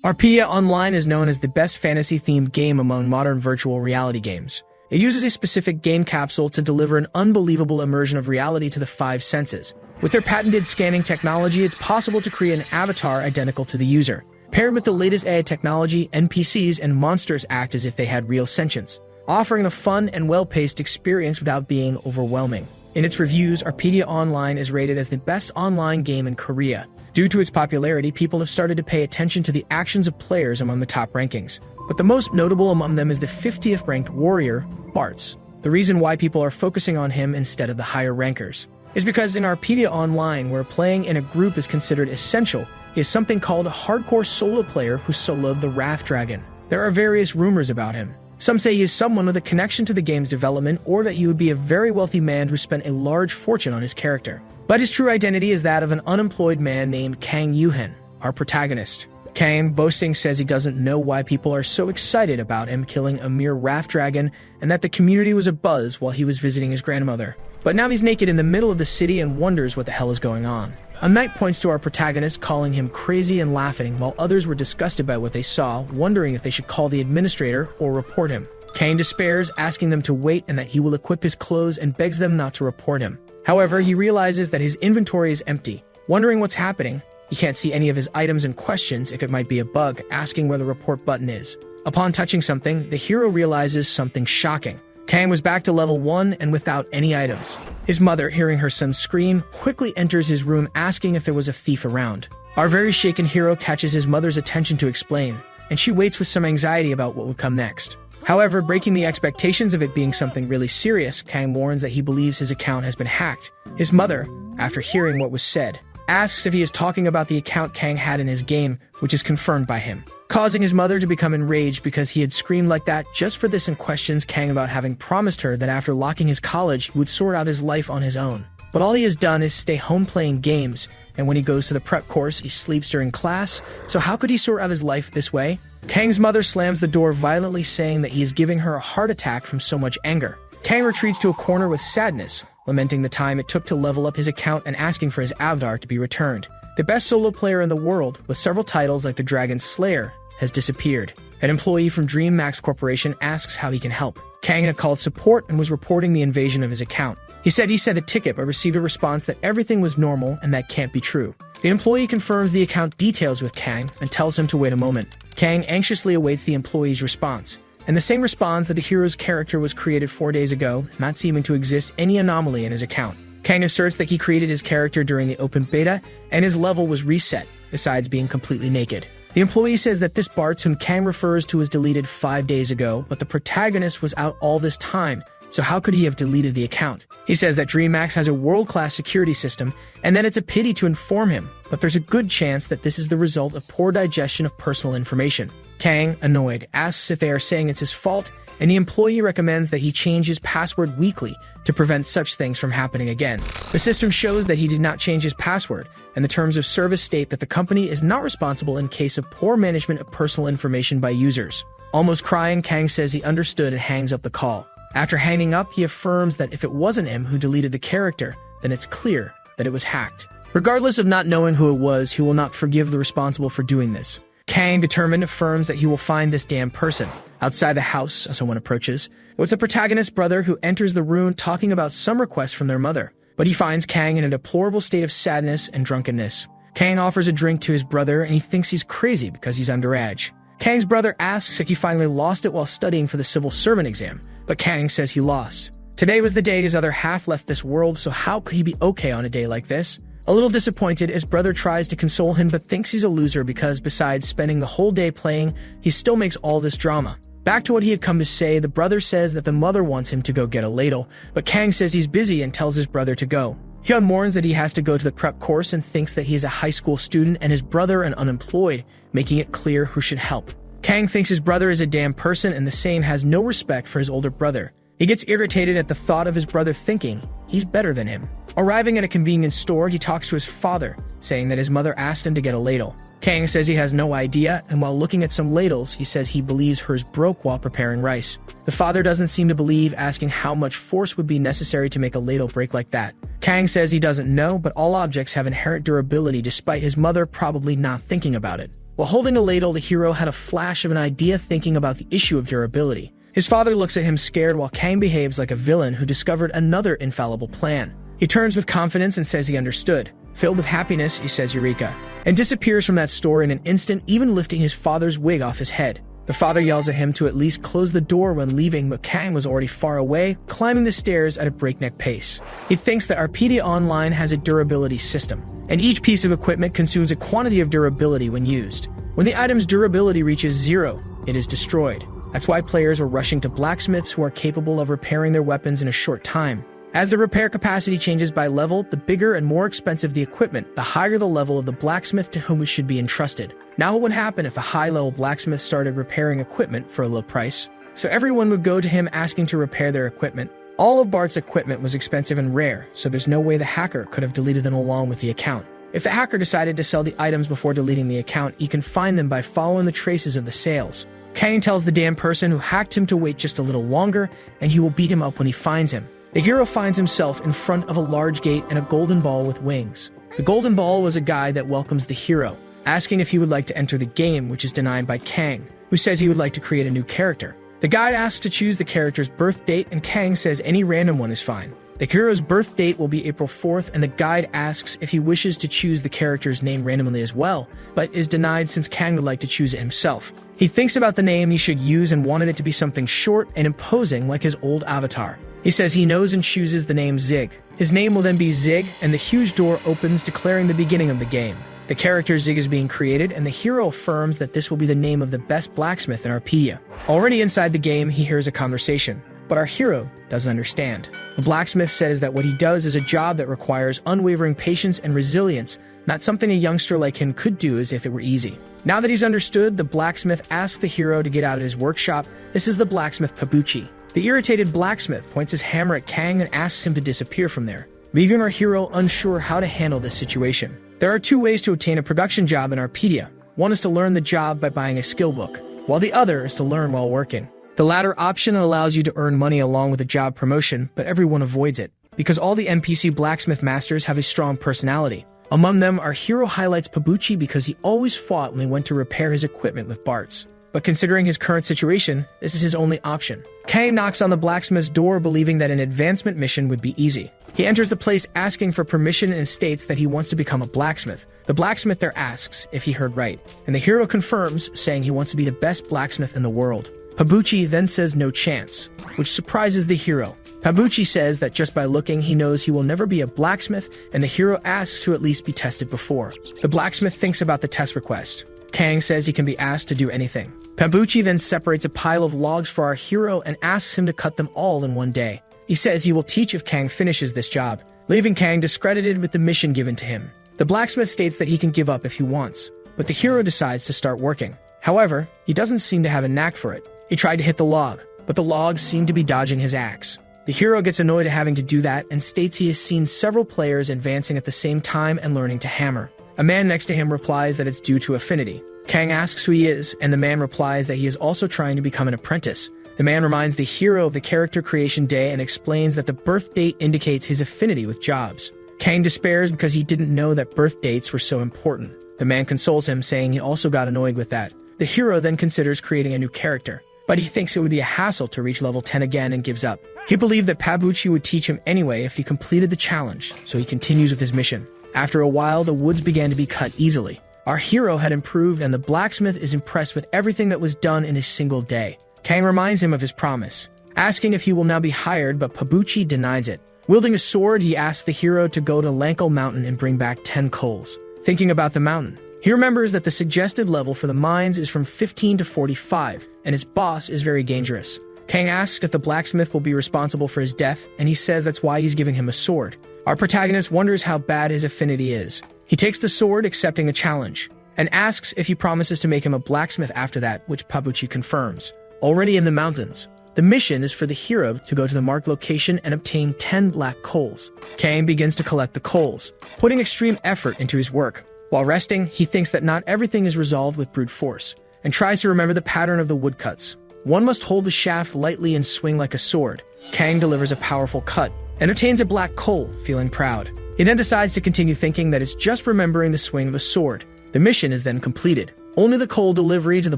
Arpedia Online is known as the best fantasy-themed game among modern virtual reality games. It uses a specific game capsule to deliver an unbelievable immersion of reality to the five senses. With their patented scanning technology, it's possible to create an avatar identical to the user. Paired with the latest AI technology, NPCs and monsters act as if they had real sentience, offering a fun and well-paced experience without being overwhelming. In its reviews, Arpedia Online is rated as the best online game in Korea. Due to its popularity, people have started to pay attention to the actions of players among the top rankings. But the most notable among them is the 50th ranked warrior, Bartz. The reason why people are focusing on him instead of the higher rankers is because in Arpedia Online, where playing in a group is considered essential, he is something called a hardcore solo player who soloed the Wrath Dragon. There are various rumors about him. Some say he is someone with a connection to the game's development, or that he would be a very wealthy man who spent a large fortune on his character. But his true identity is that of an unemployed man named Kang Yuhen, our protagonist. Kang, boasting, says he doesn't know why people are so excited about him killing a mere Wrath Dragon, and that the community was abuzz while he was visiting his grandmother. But now he's naked in the middle of the city and wonders what the hell is going on. A knight points to our protagonist, calling him crazy and laughing, while others were disgusted by what they saw, wondering if they should call the administrator or report him. Kang despairs, asking them to wait and that he will equip his clothes, and begs them not to report him. However, he realizes that his inventory is empty. Wondering what's happening, he can't see any of his items and questions if it might be a bug, asking where the report button is. Upon touching something, the hero realizes something shocking. Kang was back to level 1 and without any items. His mother, hearing her son scream, quickly enters his room asking if there was a thief around. Our very shaken hero catches his mother's attention to explain, and she waits with some anxiety about what would come next. However, breaking the expectations of it being something really serious, Kang warns that he believes his account has been hacked. His mother, after hearing what was said, asks if he is talking about the account Kang had in his game, which is confirmed by him, causing his mother to become enraged because he had screamed like that just for this, and questions Kang about having promised her that after locking his college, he would sort out his life on his own. But all he has done is stay home playing games, and when he goes to the prep course, he sleeps during class, so how could he sort out his life this way? Kang's mother slams the door violently, saying that he is giving her a heart attack from so much anger. Kang retreats to a corner with sadness, lamenting the time it took to level up his account and asking for his avatar to be returned. The best solo player in the world, with several titles like the Dragon Slayer, has disappeared. An employee from DreamMax Corporation asks how he can help. Kang had called support and was reporting the invasion of his account. He said he sent a ticket but received a response that everything was normal and that can't be true. The employee confirms the account details with Kang and tells him to wait a moment. Kang anxiously awaits the employee's response, and the same responds that the hero's character was created 4 days ago, not seeming to exist any anomaly in his account. Kang asserts that he created his character during the open beta, and his level was reset, besides being completely naked. The employee says that this Bartz, whom Kang refers to, was deleted 5 days ago, but the protagonist was out all this time, so how could he have deleted the account? He says that DreamMax has a world-class security system, and that it's a pity to inform him, but there's a good chance that this is the result of poor digestion of personal information. Kang, annoyed, asks if they are saying it's his fault, and the employee recommends that he change his password weekly to prevent such things from happening again. The system shows that he did not change his password, and the terms of service state that the company is not responsible in case of poor management of personal information by users. Almost crying, Kang says he understood and hangs up the call. After hanging up, he affirms that if it wasn't him who deleted the character, then it's clear that it was hacked. Regardless of not knowing who it was, he will not forgive the responsible for doing this. Kang, determined, affirms that he will find this damn person. Outside the house, someone approaches. It's the protagonist's brother, who enters the room talking about some requests from their mother. But he finds Kang in a deplorable state of sadness and drunkenness. Kang offers a drink to his brother, and he thinks he's crazy because he's underage. Kang's brother asks if he finally lost it while studying for the civil servant exam, but Kang says he lost. Today was the day his other half left this world, so how could he be okay on a day like this? A little disappointed, his brother tries to console him but thinks he's a loser because besides spending the whole day playing, he still makes all this drama. Back to what he had come to say, the brother says that the mother wants him to go get a ladle, but Kang says he's busy and tells his brother to go. Hyun warns that he has to go to the prep course and thinks that he is a high school student and his brother an unemployed, making it clear who should help. Kang thinks his brother is a damn person, and the same has no respect for his older brother. He gets irritated at the thought of his brother thinking he's better than him. Arriving at a convenience store, he talks to his father, saying that his mother asked him to get a ladle. Kang says he has no idea, and while looking at some ladles, he says he believes hers broke while preparing rice. The father doesn't seem to believe, asking how much force would be necessary to make a ladle break like that. Kang says he doesn't know, but all objects have inherent durability despite his mother probably not thinking about it. While holding a ladle, the hero had a flash of an idea, thinking about the issue of durability. His father looks at him scared while Kang behaves like a villain who discovered another infallible plan. He turns with confidence and says he understood. Filled with happiness, he says Eureka, and disappears from that store in an instant, even lifting his father's wig off his head. The father yells at him to at least close the door when leaving, but Kang was already far away, climbing the stairs at a breakneck pace. He thinks that Arpedia Online has a durability system, and each piece of equipment consumes a quantity of durability when used. When the item's durability reaches 0, it is destroyed. That's why players were rushing to blacksmiths who are capable of repairing their weapons in a short time. As the repair capacity changes by level, the bigger and more expensive the equipment, the higher the level of the blacksmith to whom it should be entrusted. Now what would happen if a high-level blacksmith started repairing equipment for a low price? So everyone would go to him asking to repair their equipment. All of Bart's equipment was expensive and rare, so there's no way the hacker could have deleted them along with the account. If the hacker decided to sell the items before deleting the account, he can find them by following the traces of the sales. Kang tells the damn person who hacked him to wait just a little longer, and he will beat him up when he finds him. The hero finds himself in front of a large gate and a golden ball with wings. The golden ball was a guide that welcomes the hero, asking if he would like to enter the game, which is denied by Kang, who says he would like to create a new character. The guide asks to choose the character's birth date, and Kang says any random one is fine. The hero's birth date will be April 4th, and the guide asks if he wishes to choose the character's name randomly as well, but is denied since Kang would like to choose it himself. He thinks about the name he should use and wanted it to be something short and imposing like his old avatar. He says he knows and chooses the name Zig. His name will then be Zig, and the huge door opens, declaring the beginning of the game. The character Zig is being created, and the hero affirms that this will be the name of the best blacksmith in Arpedia. Already inside the game, he hears a conversation, but our hero doesn't understand. The blacksmith says that what he does is a job that requires unwavering patience and resilience, not something a youngster like him could do as if it were easy. Now that he's understood, the blacksmith asks the hero to get out of his workshop. This is the blacksmith Pabuchi. The irritated blacksmith points his hammer at Kang and asks him to disappear from there, leaving our hero unsure how to handle this situation. There are two ways to obtain a production job in Arpedia. One is to learn the job by buying a skill book, while the other is to learn while working. The latter option allows you to earn money along with a job promotion, but everyone avoids it, because all the NPC blacksmith masters have a strong personality. Among them, our hero highlights Pabuchi because he always fought when he went to repair his equipment with Bart's. But considering his current situation, this is his only option. Kang knocks on the blacksmith's door, believing that an advancement mission would be easy. He enters the place asking for permission and states that he wants to become a blacksmith. The blacksmith there asks if he heard right, and the hero confirms, saying he wants to be the best blacksmith in the world. Pabuchi then says no chance, which surprises the hero. Pabuchi says that just by looking, he knows he will never be a blacksmith, and the hero asks to at least be tested before. The blacksmith thinks about the test request. Kang says he can be asked to do anything. Pabuchi then separates a pile of logs for our hero and asks him to cut them all in one day. He says he will teach if Kang finishes this job, leaving Kang discredited with the mission given to him. The blacksmith states that he can give up if he wants, but the hero decides to start working. However, he doesn't seem to have a knack for it. He tried to hit the log, but the logs seem to be dodging his axe. The hero gets annoyed at having to do that and states he has seen several players advancing at the same time and learning to hammer. A man next to him replies that it's due to affinity. Kang asks who he is, and the man replies that he is also trying to become an apprentice. The man reminds the hero of the character creation day and explains that the birth date indicates his affinity with jobs. Kang despairs because he didn't know that birth dates were so important. The man consoles him, saying he also got annoyed with that. The hero then considers creating a new character, but he thinks it would be a hassle to reach level 10 again and gives up. He believed that Pabuchi would teach him anyway if he completed the challenge, so he continues with his mission. After a while, the woods began to be cut easily. Our hero had improved, and the blacksmith is impressed with everything that was done in a single day. Kang reminds him of his promise, asking if he will now be hired, but Pabuchi denies it. Wielding a sword, he asks the hero to go to Lanko Mountain and bring back 10 coals. Thinking about the mountain, he remembers that the suggested level for the mines is from 15 to 45, and his boss is very dangerous. Kang asks if the blacksmith will be responsible for his death, and he says that's why he's giving him a sword. Our protagonist wonders how bad his affinity is. He takes the sword, accepting a challenge, and asks if he promises to make him a blacksmith after that, which Pabuchi confirms. Already in the mountains, the mission is for the hero to go to the marked location and obtain 10 black coals. Kang begins to collect the coals, putting extreme effort into his work. While resting, he thinks that not everything is resolved with brute force, and tries to remember the pattern of the woodcuts. One must hold the shaft lightly and swing like a sword. Kang delivers a powerful cut, and obtains a black coal, feeling proud. He then decides to continue thinking that it's just remembering the swing of a sword. The mission is then completed. Only the coal delivery to the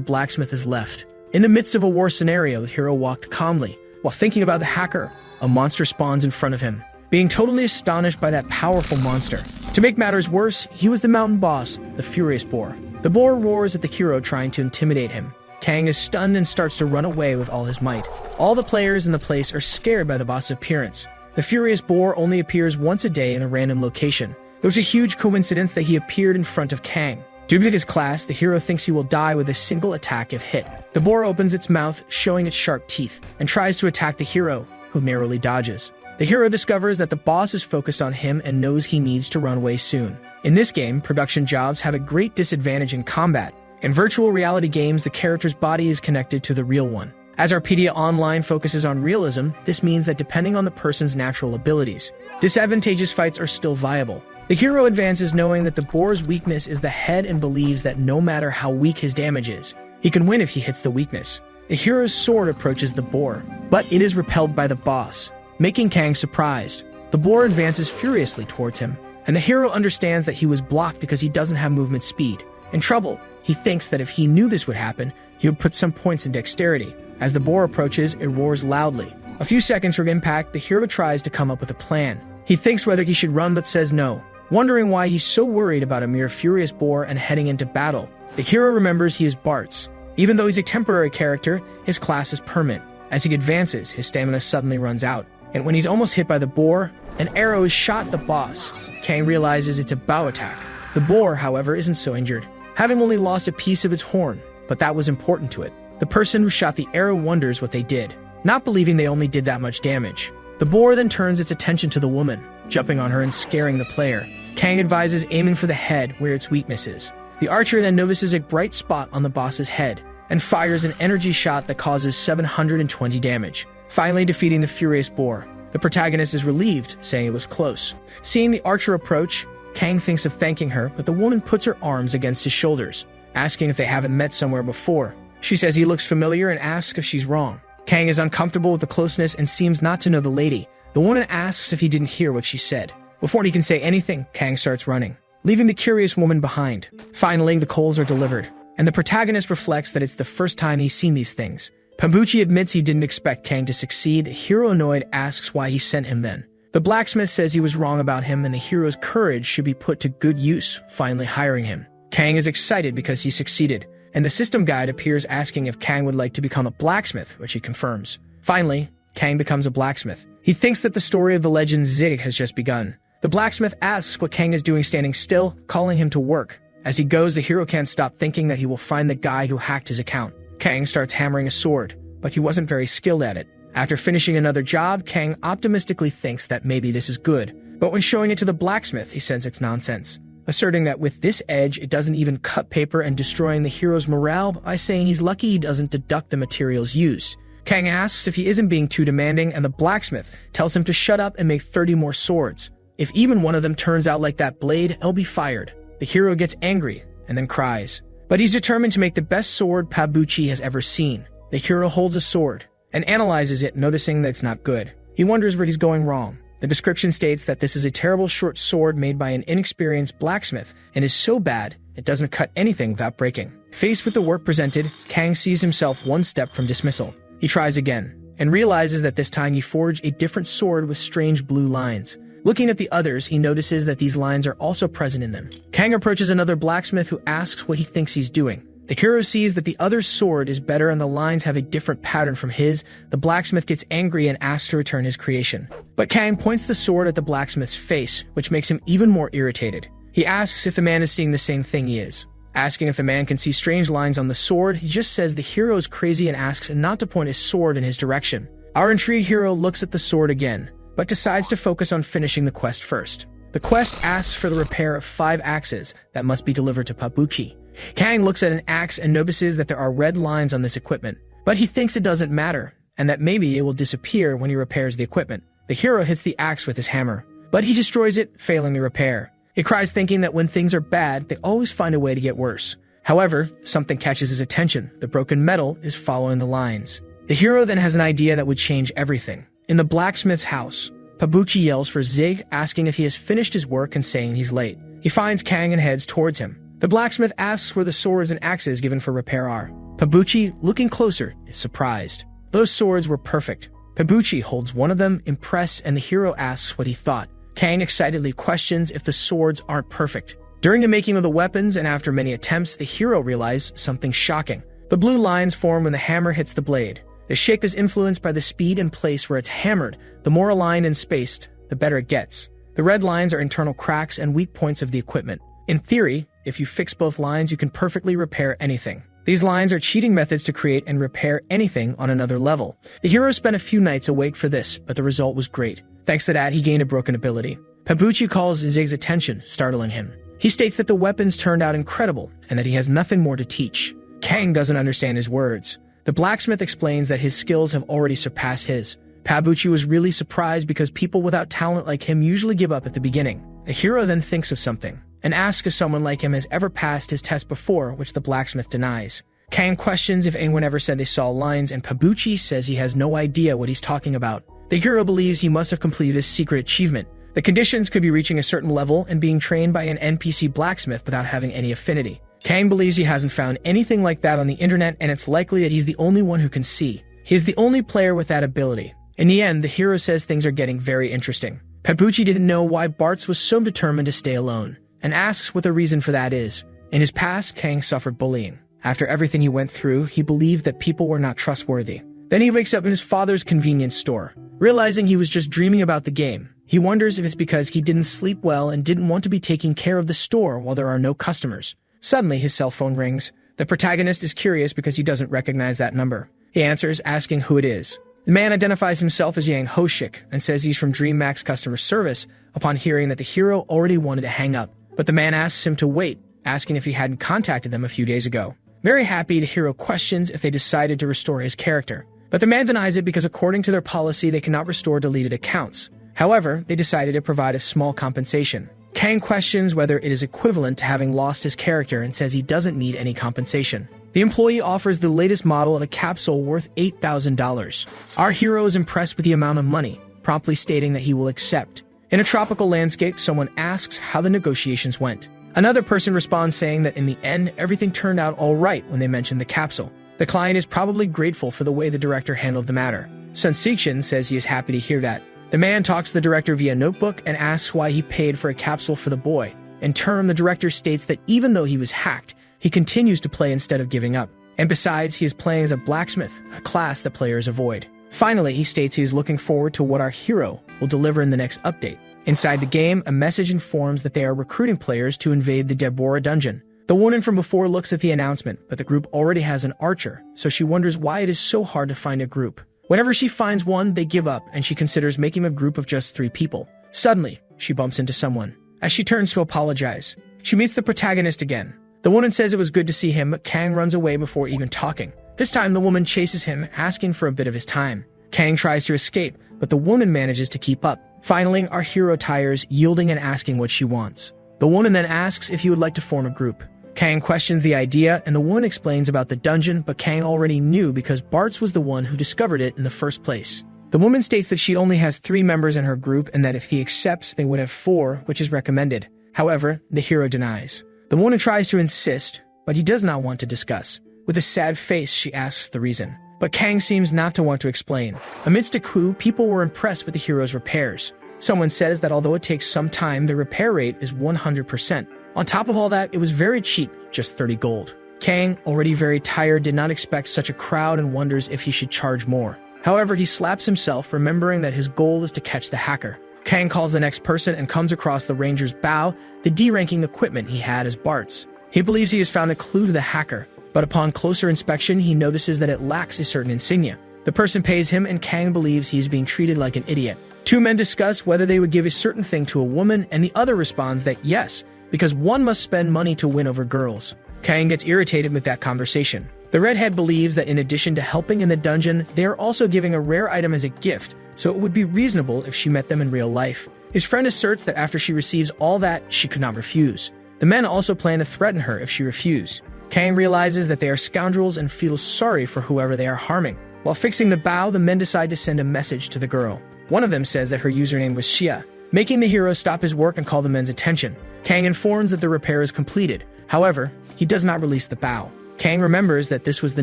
blacksmith is left. In the midst of a war scenario, the hero walked calmly. While thinking about the hacker, a monster spawns in front of him. Being totally astonished by that powerful monster. To make matters worse, he was the mountain boss, the Furious Boar. The boar roars at the hero, trying to intimidate him. Kang is stunned and starts to run away with all his might. All the players in the place are scared by the boss's appearance. The Furious Boar only appears once a day in a random location. It was a huge coincidence that he appeared in front of Kang. Due to his class, the hero thinks he will die with a single attack if hit. The boar opens its mouth, showing its sharp teeth, and tries to attack the hero, who narrowly dodges. The hero discovers that the boss is focused on him and knows he needs to run away soon. In this game, production jobs have a great disadvantage in combat. In virtual reality games, the character's body is connected to the real one. As Arpedia Online focuses on realism, this means that depending on the person's natural abilities, disadvantageous fights are still viable. The hero advances knowing that the boar's weakness is the head and believes that no matter how weak his damage is, he can win if he hits the weakness. The hero's sword approaches the boar, but it is repelled by the boss, making Kang surprised. The boar advances furiously towards him, and the hero understands that he was blocked because he doesn't have movement speed. In trouble, he thinks that if he knew this would happen, he would put some points in dexterity. As the boar approaches, it roars loudly. A few seconds from impact, the hero tries to come up with a plan. He thinks whether he should run but says no. Wondering why he's so worried about a mere furious boar and heading into battle, the hero remembers he is Bart's. Even though he's a temporary character, his class is permanent. As he advances, his stamina suddenly runs out, and when he's almost hit by the boar, an arrow is shot at the boss. Kang realizes it's a bow attack. The boar, however, isn't so injured, having only lost a piece of its horn, but that was important to it. The person who shot the arrow wonders what they did, not believing they only did that much damage. The boar then turns its attention to the woman, jumping on her and scaring the player. Kang advises aiming for the head, where its weakness is. The archer then notices a bright spot on the boss's head, and fires an energy shot that causes 720 damage, finally defeating the furious boar. The protagonist is relieved, saying it was close. Seeing the archer approach, Kang thinks of thanking her, but the woman puts her arms against his shoulders, asking if they haven't met somewhere before. She says he looks familiar and asks if she's wrong. Kang is uncomfortable with the closeness and seems not to know the lady. The woman asks if he didn't hear what she said. Before he can say anything, Kang starts running, leaving the curious woman behind. Finally, the coals are delivered, and the protagonist reflects that it's the first time he's seen these things. Pabuchi admits he didn't expect Kang to succeed. The hero annoyed asks why he sent him then. The blacksmith says he was wrong about him and the hero's courage should be put to good use, finally hiring him. Kang is excited because he succeeded, and the system guide appears asking if Kang would like to become a blacksmith, which he confirms. Finally, Kang becomes a blacksmith. He thinks that the story of the legend Zig has just begun. The blacksmith asks what Kang is doing standing still, calling him to work. As he goes, the hero can't stop thinking that he will find the guy who hacked his account. Kang starts hammering a sword, but he wasn't very skilled at it. After finishing another job, Kang optimistically thinks that maybe this is good. But when showing it to the blacksmith, he says it's nonsense, asserting that with this edge, it doesn't even cut paper and destroying the hero's morale by saying he's lucky he doesn't deduct the materials used. Kang asks if he isn't being too demanding, and the blacksmith tells him to shut up and make 30 more swords. If even one of them turns out like that blade, he'll be fired. The hero gets angry and then cries. But he's determined to make the best sword Pabuchi has ever seen. The hero holds a sword and analyzes it, noticing that it's not good. He wonders where he's going wrong. The description states that this is a terrible short sword made by an inexperienced blacksmith and is so bad it doesn't cut anything without breaking. Faced with the work presented, Kang sees himself one step from dismissal. He tries again and realizes that this time he forged a different sword with strange blue lines. Looking at the others, he notices that these lines are also present in them. Kang approaches another blacksmith who asks what he thinks he's doing. The hero sees that the other's sword is better and the lines have a different pattern from his. The blacksmith gets angry and asks to return his creation. But Kang points the sword at the blacksmith's face, which makes him even more irritated. He asks if the man is seeing the same thing he is. Asking if the man can see strange lines on the sword, he just says the hero is crazy and asks not to point his sword in his direction. Our intrigued hero looks at the sword again, but decides to focus on finishing the quest first. The quest asks for the repair of 5 axes that must be delivered to Pabuchi. Kang looks at an axe and notices that there are red lines on this equipment, but he thinks it doesn't matter, and that maybe it will disappear when he repairs the equipment. The hero hits the axe with his hammer, but he destroys it, failing the repair. He cries, thinking that when things are bad, they always find a way to get worse. However, something catches his attention. The broken metal is following the lines. The hero then has an idea that would change everything. In the blacksmith's house, Pabuchi yells for Zig, asking if he has finished his work and saying he's late. He finds Kang and heads towards him. The blacksmith asks where the swords and axes given for repair are. Pabuchi, looking closer, is surprised. Those swords were perfect. Pabuchi holds one of them, impressed, and the hero asks what he thought. Kang excitedly questions if the swords aren't perfect. During the making of the weapons and after many attempts, the hero realized something shocking. The blue lines form when the hammer hits the blade. The shape is influenced by the speed and place where it's hammered. The more aligned and spaced, the better it gets. The red lines are internal cracks and weak points of the equipment. In theory, if you fix both lines, you can perfectly repair anything. These lines are cheating methods to create and repair anything on another level. The hero spent a few nights awake for this, but the result was great. Thanks to that, he gained a broken ability. Pabuchi calls Zig's attention, startling him. He states that the weapons turned out incredible and that he has nothing more to teach. Kang doesn't understand his words. The blacksmith explains that his skills have already surpassed his. Pabuchi was really surprised because people without talent like him usually give up at the beginning. The hero then thinks of something and asks if someone like him has ever passed his test before, which the blacksmith denies. Kang questions if anyone ever said they saw lines, and Pabuchi says he has no idea what he's talking about. The hero believes he must have completed a secret achievement. The conditions could be reaching a certain level and being trained by an NPC blacksmith without having any affinity. Kang believes he hasn't found anything like that on the internet, and it's likely that he's the only one who can see. He is the only player with that ability. In the end, the hero says things are getting very interesting. Pabuchi didn't know why Bartz was so determined to stay alone, and asks what the reason for that is. In his past, Kang suffered bullying. After everything he went through, he believed that people were not trustworthy. Then he wakes up in his father's convenience store. Realizing he was just dreaming about the game, he wonders if it's because he didn't sleep well and didn't want to be taking care of the store while there are no customers. Suddenly, his cell phone rings. The protagonist is curious because he doesn't recognize that number. He answers, asking who it is. The man identifies himself as Yang Hoshik and says he's from DreamMax customer service upon hearing that the hero already wanted to hang up. But the man asks him to wait, asking if he hadn't contacted them a few days ago. Very happy, the hero questions if they decided to restore his character. But the man denies it because according to their policy, they cannot restore deleted accounts. However, they decided to provide a small compensation. Kang questions whether it is equivalent to having lost his character and says he doesn't need any compensation. The employee offers the latest model of a capsule worth $8,000. Our hero is impressed with the amount of money, promptly stating that he will accept. In a tropical landscape, someone asks how the negotiations went. Another person responds saying that in the end, everything turned out all right when they mentioned the capsule. The client is probably grateful for the way the director handled the matter. Sun Sixin says he is happy to hear that. The man talks to the director via notebook and asks why he paid for a capsule for the boy. In turn, the director states that even though he was hacked, he continues to play instead of giving up. And besides, he is playing as a blacksmith, a class that players avoid. Finally, he states he is looking forward to what our hero will deliver in the next update. Inside the game, a message informs that they are recruiting players to invade the Deborah dungeon. The woman from before looks at the announcement, but the group already has an archer, so she wonders why it is so hard to find a group. Whenever she finds one, they give up, and she considers making a group of just 3 people. Suddenly, she bumps into someone. As she turns to apologize, she meets the protagonist again. The woman says it was good to see him, but Kang runs away before even talking. This time, the woman chases him, asking for a bit of his time. Kang tries to escape, but the woman manages to keep up. Finally, our hero tires, yielding and asking what she wants. The woman then asks if he would like to form a group. Kang questions the idea, and the woman explains about the dungeon, but Kang already knew because Bartz was the one who discovered it in the first place. The woman states that she only has 3 members in her group and that if he accepts, they would have 4, which is recommended. However, the hero denies. The woman tries to insist, but he does not want to discuss. With a sad face, she asks the reason. But Kang seems not to want to explain. Amidst a coup, people were impressed with the hero's repairs. Someone says that although it takes some time, the repair rate is 100%. On top of all that, it was very cheap, just 30 gold. Kang, already very tired, did not expect such a crowd and wonders if he should charge more. However, he slaps himself, remembering that his goal is to catch the hacker. Kang calls the next person and comes across the ranger's bow, the D-ranking equipment he had as Bartz. He believes he has found a clue to the hacker, but upon closer inspection, he notices that it lacks a certain insignia. The person pays him, and Kang believes he is being treated like an idiot. 2 men discuss whether they would give a certain thing to a woman, and the other responds that yes, because one must spend money to win over girls. Kang gets irritated with that conversation. The redhead believes that in addition to helping in the dungeon, they are also giving a rare item as a gift, so it would be reasonable if she met them in real life. His friend asserts that after she receives all that, she could not refuse. The men also plan to threaten her if she refused. Kang realizes that they are scoundrels and feels sorry for whoever they are harming. While fixing the bow, the men decide to send a message to the girl. One of them says that her username was Shia, making the hero stop his work and call the men's attention. Kang informs that the repair is completed. However, he does not release the bow. Kang remembers that this was the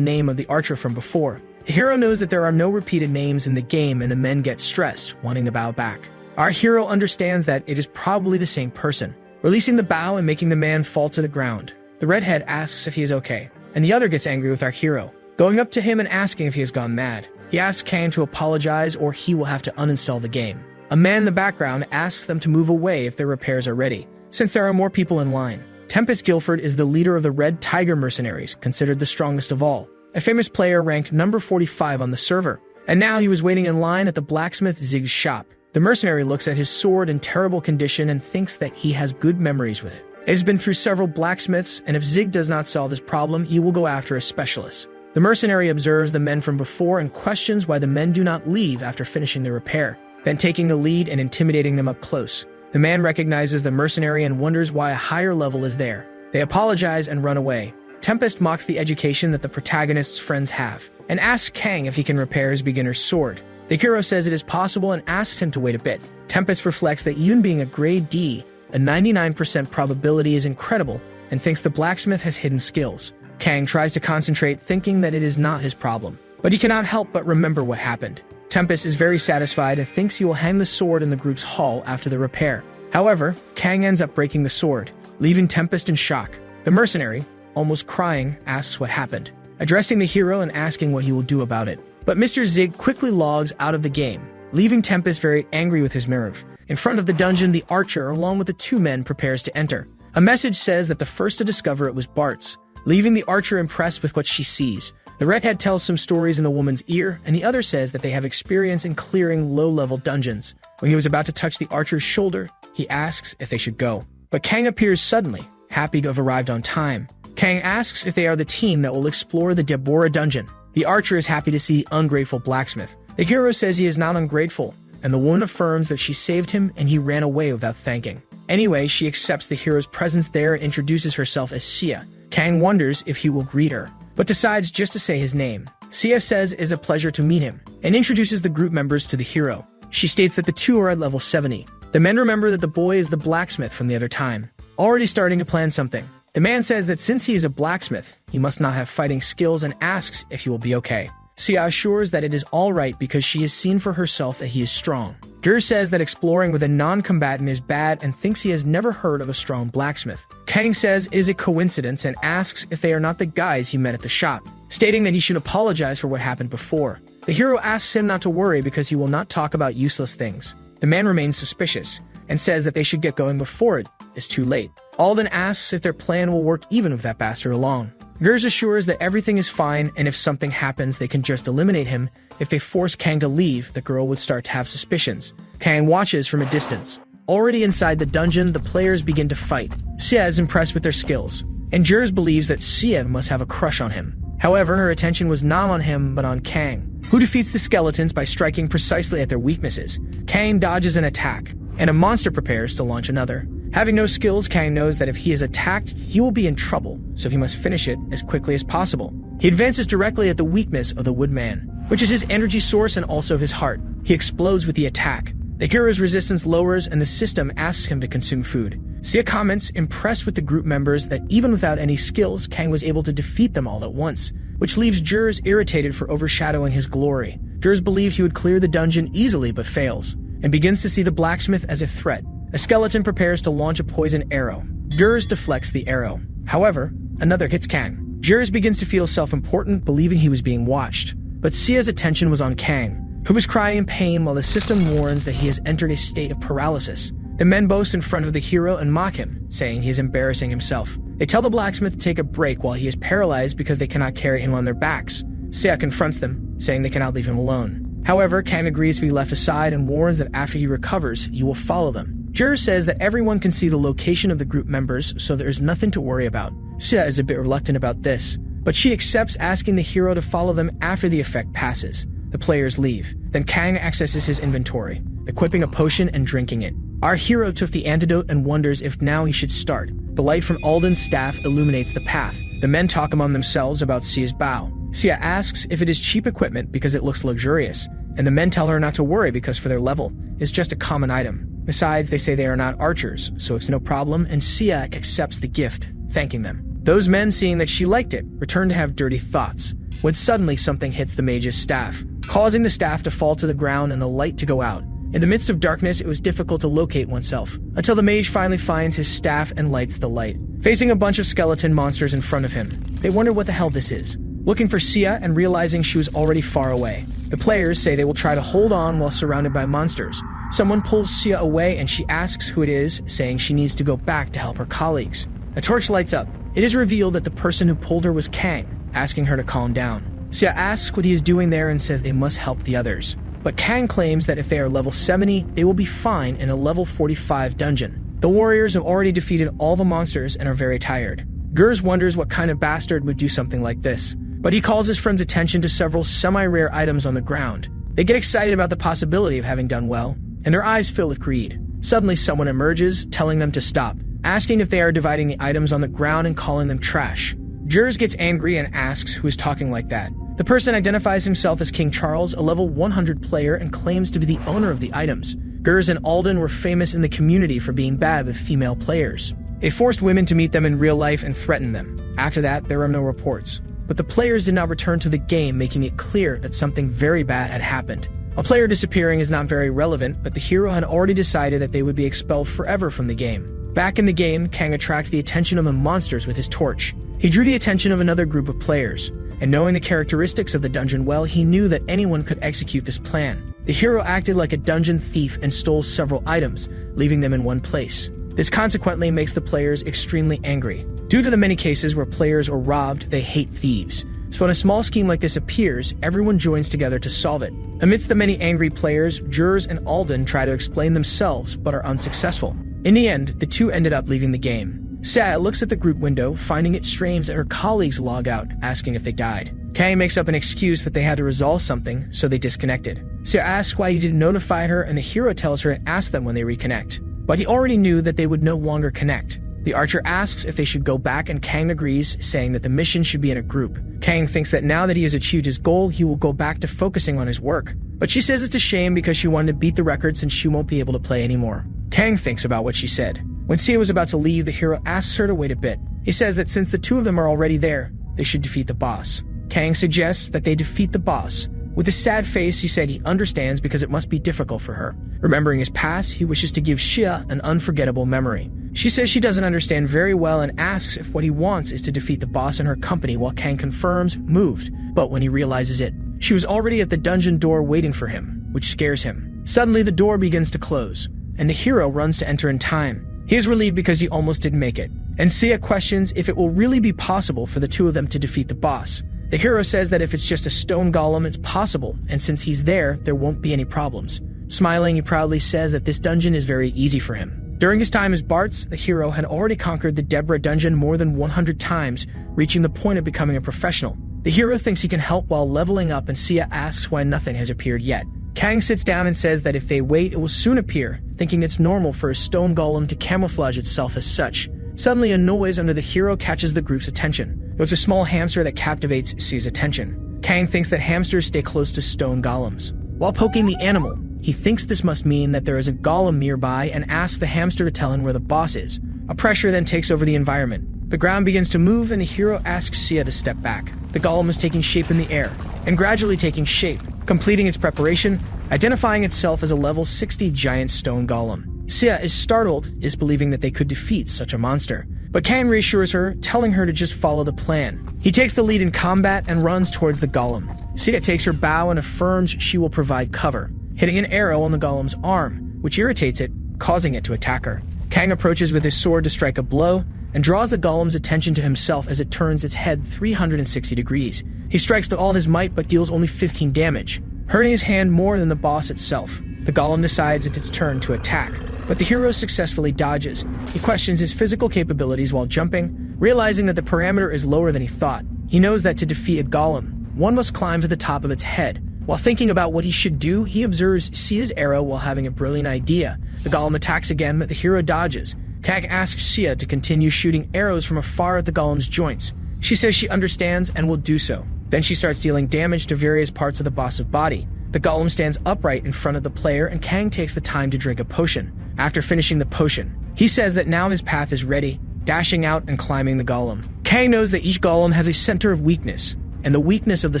name of the archer from before. The hero knows that there are no repeated names in the game, and the men get stressed, wanting the bow back. Our hero understands that it is probably the same person, releasing the bow and making the man fall to the ground. The redhead asks if he is okay, and the other gets angry with our hero, going up to him and asking if he has gone mad. He asks Kang to apologize or he will have to uninstall the game. A man in the background asks them to move away if their repairs are ready, since there are more people in line. Tempest Guilford is the leader of the Red Tiger mercenaries, considered the strongest of all, a famous player ranked number 45 on the server, and now he was waiting in line at the blacksmith Zig's shop. The mercenary looks at his sword in terrible condition and thinks that he has good memories with it. It has been through several blacksmiths, and if Zig does not solve this problem, he will go after a specialist. The mercenary observes the men from before and questions why the men do not leave after finishing their repair, then taking the lead and intimidating them up close. The man recognizes the mercenary and wonders why a higher level is there. They apologize and run away. Tempest mocks the education that the protagonist's friends have, and asks Kang if he can repair his beginner's sword. The hero says it is possible and asks him to wait a bit. Tempest reflects that even being a grade D, a 99% probability is incredible, and thinks the blacksmith has hidden skills. Kang tries to concentrate, thinking that it is not his problem, but he cannot help but remember what happened. Tempest is very satisfied and thinks he will hang the sword in the group's hall after the repair. However, Kang ends up breaking the sword, leaving Tempest in shock. The mercenary, almost crying, asks what happened, addressing the hero and asking what he will do about it. But Mr. Zig quickly logs out of the game, leaving Tempest very angry with his nerve. In front of the dungeon, the archer, along with the two men, prepares to enter. A message says that the first to discover it was Bart's, leaving the archer impressed with what she sees. The redhead tells some stories in the woman's ear, and the other says that they have experience in clearing low-level dungeons. When he was about to touch the archer's shoulder, he asks if they should go. But Kang appears suddenly, happy to have arrived on time. Kang asks if they are the team that will explore the Deborah dungeon. The archer is happy to see the ungrateful blacksmith. The hero says he is not ungrateful, and the woman affirms that she saved him and he ran away without thanking. Anyway, she accepts the hero's presence there and introduces herself as Sia. Kang wonders if he will greet her, but decides just to say his name. Sia says it is a pleasure to meet him, and introduces the group members to the hero. She states that the two are at level 70. The men remember that the boy is the blacksmith from the other time, already starting to plan something. The man says that since he is a blacksmith, he must not have fighting skills and asks if he will be okay. Sia assures that it is alright because she has seen for herself that he is strong. Gur says that exploring with a non-combatant is bad and thinks he has never heard of a strong blacksmith. Kang says it is a coincidence and asks if they are not the guys he met at the shop, stating that he should apologize for what happened before. The hero asks him not to worry because he will not talk about useless things. The man remains suspicious and says that they should get going before it is too late. Alden asks if their plan will work even with that bastard along. Gers assures that everything is fine and if something happens they can just eliminate him. If they force Kang to leave, the girl would start to have suspicions. Kang watches from a distance. Already inside the dungeon, the players begin to fight. Sia is impressed with their skills, and Jers believes that Sia must have a crush on him. However, her attention was not on him but on Kang, who defeats the skeletons by striking precisely at their weaknesses. Kang dodges an attack, and a monster prepares to launch another. Having no skills, Kang knows that if he is attacked, he will be in trouble, so he must finish it as quickly as possible. He advances directly at the weakness of the Woodman, which is his energy source and also his heart. He explodes with the attack. The hero's resistance lowers and the system asks him to consume food. Sia comments, impressed with the group members, that even without any skills, Kang was able to defeat them all at once, which leaves Jers irritated for overshadowing his glory. Jers believes he would clear the dungeon easily but fails, and begins to see the blacksmith as a threat. A skeleton prepares to launch a poison arrow. Jers deflects the arrow. However, another hits Kang. Jers begins to feel self-important, believing he was being watched. But Sia's attention was on Kang, who was crying in pain while the system warns that he has entered a state of paralysis. The men boast in front of the hero and mock him, saying he is embarrassing himself. They tell the blacksmith to take a break while he is paralyzed because they cannot carry him on their backs. Sia confronts them, saying they cannot leave him alone. However, Kang agrees to be left aside and warns that after he recovers, he will follow them. Jers says that everyone can see the location of the group members, so there is nothing to worry about. Sia is a bit reluctant about this, but she accepts, asking the hero to follow them after the effect passes. The players leave. Then Kang accesses his inventory, equipping a potion and drinking it. Our hero took the antidote and wonders if now he should start. The light from Alden's staff illuminates the path. The men talk among themselves about Sia's bow. Sia asks if it is cheap equipment because it looks luxurious, and the men tell her not to worry because for their level, it's just a common item. Besides, they say they are not archers, so it's no problem, and Sia accepts the gift. thanking them. Those men, seeing that she liked it, return to have dirty thoughts, when suddenly something hits the mage's staff, causing the staff to fall to the ground and the light to go out. In the midst of darkness, it was difficult to locate oneself, until the mage finally finds his staff and lights the light. Facing a bunch of skeleton monsters in front of him, they wonder what the hell this is. Looking for Sia and realizing she was already far away, the players say they will try to hold on while surrounded by monsters. Someone pulls Sia away and she asks who it is, saying she needs to go back to help her colleagues. A torch lights up. It is revealed that the person who pulled her was Kang, asking her to calm down. Sia asks what he is doing there and says they must help the others. But Kang claims that if they are level 70, they will be fine in a level 45 dungeon. The warriors have already defeated all the monsters and are very tired. Gers wonders what kind of bastard would do something like this, but he calls his friend's attention to several semi-rare items on the ground. They get excited about the possibility of having done well, and their eyes fill with greed. Suddenly someone emerges, telling them to stop, asking if they are dividing the items on the ground and calling them trash. Gers gets angry and asks who is talking like that. The person identifies himself as King Charles, a level 100 player, and claims to be the owner of the items. Gers and Alden were famous in the community for being bad with female players. They forced women to meet them in real life and threatened them. After that, there are no reports. But the players did not return to the game, making it clear that something very bad had happened. A player disappearing is not very relevant, but the hero had already decided that they would be expelled forever from the game. Back in the game, Kang attracts the attention of the monsters with his torch. He drew the attention of another group of players, and knowing the characteristics of the dungeon well, he knew that anyone could execute this plan. The hero acted like a dungeon thief and stole several items, leaving them in one place. This consequently makes the players extremely angry. Due to the many cases where players are robbed, they hate thieves. So when a small scheme like this appears, everyone joins together to solve it. Amidst the many angry players, Gers and Alden try to explain themselves, but are unsuccessful. In the end, the two ended up leaving the game. Sia looks at the group window, finding it strange that her colleagues log out, asking if they died. Kang makes up an excuse that they had to resolve something, so they disconnected. Sia asks why he didn't notify her, and the hero tells her to ask them when they reconnect. But he already knew that they would no longer connect. The archer asks if they should go back, and Kang agrees, saying that the mission should be in a group. Kang thinks that now that he has achieved his goal, he will go back to focusing on his work. But she says it's a shame because she wanted to beat the record since she won't be able to play anymore. Kang thinks about what she said. When Sia was about to leave, the hero asks her to wait a bit. He says that since the two of them are already there, they should defeat the boss. Kang suggests that they defeat the boss. With a sad face, he said he understands because it must be difficult for her. Remembering his past, he wishes to give Sia an unforgettable memory. She says she doesn't understand very well and asks if what he wants is to defeat the boss in her company, while Kang confirms, moved. But when he realizes it, she was already at the dungeon door waiting for him, which scares him. Suddenly, the door begins to close, and the hero runs to enter in time. He is relieved because he almost didn't make it, and Sia questions if it will really be possible for the two of them to defeat the boss. The hero says that if it's just a stone golem, it's possible, and since he's there won't be any problems. Smiling, he proudly says that this dungeon is very easy for him. During his time as Bartz, the hero had already conquered the Deborah dungeon more than 100 times, reaching the point of becoming a professional. The hero thinks he can help while leveling up, and Sia asks why nothing has appeared yet. Kang sits down and says that if they wait, it will soon appear, thinking it's normal for a stone golem to camouflage itself as such. Suddenly, a noise under the hero catches the group's attention. It was a small hamster that captivates Sia's attention. Kang thinks that hamsters stay close to stone golems. While poking the animal, he thinks this must mean that there is a golem nearby and asks the hamster to tell him where the boss is. A pressure then takes over the environment. The ground begins to move and the hero asks Sia to step back. The golem is taking shape in the air, and gradually taking shape, completing its preparation, identifying itself as a level 60 giant stone golem. Sia is startled, disbelieving that they could defeat such a monster. But Kang reassures her, telling her to just follow the plan. He takes the lead in combat and runs towards the golem. Sia takes her bow and affirms she will provide cover, hitting an arrow on the golem's arm, which irritates it, causing it to attack her. Kang approaches with his sword to strike a blow, and draws the golem's attention to himself as it turns its head 360 degrees. He strikes with all his might but deals only 15 damage, hurting his hand more than the boss itself. The golem decides it's its turn to attack, but the hero successfully dodges. He questions his physical capabilities while jumping, realizing that the parameter is lower than he thought. He knows that to defeat a golem, one must climb to the top of its head. While thinking about what he should do, he observes Sia's arrow while having a brilliant idea. The golem attacks again, but the hero dodges. Kang asks Sia to continue shooting arrows from afar at the golem's joints. She says she understands and will do so. Then she starts dealing damage to various parts of the boss's body. The golem stands upright in front of the player, and Kang takes the time to drink a potion. After finishing the potion, he says that now his path is ready, dashing out and climbing the golem. Kang knows that each golem has a center of weakness, and the weakness of the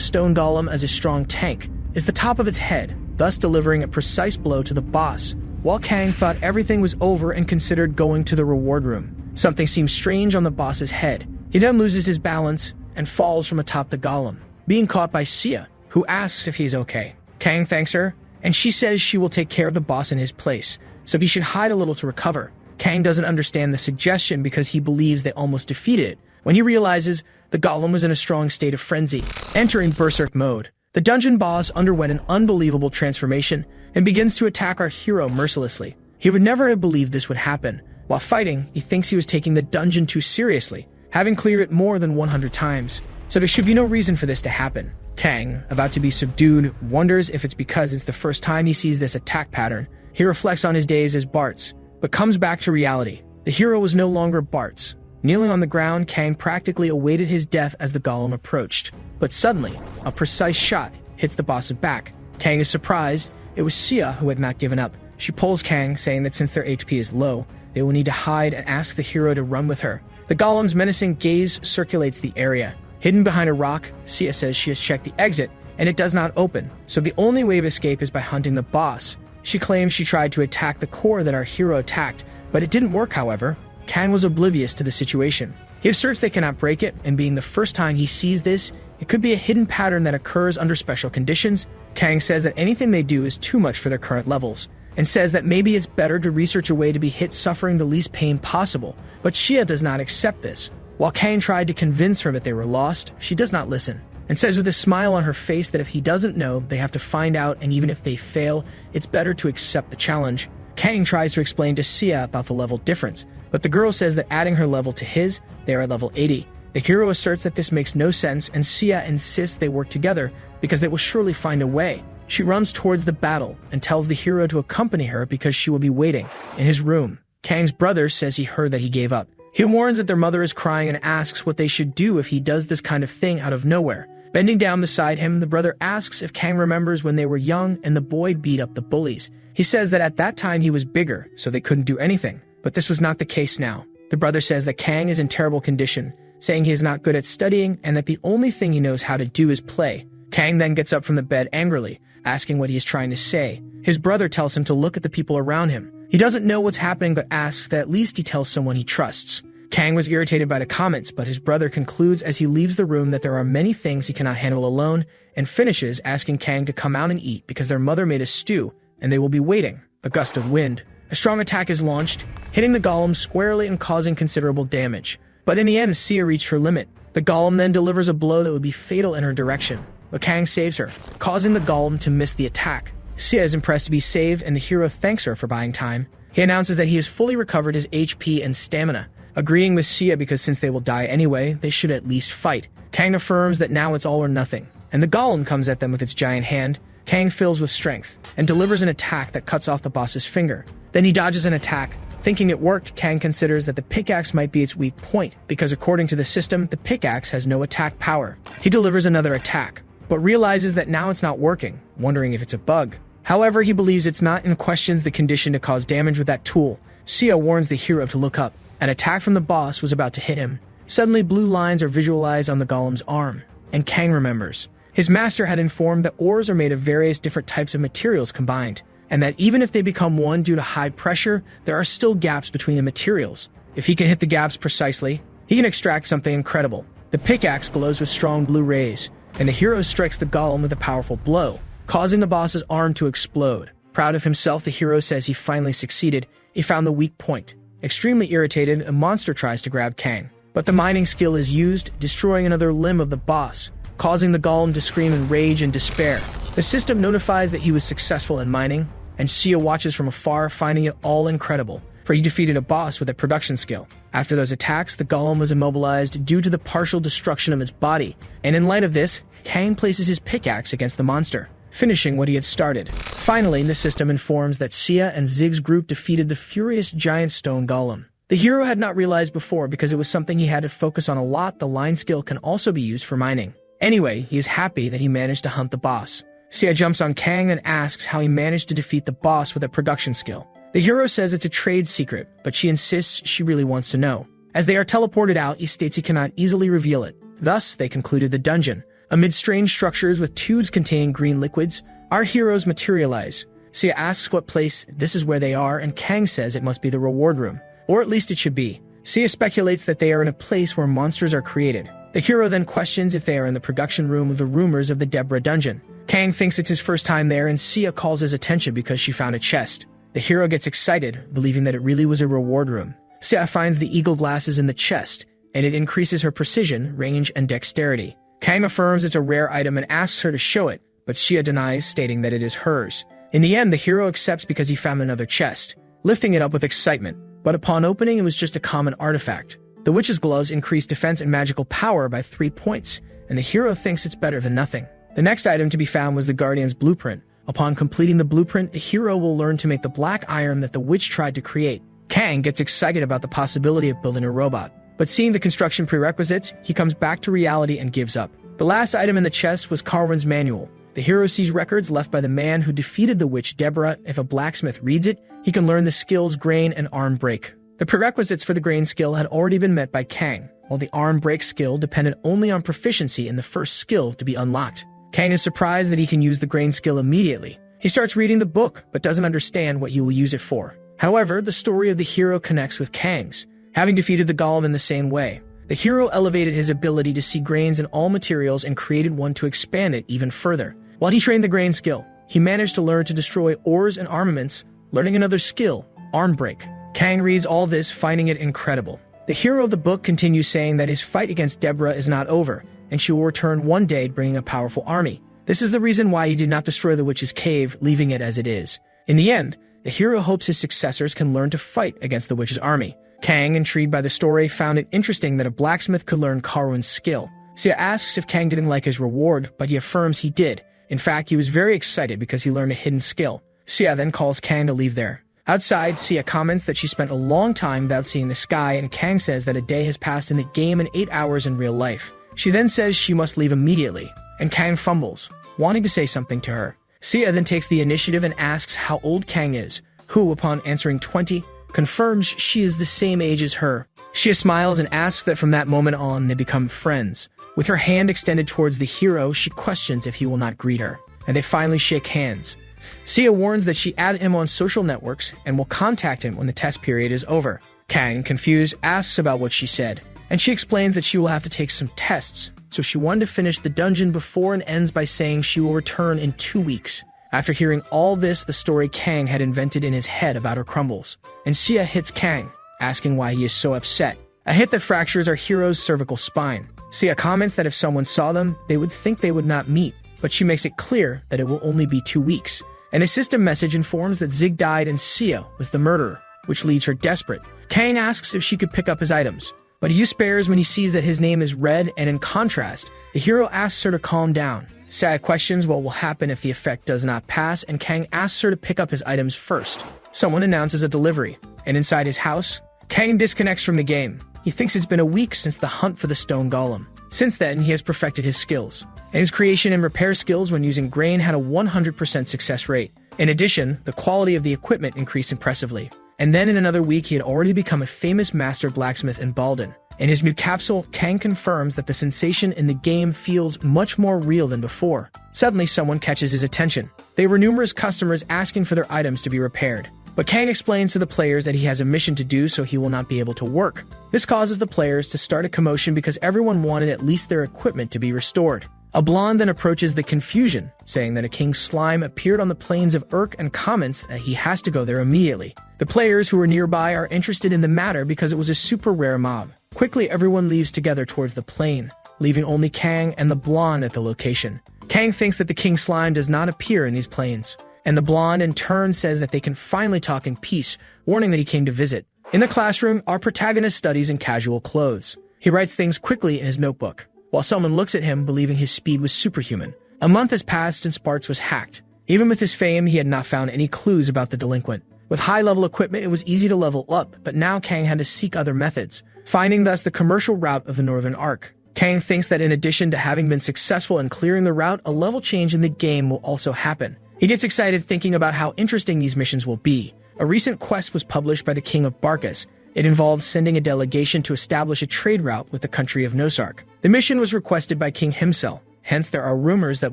stone golem as a strong tank is the top of its head, thus delivering a precise blow to the boss. While Kang thought everything was over and considered going to the reward room, something seems strange on the boss's head. He then loses his balance and falls from atop the golem, being caught by Sia, who asks if he's okay. Kang thanks her, and she says she will take care of the boss in his place, so he should hide a little to recover. Kang doesn't understand the suggestion because he believes they almost defeated it, when he realizes the golem was in a strong state of frenzy. Entering berserk mode, the dungeon boss underwent an unbelievable transformation and begins to attack our hero mercilessly. He would never have believed this would happen. While fighting, he thinks he was taking the dungeon too seriously, having cleared it more than 100 times, so there should be no reason for this to happen. Kang, about to be subdued, wonders if it's because it's the first time he sees this attack pattern. He reflects on his days as Bart's, but comes back to reality. The hero was no longer Bart's. Kneeling on the ground, Kang practically awaited his death as the golem approached. But suddenly, a precise shot hits the boss's back. Kang is surprised. It was Sia who had not given up. She pulls Kang, saying that since their HP is low, they will need to hide and ask the hero to run with her. The golem's menacing gaze circulates the area. Hidden behind a rock, Sia says she has checked the exit, and it does not open, so the only way of escape is by hunting the boss. She claims she tried to attack the core that our hero attacked, but it didn't work, however. Kang was oblivious to the situation. He asserts they cannot break it, and being the first time he sees this, it could be a hidden pattern that occurs under special conditions. Kang says that anything they do is too much for their current levels, and says that maybe it's better to research a way to be hit suffering the least pain possible, but Sia does not accept this. While Kang tried to convince her that they were lost, she does not listen, and says with a smile on her face that if he doesn't know, they have to find out, and even if they fail, it's better to accept the challenge. Kang tries to explain to Sia about the level difference, but the girl says that adding her level to his, they are at level 80. The hero asserts that this makes no sense, and Sia insists they work together because they will surely find a way. She runs towards the battle and tells the hero to accompany her because she will be waiting in his room. Kang's brother says he heard that he gave up. He warns that their mother is crying and asks what they should do if he does this kind of thing out of nowhere. Bending down beside him, the brother asks if Kang remembers when they were young and the boy beat up the bullies. He says that at that time he was bigger, so they couldn't do anything, but this was not the case now. The brother says that Kang is in terrible condition, saying he is not good at studying and that the only thing he knows how to do is play. Kang then gets up from the bed angrily, asking what he is trying to say. His brother tells him to look at the people around him. He doesn't know what's happening but asks that at least he tells someone he trusts. Kang was irritated by the comments, but his brother concludes as he leaves the room that there are many things he cannot handle alone, and finishes asking Kang to come out and eat because their mother made a stew, and they will be waiting. A gust of wind. A strong attack is launched, hitting the golem squarely and causing considerable damage. But in the end, Sia reached her limit. The golem then delivers a blow that would be fatal in her direction, but Kang saves her, causing the golem to miss the attack. Sia is impressed to be saved, and the hero thanks her for buying time. He announces that he has fully recovered his HP and stamina, agreeing with Sia because since they will die anyway, they should at least fight. Kang affirms that now it's all or nothing, and the golem comes at them with its giant hand. Kang fills with strength and delivers an attack that cuts off the boss's finger. Then he dodges an attack. Thinking it worked, Kang considers that the pickaxe might be its weak point, because according to the system, the pickaxe has no attack power. He delivers another attack, but realizes that now it's not working, wondering if it's a bug. However, he believes it's not and questions the condition to cause damage with that tool. Sia warns the hero to look up. An attack from the boss was about to hit him. Suddenly, blue lines are visualized on the golem's arm, and Kang remembers. His master had informed that ores are made of various different types of materials combined, and that even if they become one due to high pressure, there are still gaps between the materials. If he can hit the gaps precisely, he can extract something incredible. The pickaxe glows with strong blue rays, and the hero strikes the golem with a powerful blow, causing the boss's arm to explode. Proud of himself, the hero says he finally succeeded. He found the weak point. Extremely irritated, a monster tries to grab Kang, but the mining skill is used, destroying another limb of the boss, causing the golem to scream in rage and despair. The system notifies that he was successful in mining, and Sia watches from afar, finding it all incredible, for he defeated a boss with a production skill. After those attacks, the golem was immobilized due to the partial destruction of its body, and in light of this, Kang places his pickaxe against the monster, finishing what he had started. Finally, the system informs that Sia and Zig's group defeated the furious giant stone golem. The hero had not realized before because it was something he had to focus on a lot. The line skill can also be used for mining. Anyway, he is happy that he managed to hunt the boss. Sia jumps on Kang and asks how he managed to defeat the boss with a production skill. The hero says it's a trade secret, but she insists she really wants to know. As they are teleported out, he states he cannot easily reveal it. Thus, they concluded the dungeon. Amid strange structures with tubes containing green liquids, our heroes materialize. Sia asks what place this is where they are, and Kang says it must be the reward room. Or at least it should be. Sia speculates that they are in a place where monsters are created. The hero then questions if they are in the production room of the rumors of the Deborah dungeon. Kang thinks it's his first time there, and Sia calls his attention because she found a chest. The hero gets excited, believing that it really was a reward room. Sia finds the eagle glasses in the chest, and it increases her precision, range, and dexterity. Kang affirms it's a rare item and asks her to show it, but Sia denies, stating that it is hers. In the end, the hero accepts because he found another chest, lifting it up with excitement. But upon opening, it was just a common artifact. The witch's gloves increase defense and magical power by 3 points, and the hero thinks it's better than nothing. The next item to be found was the Guardian's blueprint. Upon completing the blueprint, the hero will learn to make the black iron that the witch tried to create. Kang gets excited about the possibility of building a robot, but seeing the construction prerequisites, he comes back to reality and gives up. The last item in the chest was Carwin's manual. The hero sees records left by the man who defeated the witch Deborah. If a blacksmith reads it, he can learn the skills grain and arm break. The prerequisites for the grain skill had already been met by Kang, while the arm break skill depended only on proficiency in the first skill to be unlocked. Kang is surprised that he can use the grain skill immediately. He starts reading the book, but doesn't understand what he will use it for. However, the story of the hero connects with Kang's. Having defeated the golem in the same way, the hero elevated his ability to see grains in all materials and created one to expand it even further. While he trained the grain skill, he managed to learn to destroy ores and armaments, learning another skill, arm break. Kang reads all this, finding it incredible. The hero of the book continues saying that his fight against Deborah is not over, and she will return one day bringing a powerful army. This is the reason why he did not destroy the witch's cave, leaving it as it is. In the end, the hero hopes his successors can learn to fight against the witch's army. Kang, intrigued by the story, found it interesting that a blacksmith could learn Carwin's skill. Sia asks if Kang didn't like his reward, but he affirms he did. In fact, he was very excited because he learned a hidden skill. Sia then calls Kang to leave there. Outside, Sia comments that she spent a long time without seeing the sky, and Kang says that a day has passed in the game and 8 hours in real life. She then says she must leave immediately, and Kang fumbles, wanting to say something to her. Sia then takes the initiative and asks how old Kang is, who, upon answering 20, confirms she is the same age as her. Sia smiles and asks that from that moment on they become friends. With her hand extended towards the hero, she questions if he will not greet her, and they finally shake hands. Sia warns that she added him on social networks and will contact him when the test period is over. Kang, confused, asks about what she said, and she explains that she will have to take some tests, so she wanted to finish the dungeon before and ends by saying she will return in 2 weeks. After hearing all this, the story Kang had invented in his head about her crumbles, and Sia hits Kang, asking why he is so upset. A hit that fractures our hero's cervical spine. Sia comments that if someone saw them, they would think they would not meet, but she makes it clear that it will only be 2 weeks. An system message informs that Zig died and Sia was the murderer, which leaves her desperate. Kang asks if she could pick up his items, but he despairs when he sees that his name is red, and in contrast, the hero asks her to calm down. Sia questions what will happen if the effect does not pass, and Kang asks her to pick up his items first. Someone announces a delivery, and inside his house, Kang disconnects from the game. He thinks it's been a week since the hunt for the stone golem. Since then, he has perfected his skills, and his creation and repair skills when using grain had a 100% success rate. In addition, the quality of the equipment increased impressively. And then in another week, he had already become a famous master blacksmith in Balden. In his new capsule, Kang confirms that the sensation in the game feels much more real than before. Suddenly, someone catches his attention. They were numerous customers asking for their items to be repaired. But Kang explains to the players that he has a mission to do, so he will not be able to work. This causes the players to start a commotion because everyone wanted at least their equipment to be restored. A blonde then approaches the confusion, saying that a king slime appeared on the plains of Urk and comments that he has to go there immediately. The players who are nearby are interested in the matter because it was a super rare mob. Quickly, everyone leaves together towards the plain, leaving only Kang and the blonde at the location. Kang thinks that the king slime does not appear in these plains, and the blonde in turn says that they can finally talk in peace, warning that he came to visit. In the classroom, our protagonist studies in casual clothes. He writes things quickly in his notebook, while someone looks at him believing his speed was superhuman. A month has passed and Sparks was hacked. Even with his fame, he had not found any clues about the delinquent. With high-level equipment, it was easy to level up, but now Kang had to seek other methods, finding thus the commercial route of the Northern Arc. Kang thinks that in addition to having been successful in clearing the route, a level change in the game will also happen. He gets excited thinking about how interesting these missions will be. A recent quest was published by the King of Barkas, It involved sending a delegation to establish a trade route with the country of Nosark. The mission was requested by King himself, hence there are rumors that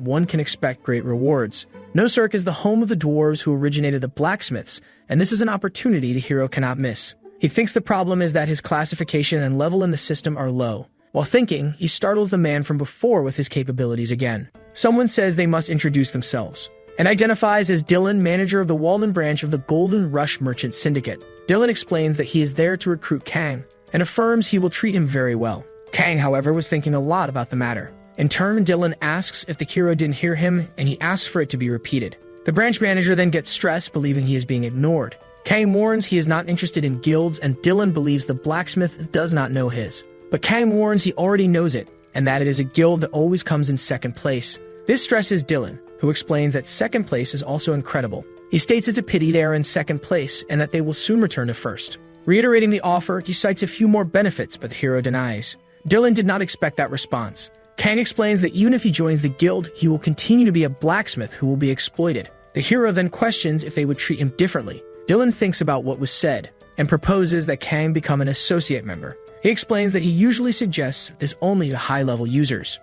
one can expect great rewards. Nosark is the home of the dwarves who originated the blacksmiths, and this is an opportunity the hero cannot miss. He thinks the problem is that his classification and level in the system are low. While thinking, he startles the man from before with his capabilities again. Someone says they must introduce themselves, and identifies as Dylan, manager of the Walden branch of the Golden Rush Merchant Syndicate. Dylan explains that he is there to recruit Kang, and affirms he will treat him very well. Kang, however, was thinking a lot about the matter. In turn, Dylan asks if the hero didn't hear him, and he asks for it to be repeated. The branch manager then gets stressed, believing he is being ignored. Kang warns he is not interested in guilds, and Dylan believes the blacksmith does not know his. But Kang warns he already knows it, and that it is a guild that always comes in second place. This stresses Dylan, who explains that second place is also incredible. He states it's a pity they are in second place, and that they will soon return to first. Reiterating the offer, he cites a few more benefits, but the hero denies. Dylan did not expect that response. Kang explains that even if he joins the guild, he will continue to be a blacksmith who will be exploited. The hero then questions if they would treat him differently. Dylan thinks about what was said, and proposes that Kang become an associate member. He explains that he usually suggests this only to high-level users,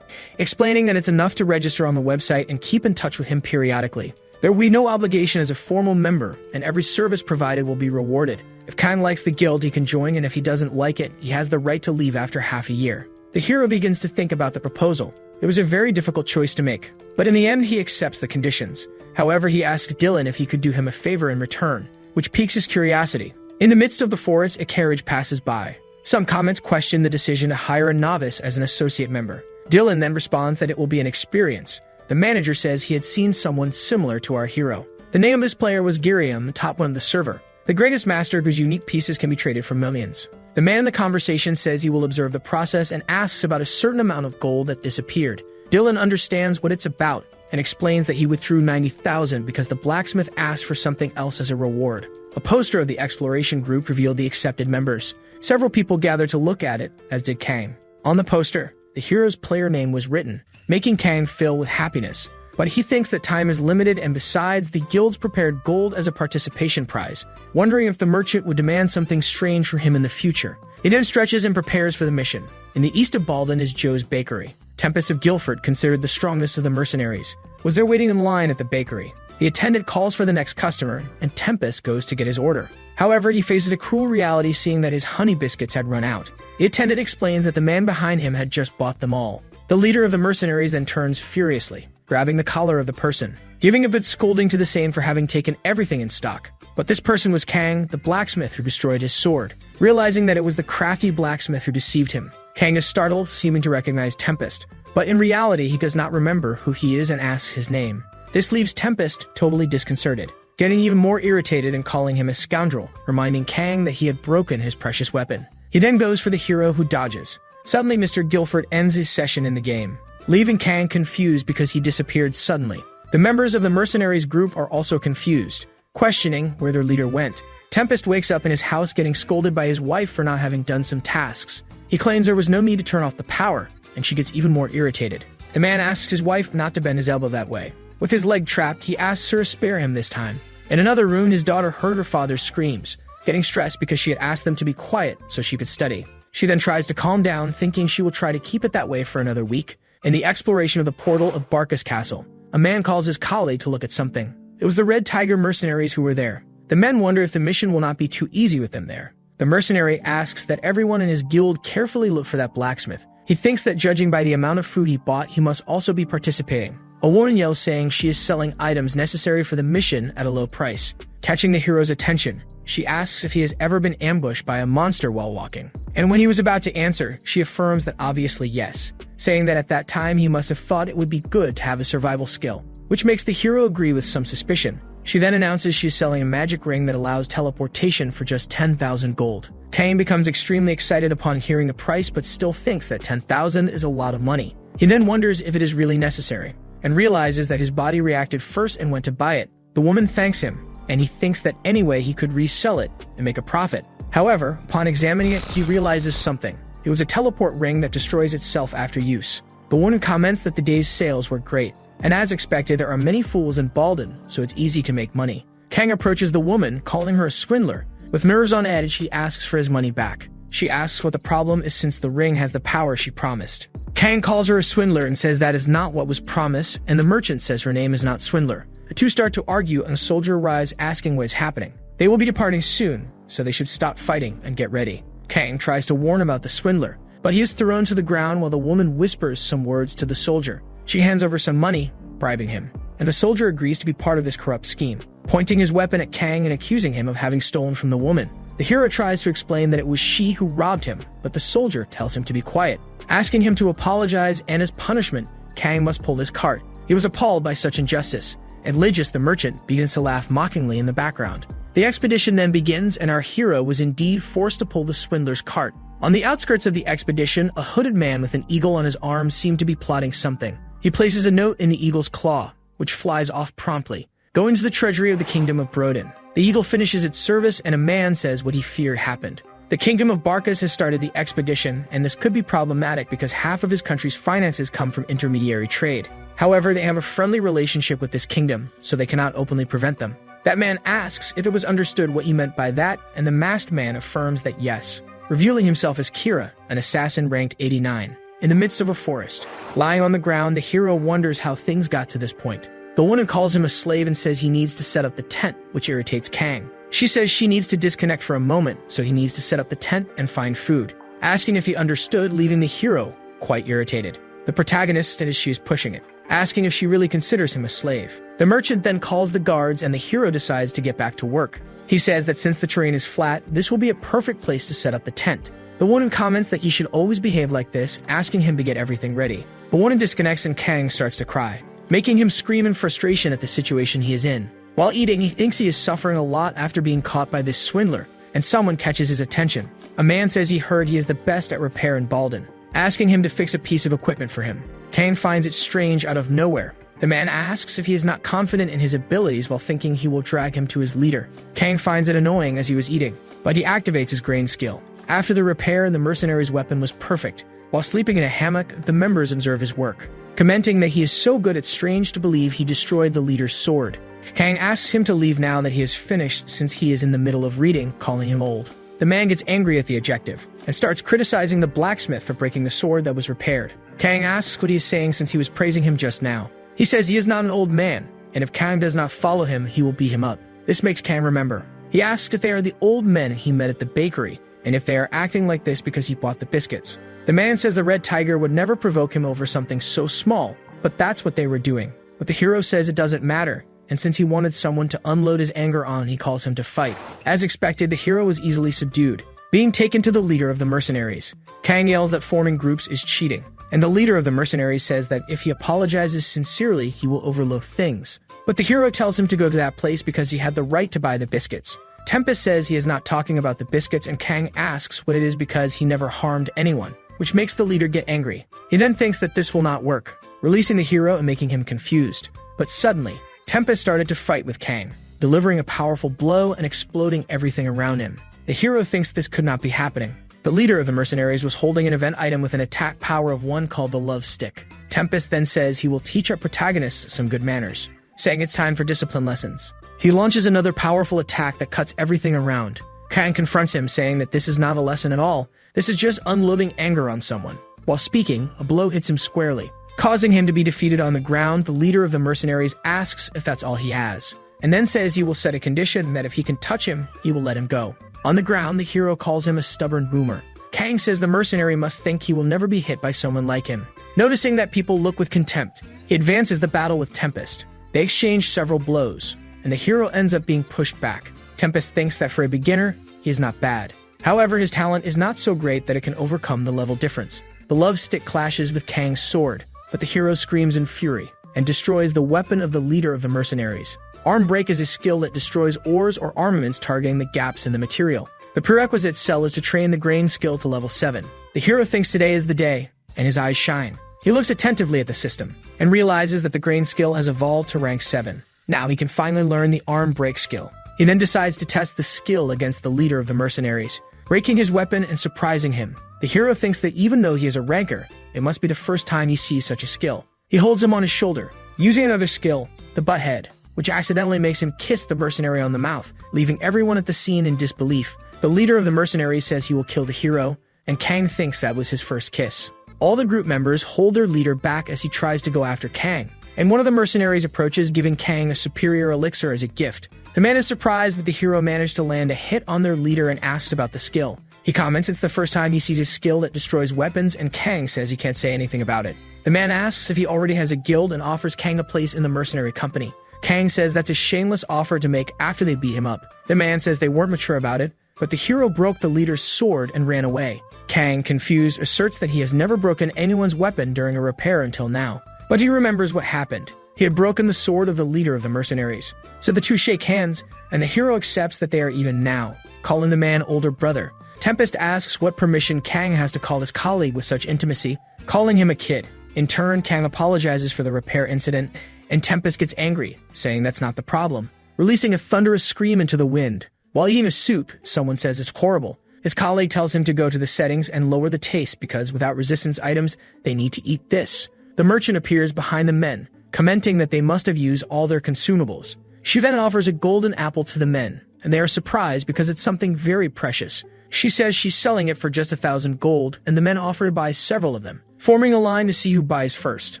explaining that it's enough to register on the website and keep in touch with him periodically. There will be no obligation as a formal member, and every service provided will be rewarded. If Kang likes the guild, he can join, and if he doesn't like it, he has the right to leave after half a year. The hero begins to think about the proposal. It was a very difficult choice to make, but in the end he accepts the conditions. However, he asks Dylan if he could do him a favor in return, which piques his curiosity. In the midst of the forest, a carriage passes by. Some comments question the decision to hire a novice as an associate member. Dylan then responds that it will be an experience. The manager says he had seen someone similar to our hero. The name of this player was Giriam, the top one of the server, the greatest master whose unique pieces can be traded for millions. The man in the conversation says he will observe the process and asks about a certain amount of gold that disappeared. Dylan understands what it's about and explains that he withdrew 90,000 because the blacksmith asked for something else as a reward. A poster of the exploration group revealed the accepted members. Several people gathered to look at it, as did Kang. On the poster, the hero's player name was written, making Kang fill with happiness. But he thinks that time is limited, and besides, the guilds prepared gold as a participation prize, wondering if the merchant would demand something strange for him in the future. He then stretches and prepares for the mission. In the east of Baldwin is Joe's bakery. Tempest of Guilford, considered the strongest of the mercenaries, was there waiting in line at the bakery. The attendant calls for the next customer, and Tempest goes to get his order. However, he faces a cruel reality, seeing that his honey biscuits had run out. The attendant explains that the man behind him had just bought them all. The leader of the mercenaries then turns furiously, grabbing the collar of the person, giving a bit scolding to the same for having taken everything in stock. But this person was Kang, the blacksmith who destroyed his sword. Realizing that it was the crafty blacksmith who deceived him, Kang is startled, seeming to recognize Tempest. But in reality, he does not remember who he is and asks his name. This leaves Tempest totally disconcerted, getting even more irritated and calling him a scoundrel, reminding Kang that he had broken his precious weapon. He then goes for the hero, who dodges. Suddenly, Mr. Guilford ends his session in the game, leaving Kang confused because he disappeared suddenly. The members of the mercenaries group are also confused, questioning where their leader went. Tempest wakes up in his house getting scolded by his wife for not having done some tasks. He claims there was no need to turn off the power, and she gets even more irritated. The man asks his wife not to bend his elbow that way. With his leg trapped, he asks her to spare him this time. In another room, his daughter heard her father's screams, getting stressed because she had asked them to be quiet so she could study. She then tries to calm down, thinking she will try to keep it that way for another week. In the exploration of the portal of Barcus Castle, a man calls his colleague to look at something. It was the Red Tiger mercenaries who were there. The men wonder if the mission will not be too easy with them there. The mercenary asks that everyone in his guild carefully look for that blacksmith. He thinks that judging by the amount of food he bought, he must also be participating. A woman yells, saying she is selling items necessary for the mission at a low price. Catching the hero's attention, she asks if he has ever been ambushed by a monster while walking. And when he was about to answer, she affirms that obviously yes, saying that at that time he must have thought it would be good to have a survival skill, which makes the hero agree with some suspicion. She then announces she's selling a magic ring that allows teleportation for just 10,000 gold. Kang becomes extremely excited upon hearing the price, but still thinks that 10,000 is a lot of money. He then wonders if it is really necessary, and realizes that his body reacted first and went to buy it. The woman thanks him, and he thinks that anyway he could resell it and make a profit. However, upon examining it, he realizes something. It was a teleport ring that destroys itself after use. The woman comments that the day's sales were great, and as expected, there are many fools in Baldwin, so it's easy to make money. Kang approaches the woman, calling her a swindler, With nerves on edge, he asks for his money back. She asks what the problem is since the ring has the power she promised. Kang calls her a swindler and says that is not what was promised, and the merchant says her name is not Swindler. The two start to argue and a soldier arrives asking what is happening. They will be departing soon, so they should stop fighting and get ready. Kang tries to warn about the swindler, but he is thrown to the ground while the woman whispers some words to the soldier. She hands over some money, bribing him, and the soldier agrees to be part of this corrupt scheme, pointing his weapon at Kang and accusing him of having stolen from the woman. The hero tries to explain that it was she who robbed him, but the soldier tells him to be quiet, asking him to apologize, and as punishment, Kang must pull his cart. He was appalled by such injustice, and Lygus the merchant begins to laugh mockingly in the background. The expedition then begins, and our hero was indeed forced to pull the swindler's cart. On the outskirts of the expedition, a hooded man with an eagle on his arm seemed to be plotting something. He places a note in the eagle's claw, which flies off promptly, going to the treasury of the kingdom of Brodin. The eagle finishes its service, and a man says what he feared happened. The kingdom of Barkas has started the expedition, and this could be problematic because half of his country's finances come from intermediary trade. However, they have a friendly relationship with this kingdom, so they cannot openly prevent them. That man asks if it was understood what he meant by that, and the masked man affirms that yes, revealing himself as Kira, an assassin ranked 89. In the midst of a forest, lying on the ground, the hero wonders how things got to this point. The woman calls him a slave and says he needs to set up the tent, which irritates Kang. She says she needs to disconnect for a moment, so he needs to set up the tent and find food, asking if he understood, leaving the hero quite irritated. The protagonist says she is pushing it, asking if she really considers him a slave. The merchant then calls the guards, and the hero decides to get back to work. He says that since the terrain is flat, this will be a perfect place to set up the tent. The woman comments that he should always behave like this, asking him to get everything ready. The woman disconnects and Kang starts to cry, making him scream in frustration at the situation he is in. While eating, he thinks he is suffering a lot after being caught by this swindler, and someone catches his attention. A man says he heard he is the best at repair in Baldin, asking him to fix a piece of equipment for him. Kang finds it strange out of nowhere. The man asks if he is not confident in his abilities while thinking he will drag him to his leader. Kang finds it annoying as he was eating, but he activates his grain skill. After the repair, the mercenary's weapon was perfect. While sleeping in a hammock, the members observe his work, commenting that he is so good it's strange to believe he destroyed the leader's sword. Kang asks him to leave now that he is finished since he is in the middle of reading, calling him old. The man gets angry at the adjective and starts criticizing the blacksmith for breaking the sword that was repaired. Kang asks what he is saying since he was praising him just now. He says he is not an old man, and if Kang does not follow him, he will beat him up. This makes Kang remember. He asks if they are the old men he met at the bakery, and if they are acting like this because he bought the biscuits. The man says the red tiger would never provoke him over something so small, but that's what they were doing. But the hero says it doesn't matter, and since he wanted someone to unload his anger on, he calls him to fight. As expected, the hero was easily subdued, being taken to the leader of the mercenaries. Kang yells that forming groups is cheating, and the leader of the mercenaries says that if he apologizes sincerely, he will overlook things. But the hero tells him to go to that place because he had the right to buy the biscuits. Tempest says he is not talking about the biscuits, and Kang asks what it is because he never harmed anyone, which makes the leader get angry. He then thinks that this will not work, releasing the hero and making him confused. But suddenly, Tempest started to fight with Kang, delivering a powerful blow and exploding everything around him. The hero thinks this could not be happening. The leader of the mercenaries was holding an event item with an attack power of 1 called the Love Stick. Tempest then says he will teach our protagonist some good manners, saying it's time for discipline lessons. He launches another powerful attack that cuts everything around. Kang confronts him, saying that this is not a lesson at all. This is just unloading anger on someone. While speaking, a blow hits him squarely, causing him to be defeated on the ground. The leader of the mercenaries asks if that's all he has, and then says he will set a condition that if he can touch him, he will let him go. On the ground, the hero calls him a stubborn boomer. Kang says the mercenary must think he will never be hit by someone like him. Noticing that people look with contempt, he advances the battle with Tempest. They exchange several blows, and the hero ends up being pushed back. Tempest thinks that for a beginner, he is not bad. However, his talent is not so great that it can overcome the level difference. The love stick clashes with Kang's sword, but the hero screams in fury and destroys the weapon of the leader of the mercenaries. Arm break is a skill that destroys ores or armaments targeting the gaps in the material. The prerequisite cell is to train the grain skill to level 7. The hero thinks today is the day, and his eyes shine. He looks attentively at the system and realizes that the grain skill has evolved to rank 7. Now he can finally learn the arm break skill. He then decides to test the skill against the leader of the mercenaries, breaking his weapon and surprising him. The hero thinks that even though he is a ranker, it must be the first time he sees such a skill. He holds him on his shoulder, using another skill, the butt head, which accidentally makes him kiss the mercenary on the mouth, leaving everyone at the scene in disbelief. The leader of the mercenaries says he will kill the hero, and Kang thinks that was his first kiss. All the group members hold their leader back as he tries to go after Kang, and one of the mercenaries approaches, giving Kang a superior elixir as a gift. The man is surprised that the hero managed to land a hit on their leader and asks about the skill. He comments it's the first time he sees a skill that destroys weapons, and Kang says he can't say anything about it. The man asks if he already has a guild and offers Kang a place in the mercenary company. Kang says that's a shameless offer to make after they beat him up. The man says they weren't mature about it, but the hero broke the leader's sword and ran away. Kang, confused, asserts that he has never broken anyone's weapon during a repair until now. But he remembers what happened. He had broken the sword of the leader of the mercenaries. So the two shake hands, and the hero accepts that they are even now, calling the man older brother. Tempest asks what permission Kang has to call his colleague with such intimacy, calling him a kid. In turn, Kang apologizes for the repair incident, and Tempest gets angry, saying that's not the problem, releasing a thunderous scream into the wind. While eating a soup, someone says it's horrible. His colleague tells him to go to the settings and lower the taste because without resistance items, they need to eat this. The merchant appears behind the men, commenting that they must have used all their consumables. She then offers a golden apple to the men, and they are surprised because it's something very precious. She says she's selling it for just 1,000 gold, and the men offer to buy several of them, forming a line to see who buys first.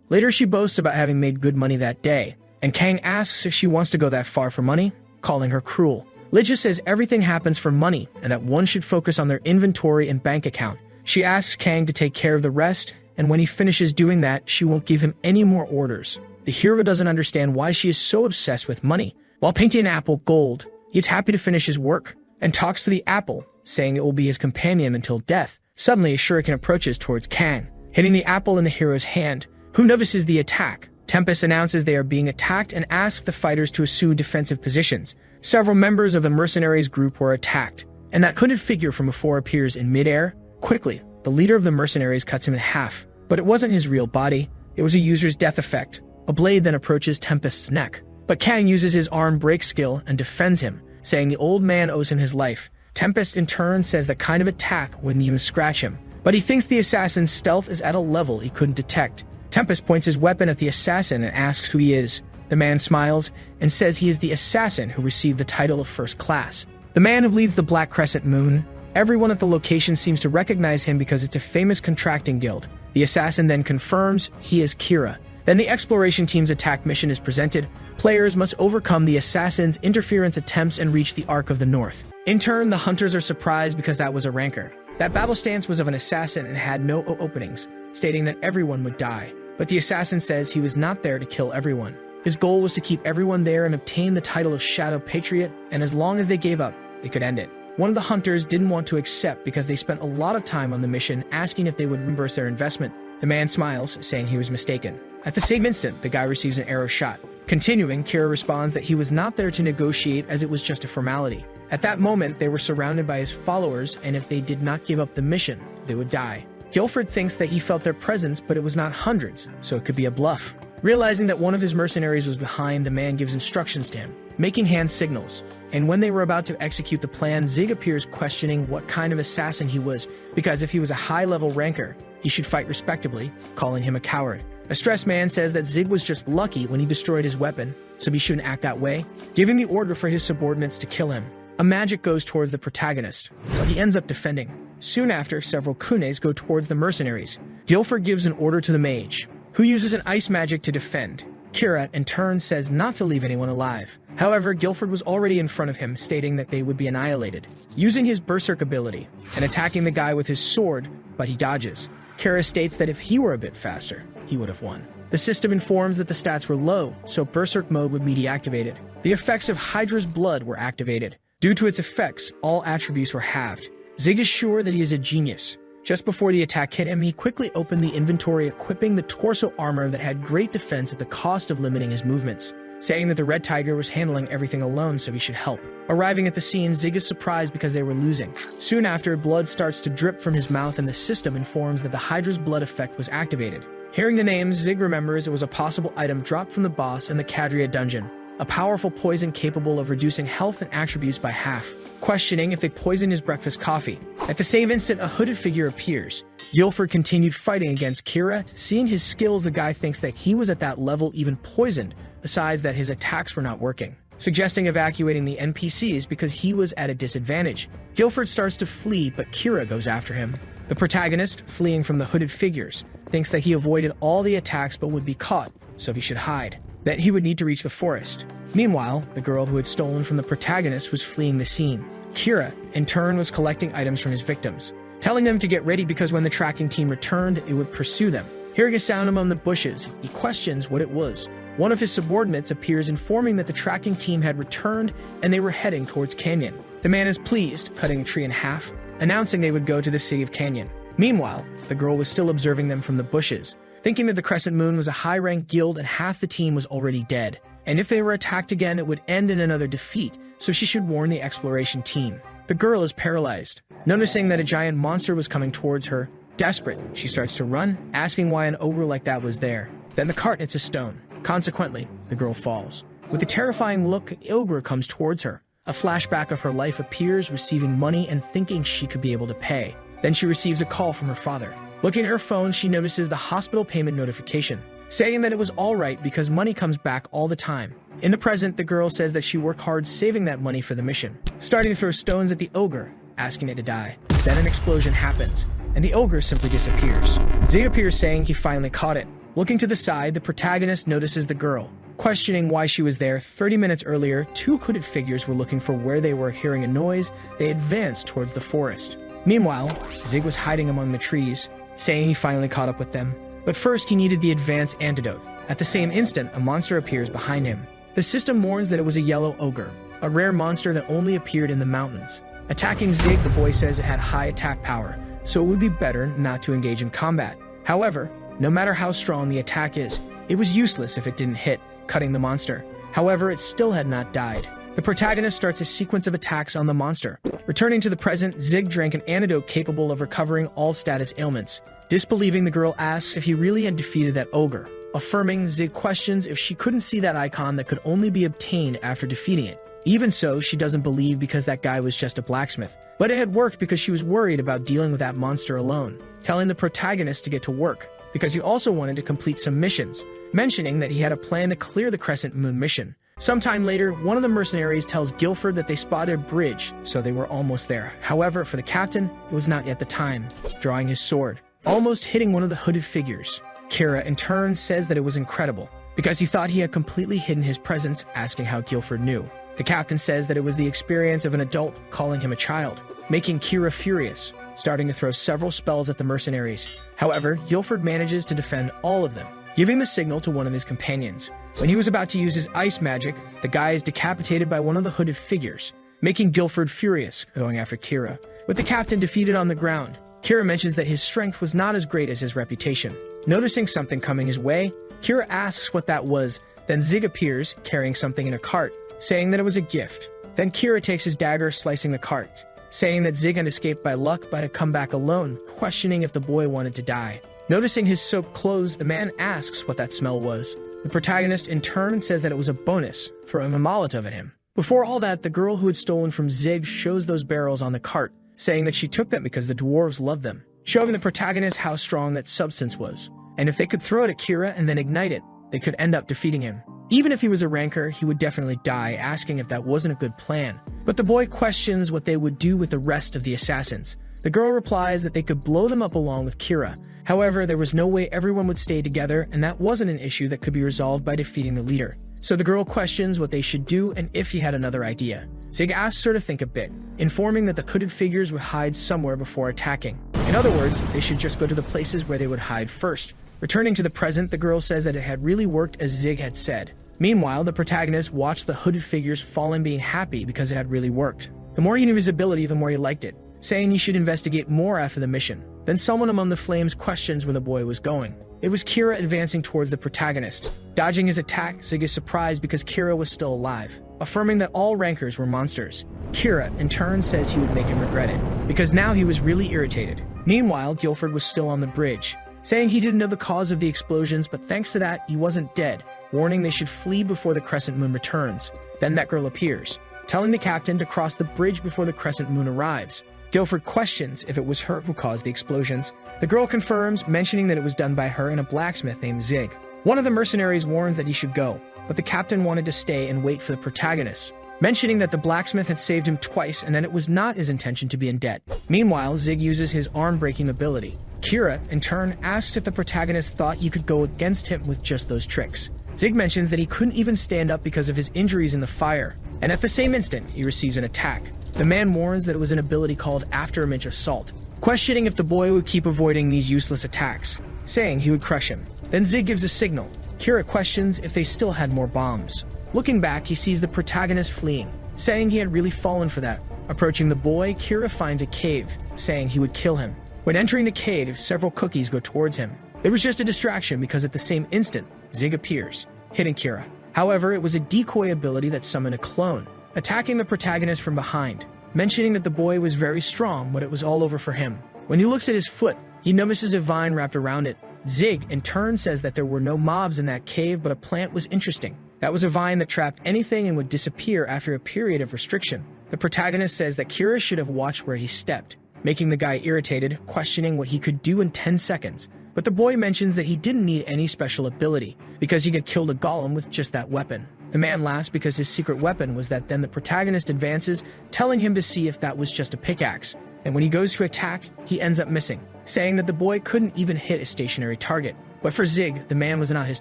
Later, she boasts about having made good money that day, and Kang asks if she wants to go that far for money, calling her cruel. Lygia says everything happens for money, and that one should focus on their inventory and bank account. She asks Kang to take care of the rest, and when he finishes doing that, she won't give him any more orders. The hero doesn't understand why she is so obsessed with money. While painting an apple gold, he's happy to finish his work, and talks to the apple, saying it will be his companion until death. Suddenly, a shuriken approaches towards Kang, hitting the apple in the hero's hand, who notices the attack. Tempest announces they are being attacked and asks the fighters to assume defensive positions. Several members of the mercenaries group were attacked, and that hooded figure from before appears in midair. Quickly, the leader of the mercenaries cuts him in half, but it wasn't his real body, it was a user's death effect. A blade then approaches Tempest's neck, but Kang uses his arm break skill and defends him, saying the old man owes him his life. Tempest in turn says that kind of attack wouldn't even scratch him, but he thinks the assassin's stealth is at a level he couldn't detect. Tempest points his weapon at the assassin and asks who he is. The man smiles and says he is the assassin who received the title of first class. The man who leads the Black Crescent Moon. Everyone at the location seems to recognize him because it's a famous contracting guild. The assassin then confirms he is Kira. Then the exploration team's attack mission is presented. Players must overcome the assassin's interference attempts and reach the Arc of the North. In turn, the hunters are surprised because that was a rancor. That battle stance was of an assassin and had no openings, stating that everyone would die. But the assassin says he was not there to kill everyone. His goal was to keep everyone there and obtain the title of Shadow Patriot, and as long as they gave up, they could end it. One of the hunters didn't want to accept because they spent a lot of time on the mission asking if they would reimburse their investment. The man smiles, saying he was mistaken. At the same instant, the guy receives an arrow shot. Continuing, Kira responds that he was not there to negotiate as it was just a formality. At that moment, they were surrounded by his followers, and if they did not give up the mission, they would die. Guilford thinks that he felt their presence, but it was not hundreds, so it could be a bluff. Realizing that one of his mercenaries was behind, the man gives instructions to him, making hand signals. And when they were about to execute the plan, Zig appears questioning what kind of assassin he was, because if he was a high-level ranker, he should fight respectably, calling him a coward. A stressed man says that Zig was just lucky when he destroyed his weapon, so he shouldn't act that way, giving the order for his subordinates to kill him. A magic goes towards the protagonist, but he ends up defending. Soon after, several kunes go towards the mercenaries. Guilford gives an order to the mage, who uses an ice magic to defend. Kira, in turn, says not to leave anyone alive. However, Guilford was already in front of him, stating that they would be annihilated, using his berserk ability and attacking the guy with his sword, but he dodges. Kira states that if he were a bit faster, he would have won. The system informs that the stats were low, so berserk mode would be deactivated. The effects of Hydra's blood were activated. Due to its effects, all attributes were halved. Zig is sure that he is a genius. Just before the attack hit him, he quickly opened the inventory, equipping the torso armor that had great defense at the cost of limiting his movements, saying that the Red Tiger was handling everything alone, so he should help. Arriving at the scene, Zig is surprised because they were losing. Soon after, blood starts to drip from his mouth and the system informs that the Hydra's blood effect was activated. Hearing the names, Zig remembers it was a possible item dropped from the boss in the Cadria dungeon, a powerful poison capable of reducing health and attributes by half, questioning if they poisoned his breakfast coffee. At the same instant, a hooded figure appears. Guilford continued fighting against Kira. Seeing his skills, the guy thinks that he was at that level even poisoned, besides that his attacks were not working, suggesting evacuating the NPCs because he was at a disadvantage. Guilford starts to flee, but Kira goes after him. The protagonist, fleeing from the hooded figures, thinks that he avoided all the attacks but would be caught, so he should hide. That he would need to reach the forest. Meanwhile, the girl who had stolen from the protagonist was fleeing the scene. Kira, in turn, was collecting items from his victims, telling them to get ready because when the tracking team returned, it would pursue them. Hearing a sound among the bushes, he questions what it was. One of his subordinates appears informing that the tracking team had returned and they were heading towards Canyon. The man is pleased, cutting a tree in half, announcing they would go to the city of Canyon. Meanwhile, the girl was still observing them from the bushes, thinking that the Crescent Moon was a high-ranked guild and half the team was already dead. And if they were attacked again, it would end in another defeat, so she should warn the exploration team. The girl is paralyzed. Noticing that a giant monster was coming towards her, desperate, she starts to run, asking why an ogre like that was there. Then the cart hits a stone. Consequently, the girl falls. With a terrifying look, the ogre comes towards her. A flashback of her life appears, receiving money and thinking she could be able to pay. Then she receives a call from her father. Looking at her phone, she notices the hospital payment notification, saying that it was all right because money comes back all the time. In the present, the girl says that she worked hard saving that money for the mission, starting to throw stones at the ogre, asking it to die. Then an explosion happens, and the ogre simply disappears. Zig appears saying he finally caught it. Looking to the side, the protagonist notices the girl. Questioning why she was there 30 minutes earlier, two hooded figures were looking for where they were. Hearing a noise, they advanced towards the forest. Meanwhile, Zig was hiding among the trees, saying he finally caught up with them. But first, he needed the advanced antidote. At the same instant, a monster appears behind him. The system warns that it was a yellow ogre, a rare monster that only appeared in the mountains. Attacking Zig, the boy says it had high attack power, so it would be better not to engage in combat. However, no matter how strong the attack is, it was useless if it didn't hit, cutting the monster. However, it still had not died. The protagonist starts a sequence of attacks on the monster. Returning to the present, Zig drank an antidote capable of recovering all status ailments. Disbelieving, the girl asks if he really had defeated that ogre. Affirming, Zig questions if she couldn't see that icon that could only be obtained after defeating it. Even so, she doesn't believe because that guy was just a blacksmith. But it had worked because she was worried about dealing with that monster alone, telling the protagonist to get to work, because he also wanted to complete some missions, mentioning that he had a plan to clear the Crescent Moon mission. Sometime later, one of the mercenaries tells Guilford that they spotted a bridge, so they were almost there. However, for the captain, it was not yet the time, drawing his sword, almost hitting one of the hooded figures. Kira, in turn, says that it was incredible, because he thought he had completely hidden his presence, asking how Guilford knew. The captain says that it was the experience of an adult calling him a child, making Kira furious, starting to throw several spells at the mercenaries. However, Guilford manages to defend all of them, giving the signal to one of his companions. When he was about to use his ice magic, the guy is decapitated by one of the hooded figures, making Guilford furious, going after Kira. With the captain defeated on the ground, Kira mentions that his strength was not as great as his reputation. Noticing something coming his way, Kira asks what that was. Then Zig appears, carrying something in a cart, saying that it was a gift. Then Kira takes his dagger, slicing the cart, saying that Zig had escaped by luck but had come back alone, questioning if the boy wanted to die. Noticing his soaked clothes, the man asks what that smell was. The protagonist, in turn, says that it was a bonus for a Molotov at him. Before all that, the girl who had stolen from Zig shows those barrels on the cart, saying that she took them because the dwarves loved them, showing the protagonist how strong that substance was. And if they could throw it at Kira and then ignite it, they could end up defeating him. Even if he was a ranker, he would definitely die, asking if that wasn't a good plan. But the boy questions what they would do with the rest of the assassins. The girl replies that they could blow them up along with Kira. However, there was no way everyone would stay together, and that wasn't an issue that could be resolved by defeating the leader. So the girl questions what they should do and if he had another idea. Zig asks her to think a bit, informing that the hooded figures would hide somewhere before attacking. In other words, they should just go to the places where they would hide first. Returning to the present, the girl says that it had really worked as Zig had said. Meanwhile, the protagonist watched the hooded figures fall and being happy because it had really worked. The more he knew his ability, the more he liked it, saying he should investigate more after the mission. Then someone among the flames questions where the boy was going. It was Kira advancing towards the protagonist. Dodging his attack, Zig is surprised because Kira was still alive, affirming that all rankers were monsters. Kira, in turn, says he would make him regret it, because now he was really irritated. Meanwhile, Guilford was still on the bridge, saying he didn't know the cause of the explosions, but thanks to that, he wasn't dead, warning they should flee before the Crescent Moon returns. Then that girl appears, telling the captain to cross the bridge before the Crescent Moon arrives. Guilford questions if it was her who caused the explosions. The girl confirms, mentioning that it was done by her and a blacksmith named Zig. One of the mercenaries warns that he should go, but the captain wanted to stay and wait for the protagonist, mentioning that the blacksmith had saved him twice and that it was not his intention to be in debt. Meanwhile, Zig uses his arm-breaking ability. Kira, in turn, asks if the protagonist thought he could go against him with just those tricks. Zig mentions that he couldn't even stand up because of his injuries in the fire, and at the same instant, he receives an attack. The man warns that it was an ability called Afterimage Assault, questioning if the boy would keep avoiding these useless attacks, saying he would crush him. Then Zig gives a signal. Kira questions if they still had more bombs. Looking back, he sees the protagonist fleeing, saying he had really fallen for that. Approaching the boy, Kira finds a cave, saying he would kill him. When entering the cave, several cookies go towards him. It was just a distraction because at the same instant, Zig appears, hitting Kira. However, it was a decoy ability that summoned a clone, attacking the protagonist from behind, mentioning that the boy was very strong, but it was all over for him. When he looks at his foot, he notices a vine wrapped around it. Zig, in turn, says that there were no mobs in that cave, but a plant was interesting. That was a vine that trapped anything and would disappear after a period of restriction. The protagonist says that Kira should have watched where he stepped, making the guy irritated, questioning what he could do in 10 seconds. But the boy mentions that he didn't need any special ability, because he had killed a golem with just that weapon. The man laughs because his secret weapon was that. Then the protagonist advances, telling him to see if that was just a pickaxe. And when he goes to attack, he ends up missing, saying that the boy couldn't even hit a stationary target. But for Zig, the man was not his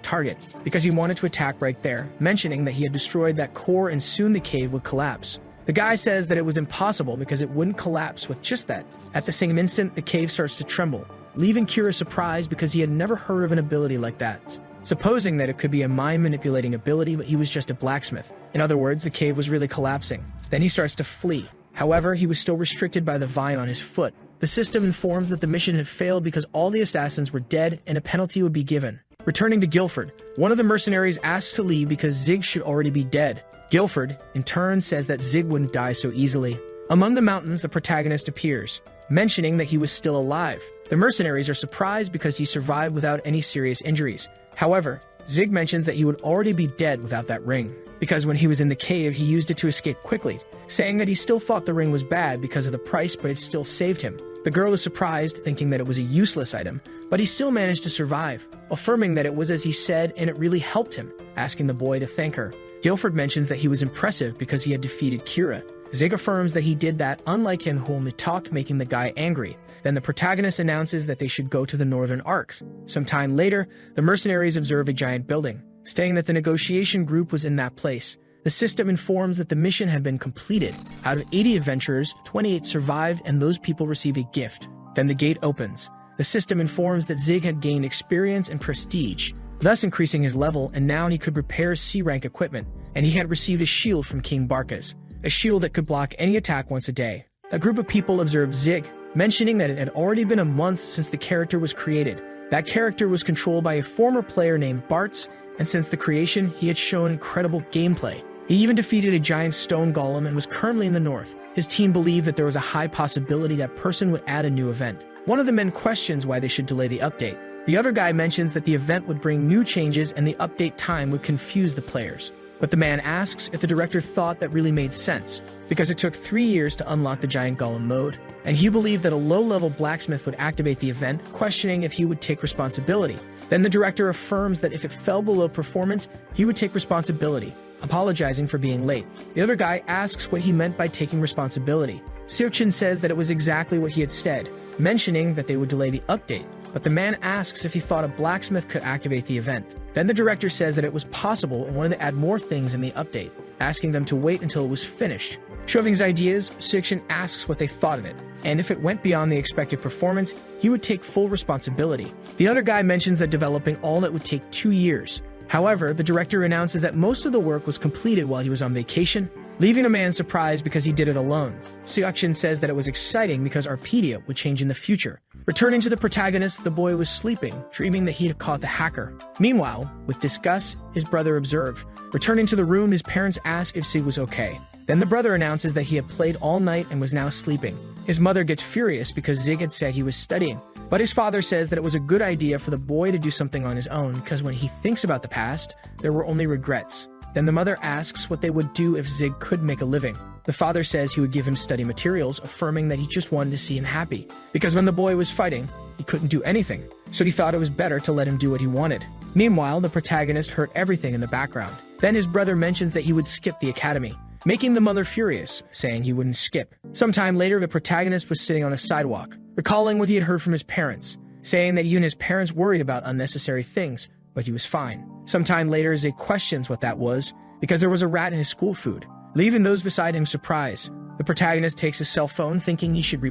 target, because he wanted to attack right there, mentioning that he had destroyed that core and soon the cave would collapse. The guy says that it was impossible because it wouldn't collapse with just that. At the same instant, the cave starts to tremble, leaving Kira surprised because he had never heard of an ability like that, supposing that it could be a mind-manipulating ability, but he was just a blacksmith. In other words, the cave was really collapsing. Then he starts to flee. However, he was still restricted by the vine on his foot. The system informs that the mission had failed because all the assassins were dead and a penalty would be given. Returning to Guilford, one of the mercenaries asks to leave because Zig should already be dead. Guilford, in turn, says that Zig wouldn't die so easily. Among the mountains, the protagonist appears, mentioning that he was still alive. The mercenaries are surprised because he survived without any serious injuries. However, Zig mentions that he would already be dead without that ring, because when he was in the cave, he used it to escape quickly, saying that he still thought the ring was bad because of the price, but it still saved him. The girl is surprised, thinking that it was a useless item, but he still managed to survive, affirming that it was as he said and it really helped him, asking the boy to thank her. Guilford mentions that he was impressive because he had defeated Kira. Zig affirms that he did that, unlike him who only talked, making the guy angry. Then the protagonist announces that they should go to the northern arcs. Sometime later, the mercenaries observe a giant building, stating that the negotiation group was in that place. The system informs that the mission had been completed. Out of 80 adventurers, 28 survived and those people receive a gift. Then the gate opens. The system informs that Zig had gained experience and prestige, thus increasing his level, and now he could repair C-rank equipment, and he had received a shield from King Barkas, a shield that could block any attack once a day. A group of people observed Zig, mentioning that it had already been a month since the character was created. That character was controlled by a former player named Bartz, and since the creation, he had shown incredible gameplay. He even defeated a giant stone golem and was currently in the north. His team believed that there was a high possibility that person would add a new event. One of the men questions why they should delay the update. The other guy mentions that the event would bring new changes and the update time would confuse the players. But the man asks if the director thought that really made sense, because it took 3 years to unlock the giant golem mode, and he believed that a low-level blacksmith would activate the event, questioning if he would take responsibility. Then the director affirms that if it fell below performance, he would take responsibility, apologizing for being late. The other guy asks what he meant by taking responsibility. Seokjin says that it was exactly what he had said, mentioning that they would delay the update, but the man asks if he thought a blacksmith could activate the event. Then the director says that it was possible and wanted to add more things in the update, asking them to wait until it was finished. Shoving his ideas, Seokjin asks what they thought of it, and if it went beyond the expected performance, he would take full responsibility. The other guy mentions that developing all that would take 2 years. However, the director announces that most of the work was completed while he was on vacation, leaving the man surprised because he did it alone. Seokjin says that it was exciting because Arpedia would change in the future. Returning to the protagonist, the boy was sleeping, dreaming that he had caught the hacker. Meanwhile, with disgust, his brother observed. Returning to the room, his parents ask if Zig was okay. Then the brother announces that he had played all night and was now sleeping. His mother gets furious because Zig had said he was studying, but his father says that it was a good idea for the boy to do something on his own because when he thinks about the past, there were only regrets. Then the mother asks what they would do if Zig could make a living. The father says he would give him study materials, affirming that he just wanted to see him happy. Because when the boy was fighting, he couldn't do anything, so he thought it was better to let him do what he wanted. Meanwhile, the protagonist heard everything in the background. Then his brother mentions that he would skip the academy, making the mother furious, saying he wouldn't skip. Sometime later, the protagonist was sitting on a sidewalk, recalling what he had heard from his parents, saying that even his parents worried about unnecessary things, but he was fine. Sometime later, Zig questions what that was, because there was a rat in his school food, leaving those beside him surprised. The protagonist takes his cell phone, thinking he should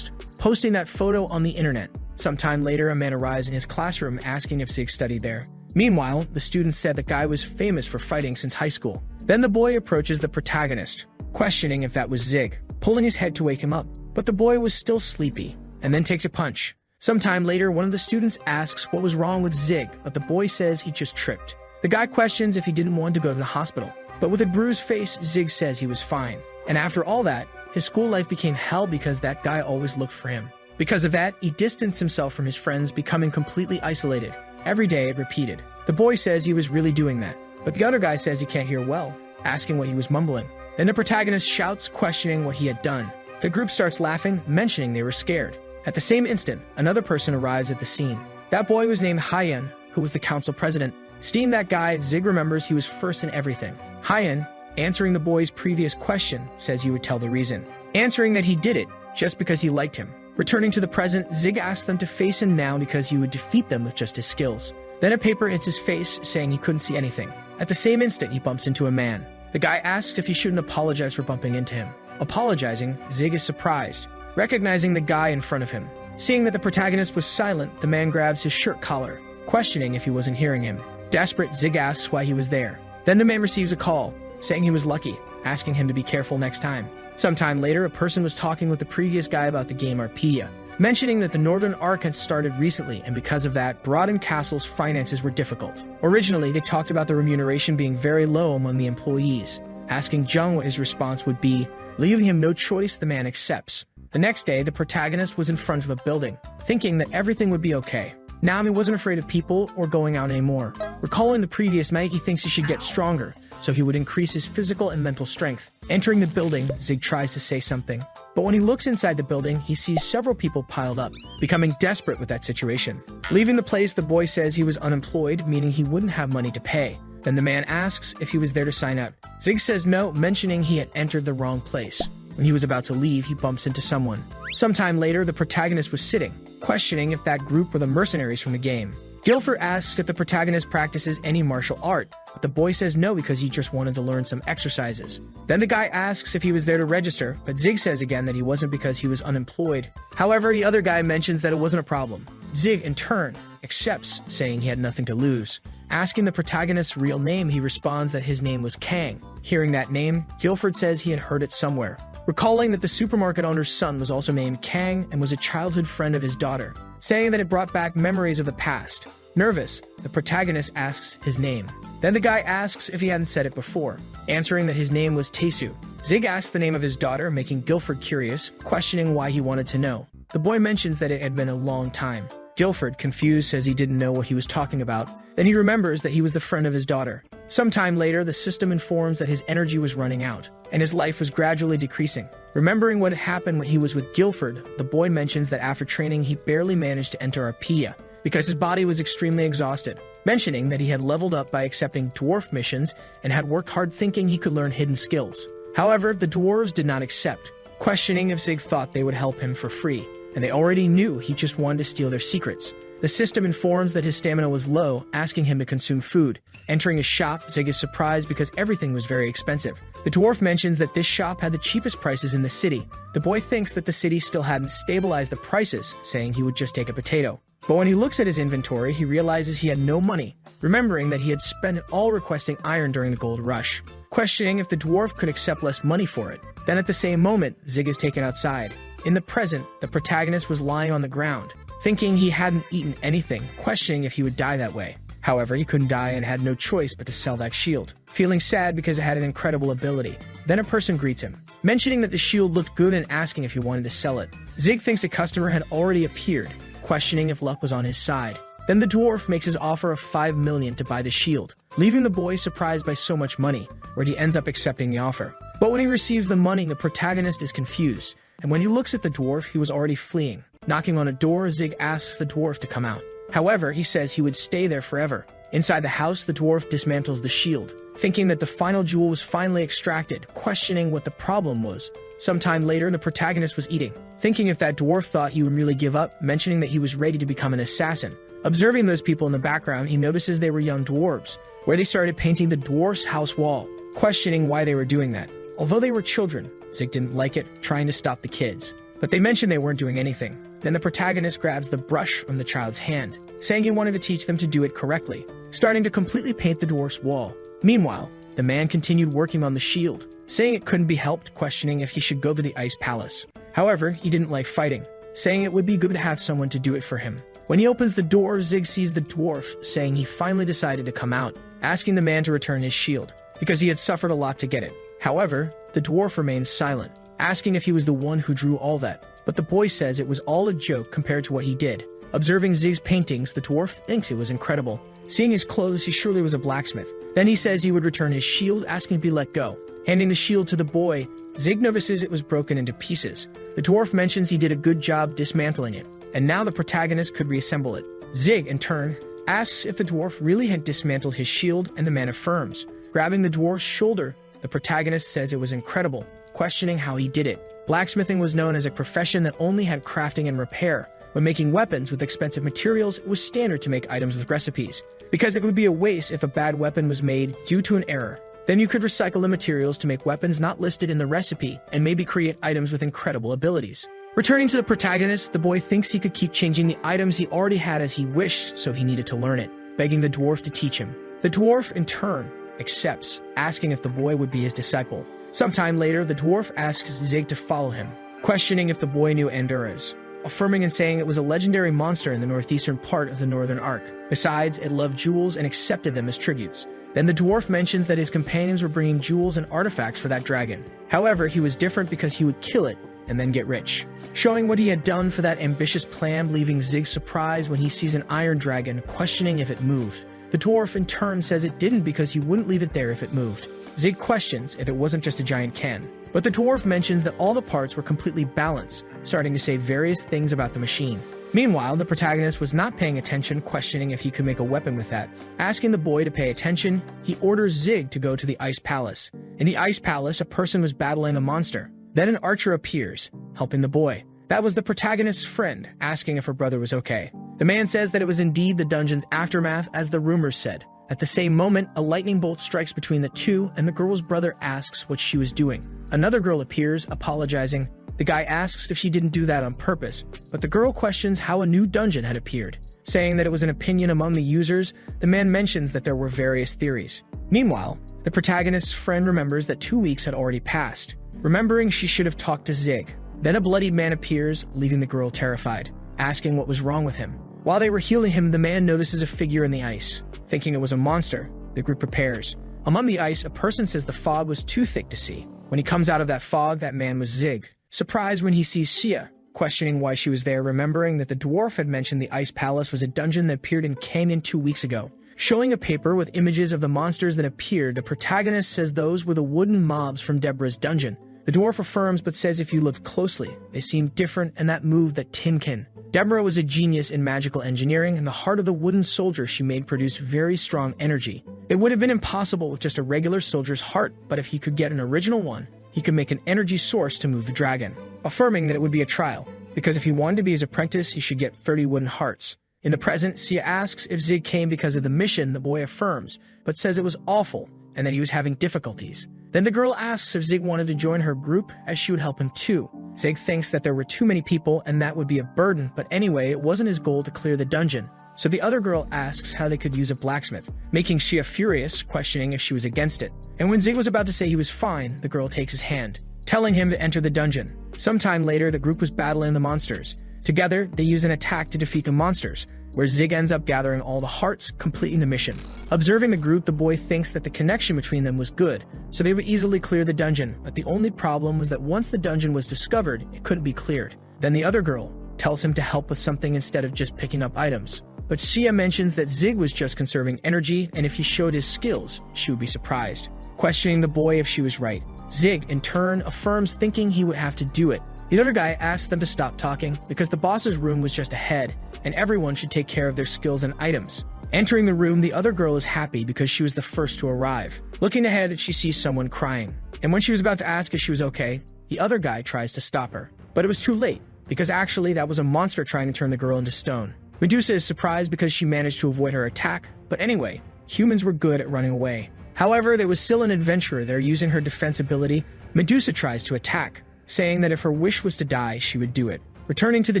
posting that photo on the internet. Sometime later, a man arrives in his classroom asking if Zig studied there. Meanwhile, the student said the guy was famous for fighting since high school. Then the boy approaches the protagonist, questioning if that was Zig, pulling his head to wake him up. But the boy was still sleepy, and then takes a punch. Sometime later, one of the students asks what was wrong with Zig, but the boy says he just tripped. The guy questions if he didn't want to go to the hospital, but with a bruised face, Zig says he was fine. And after all that, his school life became hell because that guy always looked for him. Because of that, he distanced himself from his friends, becoming completely isolated. Every day it repeated. The boy says he was really doing that, but the other guy says he can't hear well, asking what he was mumbling. Then the protagonist shouts, questioning what he had done. The group starts laughing, mentioning they were scared. At the same instant, another person arrives at the scene. That boy was named Hyen, who was the council president. Seeing that guy, Zig remembers he was first in everything. Hyen, answering the boy's previous question, says he would tell the reason, answering that he did it just because he liked him. Returning to the present, Zig asks them to face him now because he would defeat them with just his skills. Then a paper hits his face, saying he couldn't see anything. At the same instant, he bumps into a man. The guy asks if he shouldn't apologize for bumping into him. Apologizing, Zig is surprised, recognizing the guy in front of him. Seeing that the protagonist was silent, the man grabs his shirt collar, questioning if he wasn't hearing him. Desperate, Zig asks why he was there. Then the man receives a call, saying he was lucky, asking him to be careful next time. Sometime later, a person was talking with the previous guy about the game Arpeia, mentioning that the Northern Arc had started recently, and because of that, Broaden Castle's finances were difficult. Originally, they talked about the remuneration being very low among the employees. Asking Jung what his response would be, leaving him no choice, the man accepts. The next day, the protagonist was in front of a building, thinking that everything would be okay. Now he wasn't afraid of people or going out anymore. Recalling the previous night, he thinks he should get stronger, so he would increase his physical and mental strength. Entering the building, Zig tries to say something, but when he looks inside the building, he sees several people piled up, becoming desperate with that situation. Leaving the place, the boy says he was unemployed, meaning he wouldn't have money to pay. Then the man asks if he was there to sign up. Zig says no, mentioning he had entered the wrong place. When he was about to leave, he bumps into someone. Sometime later, the protagonist was sitting, questioning if that group were the mercenaries from the game. Guilford asks if the protagonist practices any martial art, but the boy says no because he just wanted to learn some exercises. Then the guy asks if he was there to register, but Zig says again that he wasn't because he was unemployed. However, the other guy mentions that it wasn't a problem. Zig, in turn, accepts, saying he had nothing to lose. Asking the protagonist's real name, he responds that his name was Kang. Hearing that name, Guilford says he had heard it somewhere. Recalling that the supermarket owner's son was also named Kang and was a childhood friend of his daughter, saying that it brought back memories of the past. Nervous, the protagonist asks his name. Then the guy asks if he hadn't said it before, answering that his name was Taesu. Zig asks the name of his daughter, making Guilford curious, questioning why he wanted to know. The boy mentions that it had been a long time. Guilford, confused, says he didn't know what he was talking about. Then he remembers that he was the friend of his daughter. Sometime later, the system informs that his energy was running out, and his life was gradually decreasing. Remembering what happened when he was with Guilford, the boy mentions that after training, he barely managed to enter Arpeia, because his body was extremely exhausted, mentioning that he had leveled up by accepting dwarf missions and had worked hard thinking he could learn hidden skills. However, the dwarves did not accept, questioning if Zig thought they would help him for free, and they already knew he just wanted to steal their secrets. The system informs that his stamina was low, asking him to consume food. Entering a shop, Zig is surprised because everything was very expensive. The dwarf mentions that this shop had the cheapest prices in the city. The boy thinks that the city still hadn't stabilized the prices, saying he would just take a potato. But when he looks at his inventory, he realizes he had no money, remembering that he had spent it all requesting iron during the gold rush, questioning if the dwarf could accept less money for it. Then at the same moment, Zig is taken outside. In the present, the protagonist was lying on the ground, thinking he hadn't eaten anything, questioning if he would die that way. However, he couldn't die and had no choice but to sell that shield, feeling sad because it had an incredible ability. Then a person greets him, mentioning that the shield looked good and asking if he wanted to sell it. Zig thinks a customer had already appeared, questioning if luck was on his side. Then the dwarf makes his offer of 5 million to buy the shield, leaving the boy surprised by so much money, where he ends up accepting the offer. But when he receives the money, the protagonist is confused, and when he looks at the dwarf, he was already fleeing. Knocking on a door, Zig asks the dwarf to come out. However, he says he would stay there forever. Inside the house, the dwarf dismantles the shield, thinking that the final jewel was finally extracted, questioning what the problem was. Sometime later, the protagonist was eating, thinking if that dwarf thought he would merely give up, mentioning that he was ready to become an assassin. Observing those people in the background, he notices they were young dwarves, where they started painting the dwarf's house wall, questioning why they were doing that. Although they were children, Zig didn't like it, trying to stop the kids. But they mentioned they weren't doing anything. Then the protagonist grabs the brush from the child's hand, saying he wanted to teach them to do it correctly, starting to completely paint the dwarf's wall. Meanwhile, the man continued working on the shield, saying it couldn't be helped, questioning if he should go to the ice palace. However, he didn't like fighting, saying it would be good to have someone to do it for him. When he opens the door, Zig sees the dwarf, saying he finally decided to come out, asking the man to return his shield, because he had suffered a lot to get it. However, the dwarf remains silent, asking if he was the one who drew all that, but the boy says it was all a joke compared to what he did. Observing Zig's paintings, the dwarf thinks it was incredible. Seeing his clothes, he surely was a blacksmith. Then he says he would return his shield, asking to be let go. Handing the shield to the boy, Zig notices it was broken into pieces. The dwarf mentions he did a good job dismantling it, and now the protagonist could reassemble it. Zig, in turn, asks if the dwarf really had dismantled his shield, and the man affirms. Grabbing the dwarf's shoulder, the protagonist says it was incredible, questioning how he did it. Blacksmithing was known as a profession that only had crafting and repair. When making weapons with expensive materials, it was standard to make items with recipes, because it would be a waste if a bad weapon was made due to an error. Then you could recycle the materials to make weapons not listed in the recipe, and maybe create items with incredible abilities. Returning to the protagonist, the boy thinks he could keep changing the items he already had as he wished, so he needed to learn it, begging the dwarf to teach him. The dwarf, in turn, accepts, asking if the boy would be his disciple. Sometime later, the dwarf asks Zig to follow him, questioning if the boy knew Andoras, affirming and saying it was a legendary monster in the northeastern part of the Northern Arc. Besides, it loved jewels and accepted them as tributes. Then the dwarf mentions that his companions were bringing jewels and artifacts for that dragon. However, he was different because he would kill it and then get rich, showing what he had done for that ambitious plan, leaving Zig surprised when he sees an iron dragon, questioning if it moved. The dwarf, in turn, says it didn't because he wouldn't leave it there if it moved. Zig questions if it wasn't just a giant can, but the dwarf mentions that all the parts were completely balanced, starting to say various things about the machine. Meanwhile, the protagonist was not paying attention, questioning if he could make a weapon with that. Asking the boy to pay attention, he orders Zig to go to the ice palace. In the ice palace, a person was battling a monster. Then an archer appears, helping the boy. That was the protagonist's friend, asking if her brother was okay. The man says that it was indeed the dungeon's aftermath, as the rumors said. At the same moment, a lightning bolt strikes between the two, and the girl's brother asks what she was doing. Another girl appears, apologizing. The guy asks if she didn't do that on purpose, but the girl questions how a new dungeon had appeared. Saying that it was an opinion among the users, the man mentions that there were various theories. Meanwhile, the protagonist's friend remembers that 2 weeks had already passed, remembering she should have talked to Zig. Then a bloodied man appears, leaving the girl terrified, asking what was wrong with him. While they were healing him, the man notices a figure in the ice. Thinking it was a monster, the group prepares. Among the ice, a person says the fog was too thick to see. When he comes out of that fog, that man was Zig. Surprised when he sees Sia, questioning why she was there, remembering that the dwarf had mentioned the ice palace was a dungeon that appeared in Canyon 2 weeks ago. Showing a paper with images of the monsters that appeared, the protagonist says those were the wooden mobs from Deborah's dungeon. The dwarf affirms but says if you looked closely, they seemed different and that moved that tinkin. Deborah was a genius in magical engineering, and the heart of the wooden soldier she made produced very strong energy. It would have been impossible with just a regular soldier's heart, but if he could get an original one, he could make an energy source to move the dragon, affirming that it would be a trial, because if he wanted to be his apprentice, he should get 30 wooden hearts. In the present, Sia asks if Zig came because of the mission. The boy affirms, but says it was awful, and that he was having difficulties. Then the girl asks if Zig wanted to join her group, as she would help him too. Zig thinks that there were too many people and that would be a burden, but anyway, it wasn't his goal to clear the dungeon. So the other girl asks how they could use a blacksmith, making Sia furious, questioning if she was against it. And when Zig was about to say he was fine, the girl takes his hand, telling him to enter the dungeon. Sometime later, the group was battling the monsters. Together, they use an attack to defeat the monsters, where Zig ends up gathering all the hearts, completing the mission. Observing the group, the boy thinks that the connection between them was good, so they would easily clear the dungeon, but the only problem was that once the dungeon was discovered, it couldn't be cleared. Then the other girl tells him to help with something instead of just picking up items. But Sia mentions that Zig was just conserving energy, and if he showed his skills, she would be surprised. Questioning the boy if she was right. Zig, in turn, affirms, thinking he would have to do it. The other guy asks them to stop talking because the boss's room was just ahead, and everyone should take care of their skills and items. Entering the room, the other girl is happy because she was the first to arrive. Looking ahead, she sees someone crying, and when she was about to ask if she was okay, the other guy tries to stop her. But it was too late, because actually that was a monster trying to turn the girl into stone. Medusa is surprised because she managed to avoid her attack, but anyway, humans were good at running away. However, there was still an adventurer there using her defense ability. Medusa tries to attack, saying that if her wish was to die, she would do it. Returning to the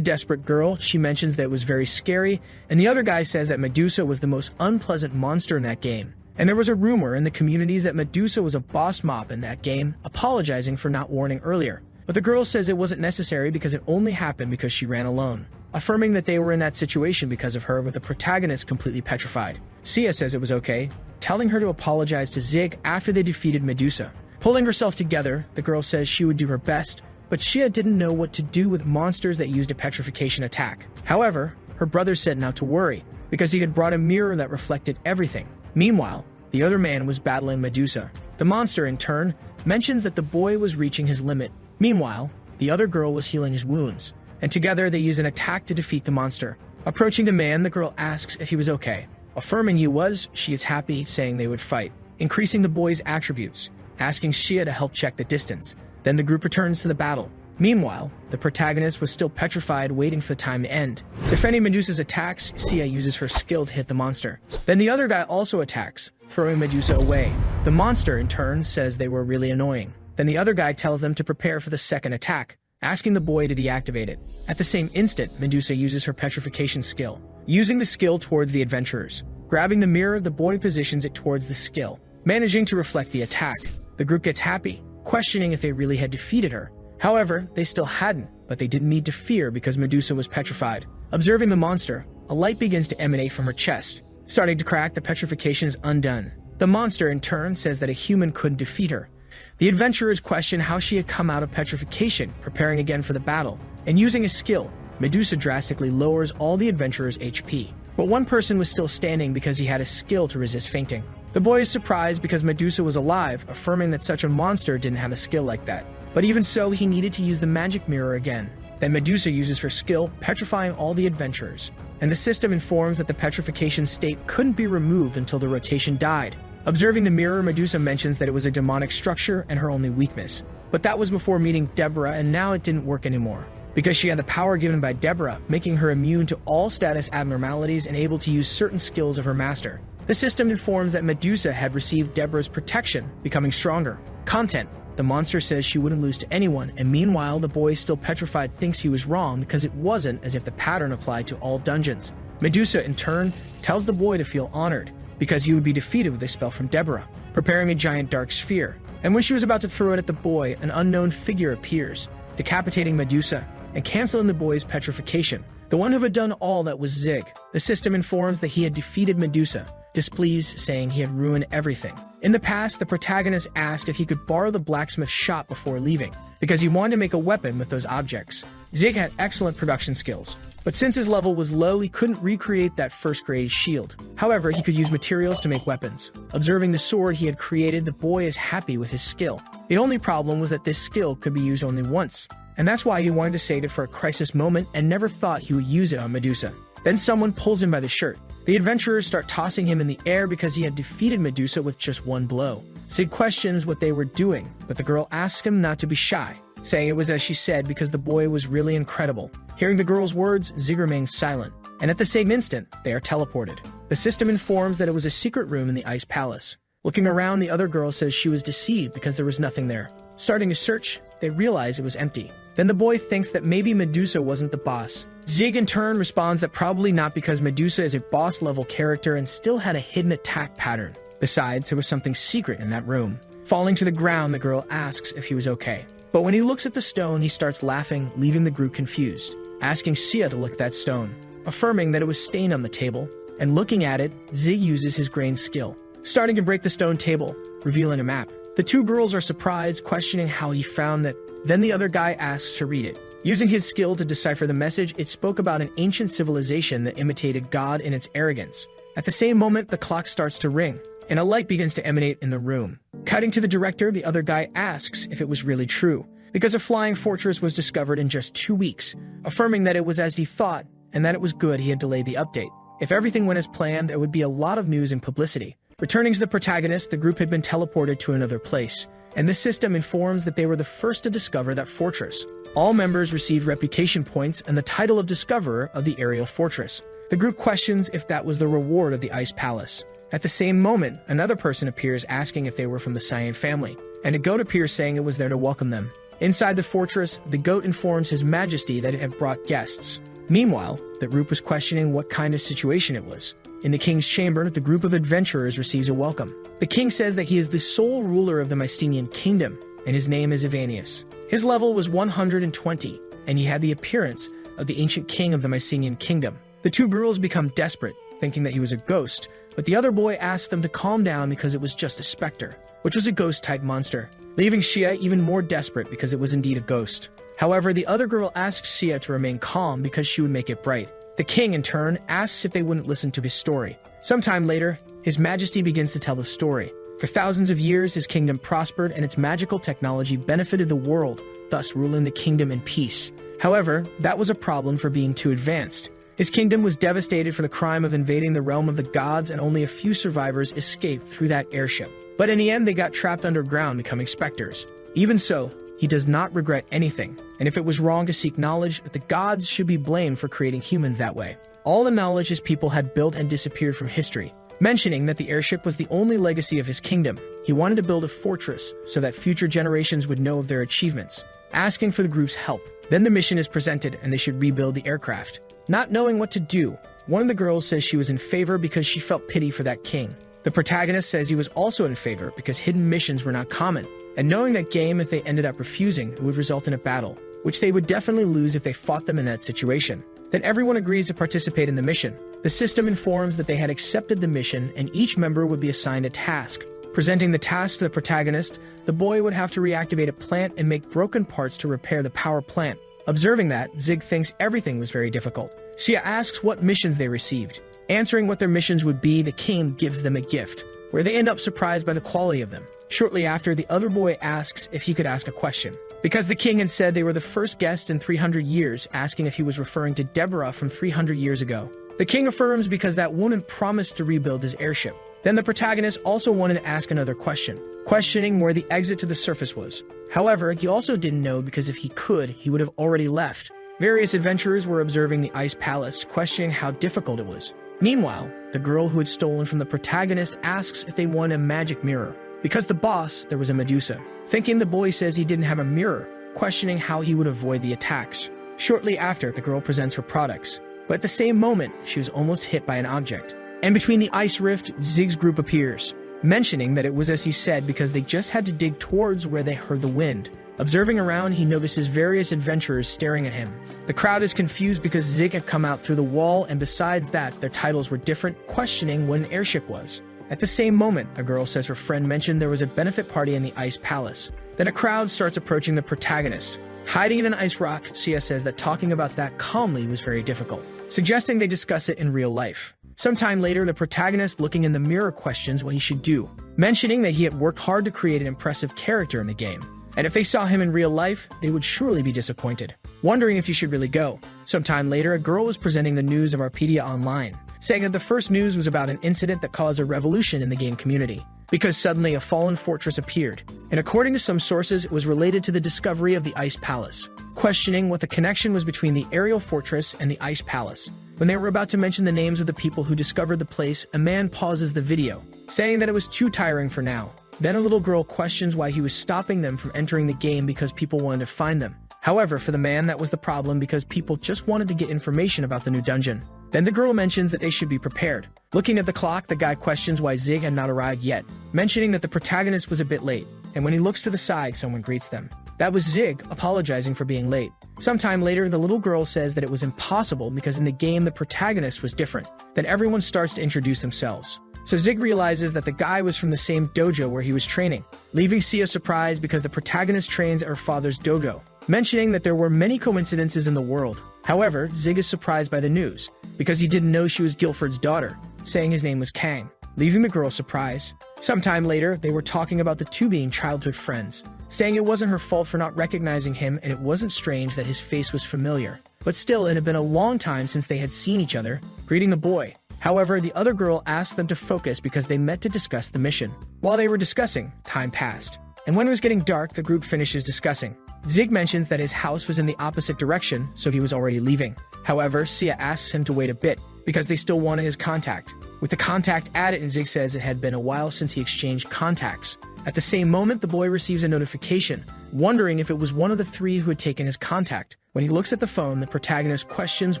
desperate girl, she mentions that it was very scary, and the other guy says that Medusa was the most unpleasant monster in that game. And there was a rumor in the communities that Medusa was a boss mob in that game, apologizing for not warning earlier. But the girl says it wasn't necessary because it only happened because she ran alone, affirming that they were in that situation because of her, with the protagonist completely petrified. Sia says it was okay, telling her to apologize to Zig after they defeated Medusa. Pulling herself together, the girl says she would do her best, but Shia didn't know what to do with monsters that used a petrification attack. However, her brother said not to worry, because he had brought a mirror that reflected everything. Meanwhile, the other man was battling Medusa. The monster, in turn, mentions that the boy was reaching his limit. Meanwhile, the other girl was healing his wounds, and together they use an attack to defeat the monster. Approaching the man, the girl asks if he was okay. Affirming he was, she is happy, saying they would fight, increasing the boy's attributes, asking Shia to help check the distance. Then the group returns to the battle. Meanwhile, the protagonist was still petrified, waiting for the time to end. Defending Medusa's attacks, Sia uses her skill to hit the monster. Then the other guy also attacks, throwing Medusa away. The monster, in turn, says they were really annoying. Then the other guy tells them to prepare for the second attack, asking the boy to deactivate it. At the same instant, Medusa uses her petrification skill, using the skill towards the adventurers. Grabbing the mirror, the boy positions it towards the skill, managing to reflect the attack. The group gets happy, questioning if they really had defeated her. However, they still hadn't, but they didn't need to fear because Medusa was petrified. Observing the monster, a light begins to emanate from her chest. Starting to crack, the petrification is undone. The monster, in turn, says that a human couldn't defeat her. The adventurers question how she had come out of petrification, preparing again for the battle. And using a skill, Medusa drastically lowers all the adventurers' HP. But one person was still standing because he had a skill to resist fainting. The boy is surprised because Medusa was alive, affirming that such a monster didn't have a skill like that. But even so, he needed to use the magic mirror again. Then Medusa uses her skill, petrifying all the adventurers. And the system informs that the petrification state couldn't be removed until the rotation died. Observing the mirror, Medusa mentions that it was a demonic structure and her only weakness. But that was before meeting Deborah, and now it didn't work anymore, because she had the power given by Deborah, making her immune to all status abnormalities and able to use certain skills of her master. The system informs that Medusa had received Deborah's protection, becoming stronger. Content: the monster says she wouldn't lose to anyone, and meanwhile the boy, still petrified, thinks he was wrong because it wasn't as if the pattern applied to all dungeons. Medusa, in turn, tells the boy to feel honored, because he would be defeated with a spell from Deborah, preparing a giant dark sphere. And when she was about to throw it at the boy, an unknown figure appears, decapitating Medusa and canceling the boy's petrification. The one who had done all that was Zig. The system informs that he had defeated Medusa, displeased, saying he had ruined everything. In the past, the protagonist asked if he could borrow the blacksmith shop before leaving, because he wanted to make a weapon with those objects. Zig had excellent production skills, but since his level was low, he couldn't recreate that first-grade shield. However, he could use materials to make weapons. Observing the sword he had created, the boy is happy with his skill. The only problem was that this skill could be used only once, and that's why he wanted to save it for a crisis moment and never thought he would use it on Medusa. Then someone pulls him by the shirt. The adventurers start tossing him in the air because he had defeated Medusa with just one blow. Zig questions what they were doing, but the girl asks him not to be shy, saying it was as she said because the boy was really incredible. Hearing the girl's words, Zig remains silent, and at the same instant, they are teleported. The system informs that it was a secret room in the Ice Palace. Looking around, the other girl says she was deceived because there was nothing there. Starting to search, they realize it was empty. Then the boy thinks that maybe Medusa wasn't the boss. Zig, in turn, responds that probably not because Medusa is a boss-level character and still had a hidden attack pattern. Besides, there was something secret in that room. Falling to the ground, the girl asks if he was okay. But when he looks at the stone, he starts laughing, leaving the group confused, asking Sia to look at that stone, affirming that it was stained on the table. And looking at it, Zig uses his grain skill, starting to break the stone table, revealing a map. The two girls are surprised, questioning how he found that. Then the other guy asks to read it. Using his skill to decipher the message, it spoke about an ancient civilization that imitated God in its arrogance. At the same moment, the clock starts to ring, and a light begins to emanate in the room. Cutting to the director, the other guy asks if it was really true, because a flying fortress was discovered in just 2 weeks, affirming that it was as he thought and that it was good he had delayed the update. If everything went as planned, there would be a lot of news and publicity. Returning to the protagonist, the group had been teleported to another place, and the system informs that they were the first to discover that fortress. All members received reputation points and the title of Discoverer of the Aerial Fortress. The group questions if that was the reward of the Ice Palace. At the same moment, another person appears asking if they were from the Cyan family, and a goat appears saying it was there to welcome them. Inside the fortress, the goat informs His Majesty that it had brought guests. Meanwhile, the group was questioning what kind of situation it was. In the king's chamber, the group of adventurers receives a welcome. The king says that he is the sole ruler of the Mycenaean kingdom, and his name is Ivanius. His level was 120, and he had the appearance of the ancient king of the Mycenaean kingdom. The two girls become desperate, thinking that he was a ghost, but the other boy asks them to calm down because it was just a specter, which was a ghost-type monster, leaving Shia even more desperate because it was indeed a ghost. However, the other girl asks Shia to remain calm because she would make it bright. The king, in turn, asks if they wouldn't listen to his story. Sometime later, His Majesty begins to tell the story. For thousands of years, his kingdom prospered and its magical technology benefited the world, thus ruling the kingdom in peace. However, that was a problem for being too advanced. His kingdom was devastated for the crime of invading the realm of the gods, and only a few survivors escaped through that airship. But in the end, they got trapped underground, becoming specters. Even so, he does not regret anything, and if it was wrong to seek knowledge, the gods should be blamed for creating humans that way. All the knowledge his people had built and disappeared from history. Mentioning that the airship was the only legacy of his kingdom, he wanted to build a fortress so that future generations would know of their achievements, asking for the group's help. Then the mission is presented and they should rebuild the aircraft. Not knowing what to do, one of the girls says she was in favor because she felt pity for that king. The protagonist says he was also in favor because hidden missions were not common, and knowing that game, if they ended up refusing, it would result in a battle, which they would definitely lose if they fought them in that situation. Then everyone agrees to participate in the mission. The system informs that they had accepted the mission and each member would be assigned a task. Presenting the task to the protagonist, the boy would have to reactivate a plant and make broken parts to repair the power plant. Observing that, Zig thinks everything was very difficult. Shia asks what missions they received. Answering what their missions would be, the king gives them a gift, where they end up surprised by the quality of them. Shortly after, the other boy asks if he could ask a question, because the king had said they were the first guest in 300 years, asking if he was referring to Deborah from 300 years ago. The king affirms because that woman promised to rebuild his airship. Then the protagonist also wanted to ask another question, questioning where the exit to the surface was. However, he also didn't know because if he could, he would have already left. Various adventurers were observing the ice palace, questioning how difficult it was. Meanwhile, the girl who had stolen from the protagonist asks if they want a magic mirror. Because the boss, there was a Medusa. Thinking the boy says he didn't have a mirror, questioning how he would avoid the attacks. Shortly after, the girl presents her products. But at the same moment, she was almost hit by an object. And between the ice rift, Zig's group appears, mentioning that it was as he said because they just had to dig towards where they heard the wind. Observing around, he notices various adventurers staring at him. The crowd is confused because Zig had come out through the wall, and besides that, their titles were different, questioning what an airship was. At the same moment, a girl says her friend mentioned there was a benefit party in the ice palace. Then a crowd starts approaching the protagonist. Hiding in an ice rock, Sia says that talking about that calmly was very difficult, suggesting they discuss it in real life. Sometime later, the protagonist, looking in the mirror, questions what he should do, mentioning that he had worked hard to create an impressive character in the game, and if they saw him in real life, they would surely be disappointed, wondering if he should really go. Sometime later, a girl was presenting the news of Arpedia online, saying that the first news was about an incident that caused a revolution in the game community, because suddenly a fallen fortress appeared, and according to some sources, it was related to the discovery of the Ice Palace, questioning what the connection was between the aerial fortress and the Ice Palace. When they were about to mention the names of the people who discovered the place, a man pauses the video, saying that it was too tiring for now. Then a little girl questions why he was stopping them from entering the game because people wanted to find them. However, for the man, that was the problem because people just wanted to get information about the new dungeon. Then the girl mentions that they should be prepared. Looking at the clock, the guy questions why Zig had not arrived yet, mentioning that the protagonist was a bit late, and when he looks to the side, someone greets them. That was Zig, apologizing for being late. Sometime later, the little girl says that it was impossible because in the game the protagonist was different. Then everyone starts to introduce themselves. So Zig realizes that the guy was from the same dojo where he was training, leaving Sia surprised because the protagonist trains at her father's dojo, mentioning that there were many coincidences in the world. However, Zig is surprised by the news, because he didn't know she was Guilford's daughter, saying his name was Kang, leaving the girl surprised. Sometime later, they were talking about the two being childhood friends, saying it wasn't her fault for not recognizing him and it wasn't strange that his face was familiar. But still, it had been a long time since they had seen each other, greeting the boy. However, the other girl asked them to focus because they met to discuss the mission. While they were discussing, time passed. And when it was getting dark, the group finishes discussing. Zig mentions that his house was in the opposite direction, so he was already leaving. However, Sia asks him to wait a bit, because they still wanted his contact. With the contact added, and Zig says it had been a while since he exchanged contacts. At the same moment, the boy receives a notification, wondering if it was one of the three who had taken his contact. When he looks at the phone, the protagonist questions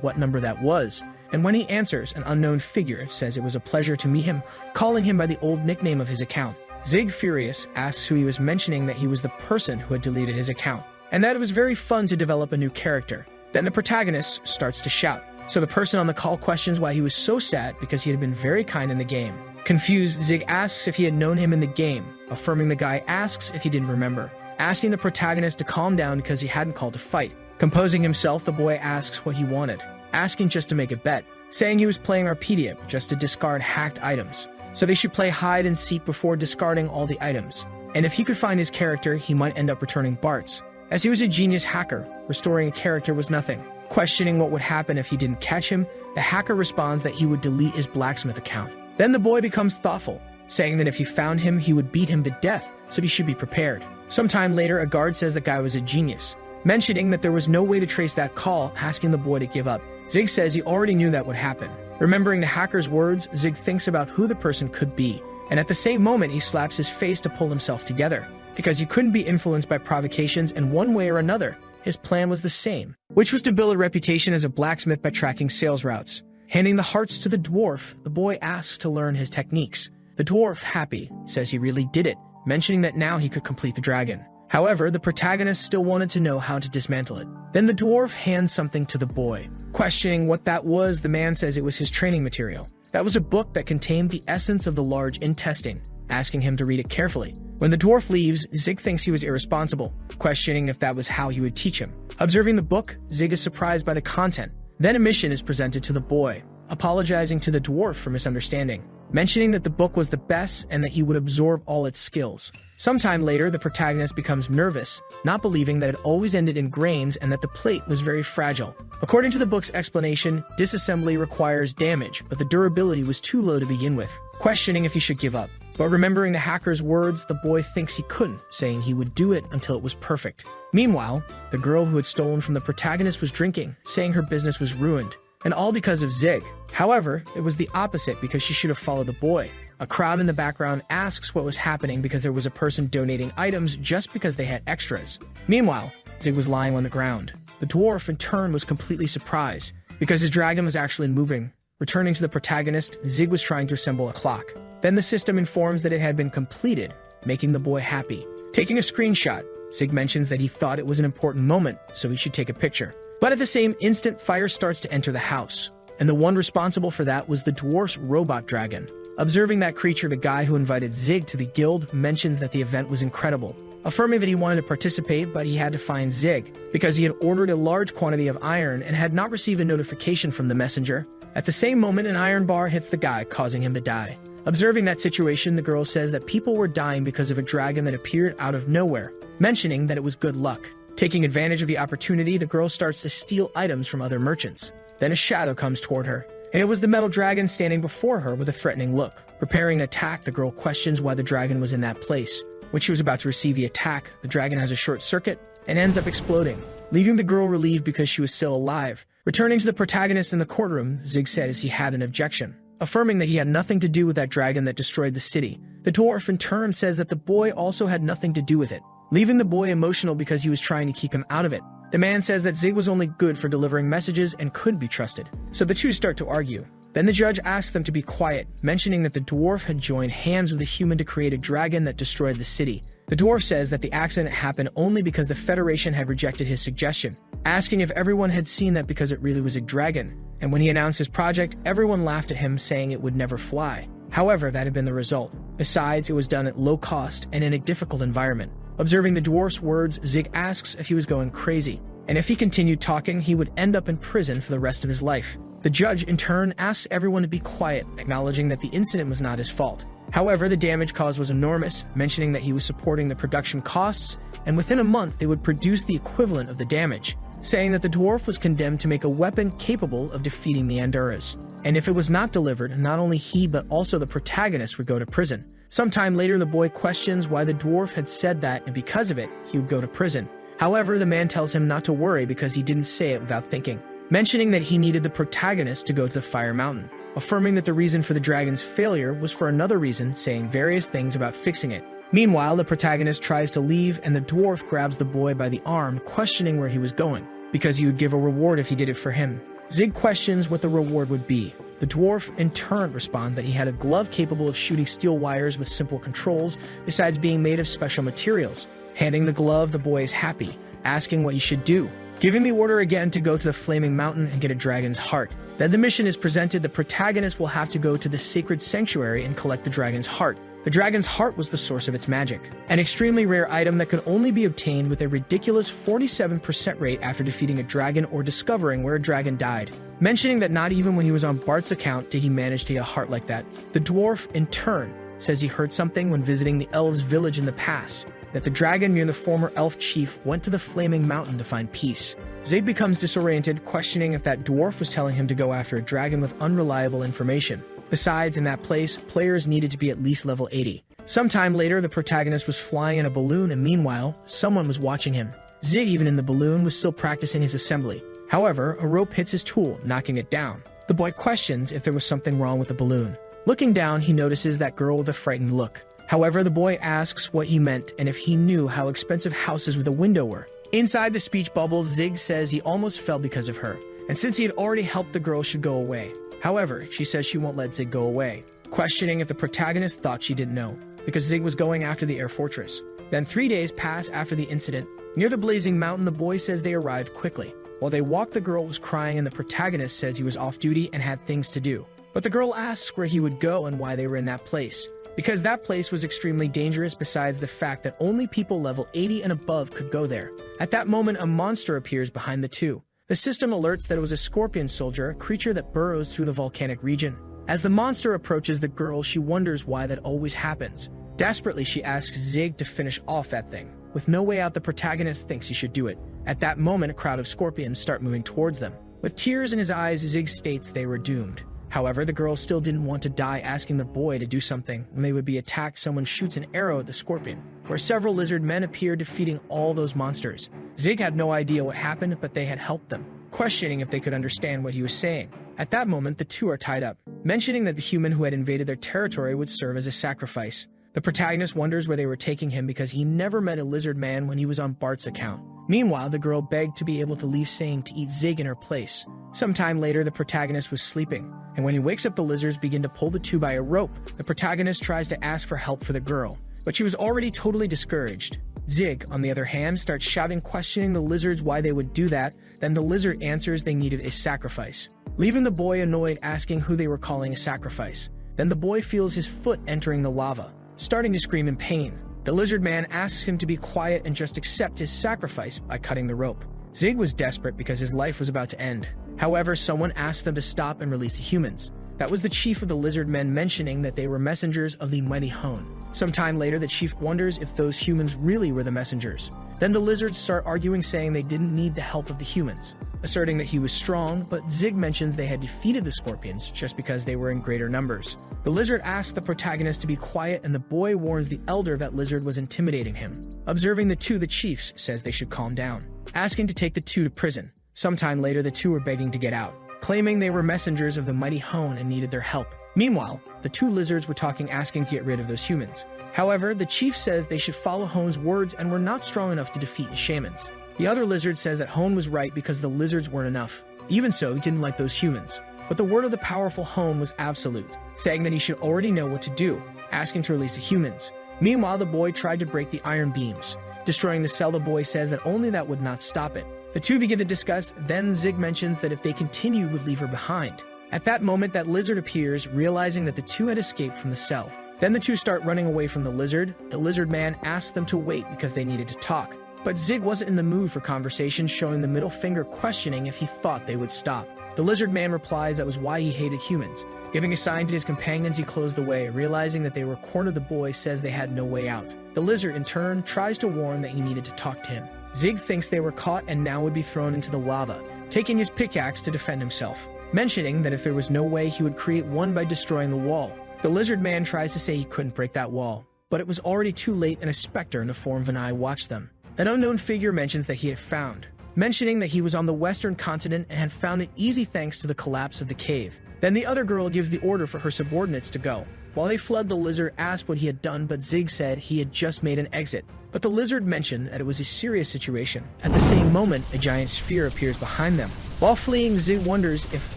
what number that was, and when he answers, an unknown figure says it was a pleasure to meet him, calling him by the old nickname of his account. Zig, furious, asks who he was, mentioning that he was the person who had deleted his account, and that it was very fun to develop a new character. Then the protagonist starts to shout, so the person on the call questions why he was so sad because he had been very kind in the game. Confused, Zig asks if he had known him in the game, affirming the guy asks if he didn't remember, asking the protagonist to calm down because he hadn't called to fight. Composing himself, the boy asks what he wanted, asking just to make a bet, saying he was playing Arpedia just to discard hacked items. So they should play hide and seek before discarding all the items. And if he could find his character, he might end up returning Bart's. As he was a genius hacker, restoring a character was nothing. Questioning what would happen if he didn't catch him, the hacker responds that he would delete his blacksmith account. Then the boy becomes thoughtful, saying that if he found him, he would beat him to death, so he should be prepared. Sometime later, a guard says the guy was a genius, mentioning that there was no way to trace that call, asking the boy to give up. Zig says he already knew that would happen. Remembering the hacker's words, Zig thinks about who the person could be, and at the same moment he slaps his face to pull himself together. Because he couldn't be influenced by provocations, and one way or another, his plan was the same, which was to build a reputation as a blacksmith by tracking sales routes. Handing the hearts to the dwarf, the boy asks to learn his techniques. The dwarf, happy, says he really did it, mentioning that now he could complete the dragon. However, the protagonist still wanted to know how to dismantle it. Then the dwarf hands something to the boy. Questioning what that was, the man says it was his training material. That was a book that contained the essence of the large intestine, asking him to read it carefully. When the dwarf leaves, Zig thinks he was irresponsible, questioning if that was how he would teach him. Observing the book, Zig is surprised by the content. Then a mission is presented to the boy, apologizing to the dwarf for misunderstanding, mentioning that the book was the best and that he would absorb all its skills. Sometime later, the protagonist becomes nervous, not believing that it always ended in grains and that the plate was very fragile. According to the book's explanation, disassembly requires damage, but the durability was too low to begin with, questioning if he should give up. But remembering the hacker's words, the boy thinks he couldn't, saying he would do it until it was perfect. Meanwhile, the girl who had stolen from the protagonist was drinking, saying her business was ruined, and all because of Zig. However, it was the opposite because she should have followed the boy. A crowd in the background asks what was happening because there was a person donating items just because they had extras. Meanwhile, Zig was lying on the ground. The dwarf, in turn, was completely surprised because his dragon was actually moving. Returning to the protagonist, Zig was trying to assemble a clock. Then the system informs that it had been completed, making the boy happy. Taking a screenshot, Zig mentions that he thought it was an important moment, so he should take a picture. But at the same instant, fire starts to enter the house, and the one responsible for that was the dwarf's robot dragon. Observing that creature, the guy who invited Zig to the guild mentions that the event was incredible, affirming that he wanted to participate, but he had to find Zig, because he had ordered a large quantity of iron and had not received a notification from the messenger. At the same moment, an iron bar hits the guy, causing him to die. Observing that situation, the girl says that people were dying because of a dragon that appeared out of nowhere, mentioning that it was good luck. Taking advantage of the opportunity, the girl starts to steal items from other merchants. Then a shadow comes toward her, and it was the metal dragon standing before her with a threatening look. Preparing an attack, the girl questions why the dragon was in that place. When she was about to receive the attack, the dragon has a short circuit and ends up exploding, leaving the girl relieved because she was still alive. Returning to the protagonist in the courtroom, Zig says he had an objection, affirming that he had nothing to do with that dragon that destroyed the city. The dwarf in turn says that the boy also had nothing to do with it, leaving the boy emotional because he was trying to keep him out of it. The man says that Zig was only good for delivering messages and could be trusted, so the two start to argue. Then the judge asks them to be quiet, mentioning that the dwarf had joined hands with a human to create a dragon that destroyed the city. The dwarf says that the accident happened only because the Federation had rejected his suggestion, asking if everyone had seen that because it really was a dragon. And when he announced his project, everyone laughed at him, saying it would never fly. However, that had been the result. Besides, it was done at low cost and in a difficult environment. Observing the dwarf's words, Zig asks if he was going crazy, and if he continued talking, he would end up in prison for the rest of his life. The judge, in turn, asks everyone to be quiet, acknowledging that the incident was not his fault. However, the damage caused was enormous, mentioning that he was supporting the production costs, and within a month they would produce the equivalent of the damage, saying that the dwarf was condemned to make a weapon capable of defeating the Anduras. And if it was not delivered, not only he but also the protagonist would go to prison. Sometime later, the boy questions why the dwarf had said that, and because of it, he would go to prison. However, the man tells him not to worry because he didn't say it without thinking, mentioning that he needed the protagonist to go to the Fire Mountain, affirming that the reason for the dragon's failure was for another reason, saying various things about fixing it. Meanwhile, the protagonist tries to leave and the dwarf grabs the boy by the arm, questioning where he was going, because he would give a reward if he did it for him. Zig questions what the reward would be. The dwarf, in turn, responds that he had a glove capable of shooting steel wires with simple controls, besides being made of special materials. Handing the glove, the boy is happy, asking what he should do, giving the order again to go to the Flaming Mountain and get a dragon's heart. Then the mission is presented. The protagonist will have to go to the sacred sanctuary and collect the dragon's heart. The dragon's heart was the source of its magic, an extremely rare item that could only be obtained with a ridiculous 47% rate after defeating a dragon or discovering where a dragon died, mentioning that not even when he was on Bart's account did he manage to get a heart like that. The dwarf, in turn, says he heard something when visiting the elves' village in the past, that the dragon near the former elf chief went to the Flaming Mountain to find peace. Zig becomes disoriented, questioning if that dwarf was telling him to go after a dragon with unreliable information. Besides, in that place, players needed to be at least level 80. Sometime later, the protagonist was flying in a balloon, and meanwhile, someone was watching him. Zig, even in the balloon, was still practicing his assembly. However, a rope hits his tool, knocking it down. The boy questions if there was something wrong with the balloon. Looking down, he notices that girl with a frightened look. However, the boy asks what he meant and if he knew how expensive houses with a window were. Inside the speech bubble, Zig says he almost fell because of her, and since he had already helped, the girl should go away. However, she says she won't let Zig go away, questioning if the protagonist thought she didn't know, because Zig was going after the air fortress. Then 3 days pass after the incident. Near the blazing mountain, the boy says they arrived quickly. While they walked, the girl was crying and the protagonist says he was off duty and had things to do. But the girl asks where he would go and why they were in that place, because that place was extremely dangerous, besides the fact that only people level 80 and above could go there. At that moment, a monster appears behind the two. The system alerts that it was a scorpion soldier, a creature that burrows through the volcanic region. As the monster approaches the girl, she wonders why that always happens. Desperately, she asks Zig to finish off that thing. With no way out, the protagonist thinks he should do it. At that moment, a crowd of scorpions start moving towards them. With tears in his eyes, Zig states they were doomed. However, the girl still didn't want to die, asking the boy to do something. When they would be attacked, someone shoots an arrow at the scorpion, where several lizard men appear, defeating all those monsters. Zig had no idea what happened, but they had helped them, questioning if they could understand what he was saying. At that moment, the two are tied up, mentioning that the human who had invaded their territory would serve as a sacrifice. The protagonist wonders where they were taking him because he never met a lizard man when he was on Bart's account. Meanwhile, the girl begged to be able to leave, saying to eat Zig in her place. Sometime later, the protagonist was sleeping, and when he wakes up, the lizards begin to pull the two by a rope. The protagonist tries to ask for help for the girl, but she was already totally discouraged. Zig, on the other hand, starts shouting, questioning the lizards why they would do that. Then the lizard answers they needed a sacrifice, leaving the boy annoyed, asking who they were calling a sacrifice. Then the boy feels his foot entering the lava, starting to scream in pain. The lizard man asks him to be quiet and just accept his sacrifice by cutting the rope. Zig was desperate because his life was about to end. However, someone asked them to stop and release the humans. That was the chief of the lizard men, mentioning that they were messengers of the mighty Hone. Sometime later, the chief wonders if those humans really were the messengers. Then the lizards start arguing, saying they didn't need the help of the humans, asserting that he was strong, but Zig mentions they had defeated the scorpions just because they were in greater numbers. The lizard asks the protagonist to be quiet, and the boy warns the elder that lizard was intimidating him. Observing the two, the chief says they should calm down, asking to take the two to prison. Sometime later, the two were begging to get out, claiming they were messengers of the mighty Hone and needed their help. Meanwhile, the two lizards were talking, asking to get rid of those humans. However, the chief says they should follow Hone's words and were not strong enough to defeat the shamans. The other lizard says that Hone was right because the lizards weren't enough. Even so, he didn't like those humans. But the word of the powerful Hone was absolute, saying that he should already know what to do, asking to release the humans. Meanwhile, the boy tried to break the iron beams, destroying the cell. The boy says that only that would not stop it. The two begin to discuss, then Zig mentions that if they continued, would leave her behind. At that moment, that lizard appears, realizing that the two had escaped from the cell. Then the two start running away from the lizard. The lizard man asks them to wait because they needed to talk. But Zig wasn't in the mood for conversation, showing the middle finger, questioning if he thought they would stop. The lizard man replies that was why he hated humans. Giving a sign to his companions, he closed the way, realizing that they were cornered. The boy says they had no way out. The lizard, in turn, tries to warn that he needed to talk to him. Zig thinks they were caught and now would be thrown into the lava, taking his pickaxe to defend himself, mentioning that if there was no way, he would create one by destroying the wall. The lizard man tries to say he couldn't break that wall, but it was already too late, and a specter in the form of an eye watched them. An unknown figure mentions that he had found, mentioning that he was on the western continent and had found it easy thanks to the collapse of the cave. Then the other girl gives the order for her subordinates to go. While they fled, the lizard asked what he had done, but Zig said he had just made an exit. But the lizard mentioned that it was a serious situation. At the same moment, a giant sphere appears behind them. While fleeing, Zig wonders if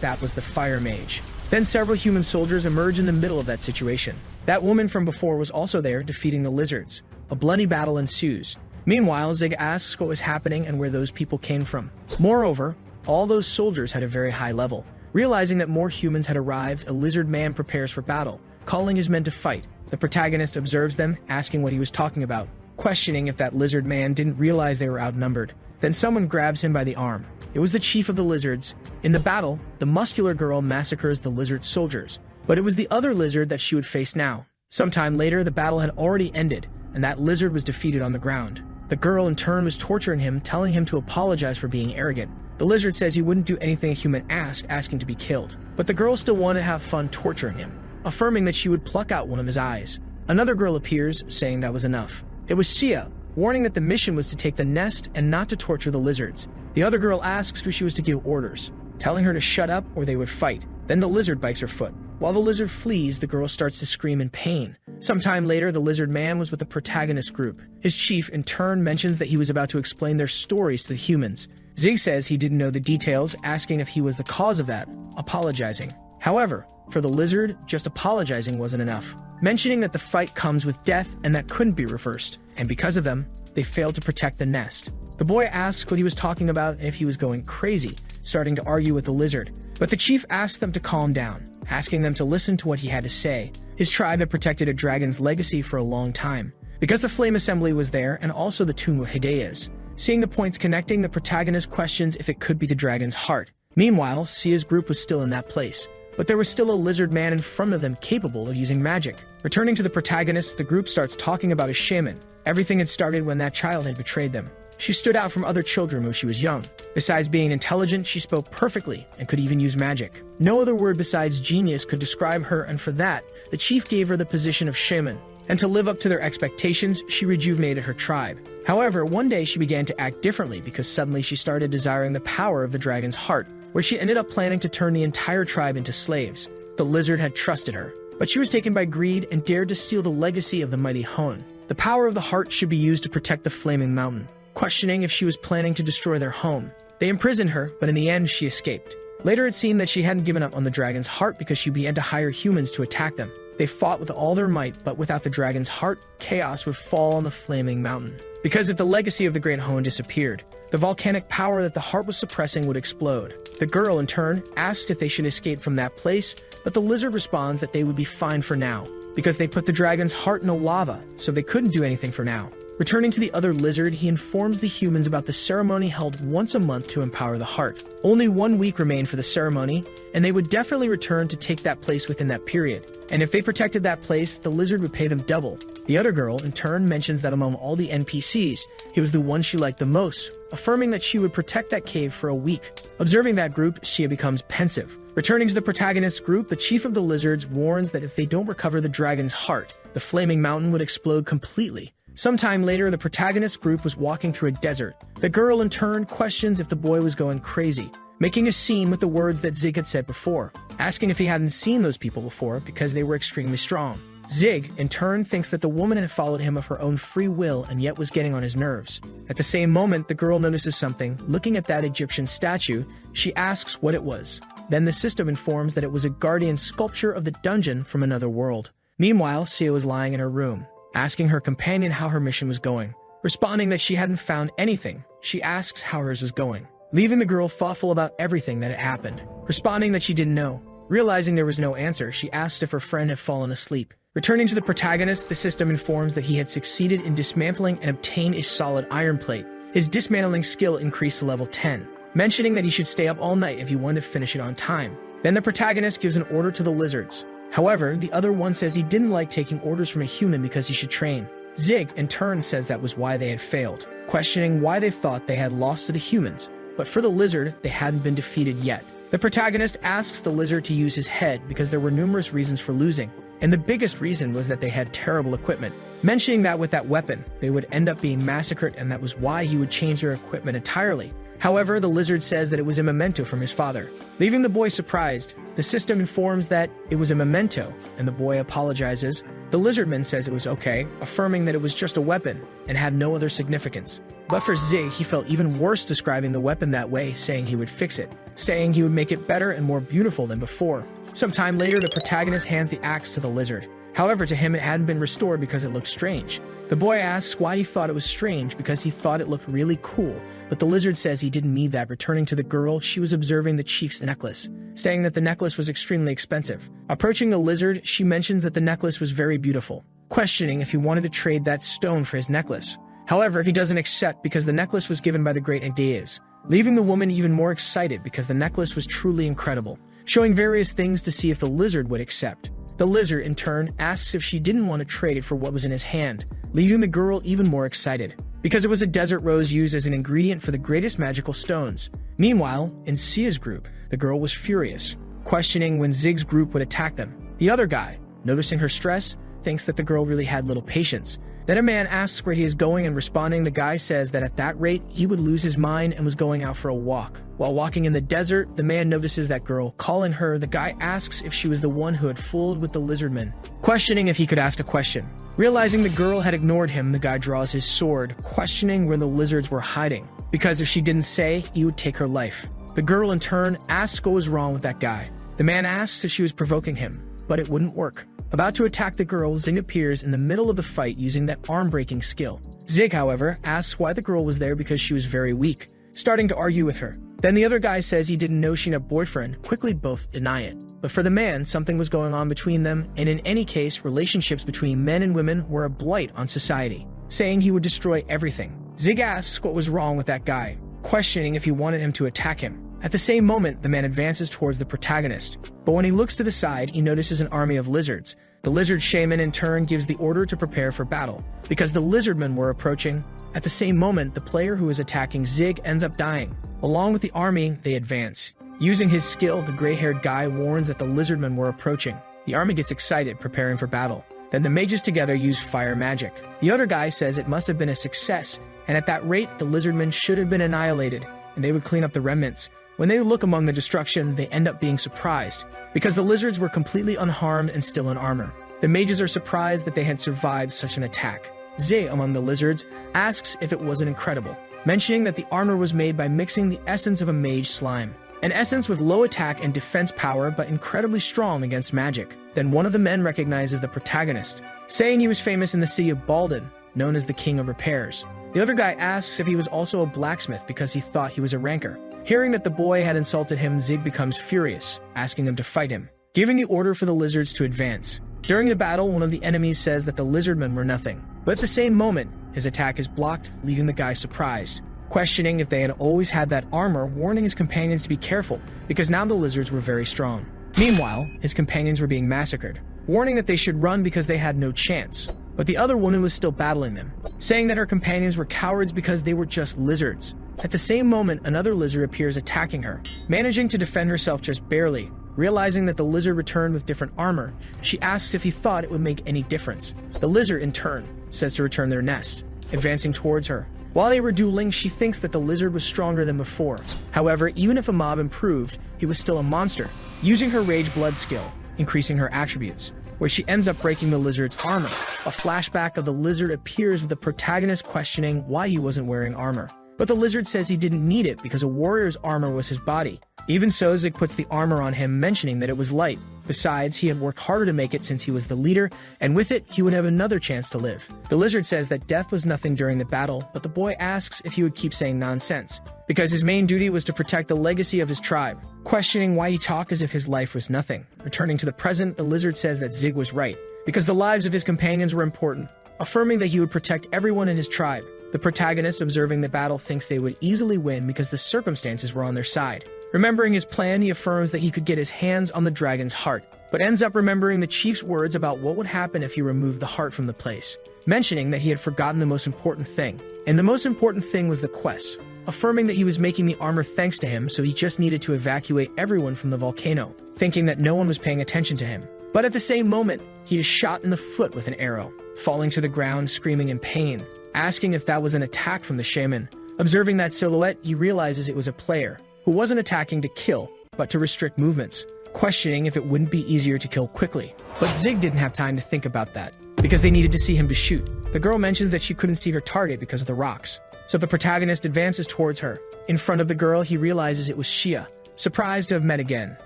that was the fire mage. Then several human soldiers emerge in the middle of that situation. That woman from before was also there, defeating the lizards. A bloody battle ensues. Meanwhile, Zig asks what was happening and where those people came from. Moreover, all those soldiers had a very high level. Realizing that more humans had arrived, a lizard man prepares for battle, calling his men to fight. The protagonist observes them, asking what he was talking about, questioning if that lizard man didn't realize they were outnumbered. Then someone grabs him by the arm. It was the chief of the lizards. In the battle, the muscular girl massacres the lizard soldiers, but it was the other lizard that she would face now. Sometime later, the battle had already ended, and that lizard was defeated on the ground. The girl, in turn, was torturing him, telling him to apologize for being arrogant. The lizard says he wouldn't do anything a human asked, asking to be killed. But the girl still wanted to have fun torturing him, affirming that she would pluck out one of his eyes. Another girl appears, saying that was enough. It was Sia, warning that the mission was to take the nest and not to torture the lizards. The other girl asks who she was to give orders, telling her to shut up or they would fight. Then the lizard bites her foot. While the lizard flees, the girl starts to scream in pain. Sometime later, the lizard man was with the protagonist group. His chief, in turn, mentions that he was about to explain their stories to the humans. Zig says he didn't know the details, asking if he was the cause of that, apologizing. However, for the lizard, just apologizing wasn't enough, mentioning that the fight comes with death and that couldn't be reversed, and because of them, they failed to protect the nest. The boy asks what he was talking about and if he was going crazy, starting to argue with the lizard. But the chief asked them to calm down, asking them to listen to what he had to say. His tribe had protected a dragon's legacy for a long time, because the flame assembly was there and also the tomb of Hideya's. Seeing the points connecting, the protagonist questions if it could be the dragon's heart. Meanwhile, Sia's group was still in that place, but there was still a lizard man in front of them capable of using magic. Returning to the protagonist, the group starts talking about a shaman. Everything had started when that child had betrayed them. She stood out from other children when she was young. Besides being intelligent, she spoke perfectly and could even use magic. No other word besides genius could describe her, and for that, the chief gave her the position of shaman. And to live up to their expectations, she rejuvenated her tribe. However, one day she began to act differently because suddenly she started desiring the power of the dragon's heart, where she ended up planning to turn the entire tribe into slaves. The lizard had trusted her, but she was taken by greed and dared to steal the legacy of the mighty Hone. The power of the heart should be used to protect the flaming mountain. Questioning if she was planning to destroy their home, they imprisoned her, but in the end she escaped. Later it seemed that she hadn't given up on the dragon's heart because she began to hire humans to attack them. They fought with all their might, but without the dragon's heart, chaos would fall on the flaming mountain. Because if the legacy of the Great Hone disappeared, the volcanic power that the heart was suppressing would explode. The girl, in turn, asked if they should escape from that place, but the lizard responds that they would be fine for now, because they put the dragon's heart in the lava, so they couldn't do anything for now. Returning to the other lizard, he informs the humans about the ceremony held once a month to empower the heart. Only 1 week remained for the ceremony, and they would definitely return to take that place within that period. And if they protected that place, the lizard would pay them double. The other girl, in turn, mentions that among all the NPCs, he was the one she liked the most, affirming that she would protect that cave for a week. Observing that group, Shia becomes pensive. Returning to the protagonist's group, the chief of the lizards warns that if they don't recover the dragon's heart, the flaming mountain would explode completely. Sometime later, the protagonist's group was walking through a desert. The girl, in turn, questions if the boy was going crazy, making a scene with the words that Zig had said before, asking if he hadn't seen those people before because they were extremely strong. Zig, in turn, thinks that the woman had followed him of her own free will and yet was getting on his nerves. At the same moment, the girl notices something. Looking at that Egyptian statue, she asks what it was. Then the system informs that it was a guardian sculpture of the dungeon from another world. Meanwhile, Sia was lying in her room, asking her companion how her mission was going. Responding that she hadn't found anything, she asks how hers was going, leaving the girl thoughtful about everything that had happened. Responding that she didn't know. Realizing there was no answer, she asked if her friend had fallen asleep. Returning to the protagonist, the system informs that he had succeeded in dismantling and obtained a solid iron plate. His dismantling skill increased to level 10. mentioning that he should stay up all night if he wanted to finish it on time. Then the protagonist gives an order to the lizards. However, the other one says he didn't like taking orders from a human because he should train. Zig, in turn, says that was why they had failed, questioning why they thought they had lost to the humans, but for the lizard, they hadn't been defeated yet. The protagonist asks the lizard to use his head because there were numerous reasons for losing, and the biggest reason was that they had terrible equipment, mentioning that with that weapon, they would end up being massacred and that was why he would change their equipment entirely. However, the lizard says that it was a memento from his father, leaving the boy surprised. The system informs that it was a memento, and the boy apologizes. The lizardman says it was okay, affirming that it was just a weapon and had no other significance. But for Zig, he felt even worse describing the weapon that way, saying he would fix it, saying he would make it better and more beautiful than before. Sometime later, the protagonist hands the axe to the lizard. However, to him it hadn't been restored because it looked strange. The boy asks why he thought it was strange because he thought it looked really cool, but the lizard says he didn't need that. Returning to the girl, she was observing the chief's necklace, saying that the necklace was extremely expensive. Approaching the lizard, she mentions that the necklace was very beautiful, questioning if he wanted to trade that stone for his necklace. However, he doesn't accept because the necklace was given by the great ideas, leaving the woman even more excited because the necklace was truly incredible, showing various things to see if the lizard would accept. The lizard, in turn, asks if she didn't want to trade it for what was in his hand, leaving the girl even more excited, because it was a desert rose used as an ingredient for the greatest magical stones. Meanwhile, in Sia's group, the girl was furious, questioning when Zig's group would attack them. The other guy, noticing her stress, thinks that the girl really had little patience. Then a man asks where he is going, and responding, the guy says that at that rate, he would lose his mind and was going out for a walk. While walking in the desert, the man notices that girl, calling her. The guy asks if she was the one who had fooled with the lizardman, questioning if he could ask a question. Realizing the girl had ignored him, the guy draws his sword, questioning where the lizards were hiding, because if she didn't say, he would take her life. The girl, in turn, asks what was wrong with that guy. The man asks if she was provoking him, but it wouldn't work. About to attack the girl, Zig appears in the middle of the fight using that arm-breaking skill. Zig, however, asks why the girl was there because she was very weak, starting to argue with her. Then the other guy says he didn't know she had a boyfriend, quickly both deny it. But for the man, something was going on between them, and in any case, relationships between men and women were a blight on society, saying he would destroy everything. Zig asks what was wrong with that guy, questioning if he wanted him to attack him. At the same moment, the man advances towards the protagonist, but when he looks to the side, he notices an army of lizards. The lizard shaman, in turn, gives the order to prepare for battle, because the lizardmen were approaching. At the same moment, the player who is attacking Zig ends up dying. Along with the army, they advance. Using his skill, the gray-haired guy warns that the lizardmen were approaching. The army gets excited, preparing for battle. Then the mages together use fire magic. The other guy says it must have been a success, and at that rate, the lizardmen should have been annihilated, and they would clean up the remnants. When they look among the destruction, they end up being surprised, because the lizards were completely unharmed and still in armor. The mages are surprised that they had survived such an attack. Zay, among the lizards, asks if it wasn't incredible, mentioning that the armor was made by mixing the essence of a mage slime, an essence with low attack and defense power but incredibly strong against magic. Then one of the men recognizes the protagonist, saying he was famous in the city of Baldin, known as the King of Repairs. The other guy asks if he was also a blacksmith because he thought he was a ranker. Hearing that the boy had insulted him, Zig becomes furious, asking them to fight him, giving the order for the lizards to advance. During the battle, one of the enemies says that the lizardmen were nothing, but at the same moment, his attack is blocked, leaving the guy surprised, questioning if they had always had that armor, warning his companions to be careful, because now the lizards were very strong. Meanwhile, his companions were being massacred, warning that they should run because they had no chance. But the other woman was still battling them, saying that her companions were cowards because they were just lizards. At the same moment, another lizard appears attacking her, managing to defend herself just barely. Realizing that the lizard returned with different armor, she asks if he thought it would make any difference. The lizard, in turn, says to return their nest, advancing towards her. While they were dueling, she thinks that the lizard was stronger than before. However, even if a mob improved, he was still a monster, using her rage blood skill, increasing her attributes, where she ends up breaking the lizard's armor. A flashback of the lizard appears with the protagonist questioning why he wasn't wearing armor. But the lizard says he didn't need it because a warrior's armor was his body. Even so, Zig puts the armor on him, mentioning that it was light. Besides, he had worked harder to make it since he was the leader, and with it, he would have another chance to live. The lizard says that death was nothing during the battle, but the boy asks if he would keep saying nonsense, because his main duty was to protect the legacy of his tribe, questioning why he talked as if his life was nothing. Returning to the present, the lizard says that Zig was right, because the lives of his companions were important, affirming that he would protect everyone in his tribe. The protagonist, observing the battle, thinks they would easily win because the circumstances were on their side. Remembering his plan, he affirms that he could get his hands on the dragon's heart, but ends up remembering the chief's words about what would happen if he removed the heart from the place, mentioning that he had forgotten the most important thing. And the most important thing was the quest, affirming that he was making the armor thanks to him, so he just needed to evacuate everyone from the volcano, thinking that no one was paying attention to him. But at the same moment, he is shot in the foot with an arrow, falling to the ground screaming in pain, asking if that was an attack from the shaman. Observing that silhouette, he realizes it was a player who wasn't attacking to kill, but to restrict movements, questioning if it wouldn't be easier to kill quickly. But Zig didn't have time to think about that, because they needed to see him to shoot. The girl mentions that she couldn't see her target because of the rocks, so the protagonist advances towards her. In front of the girl, he realizes it was Shia, surprised to have met again.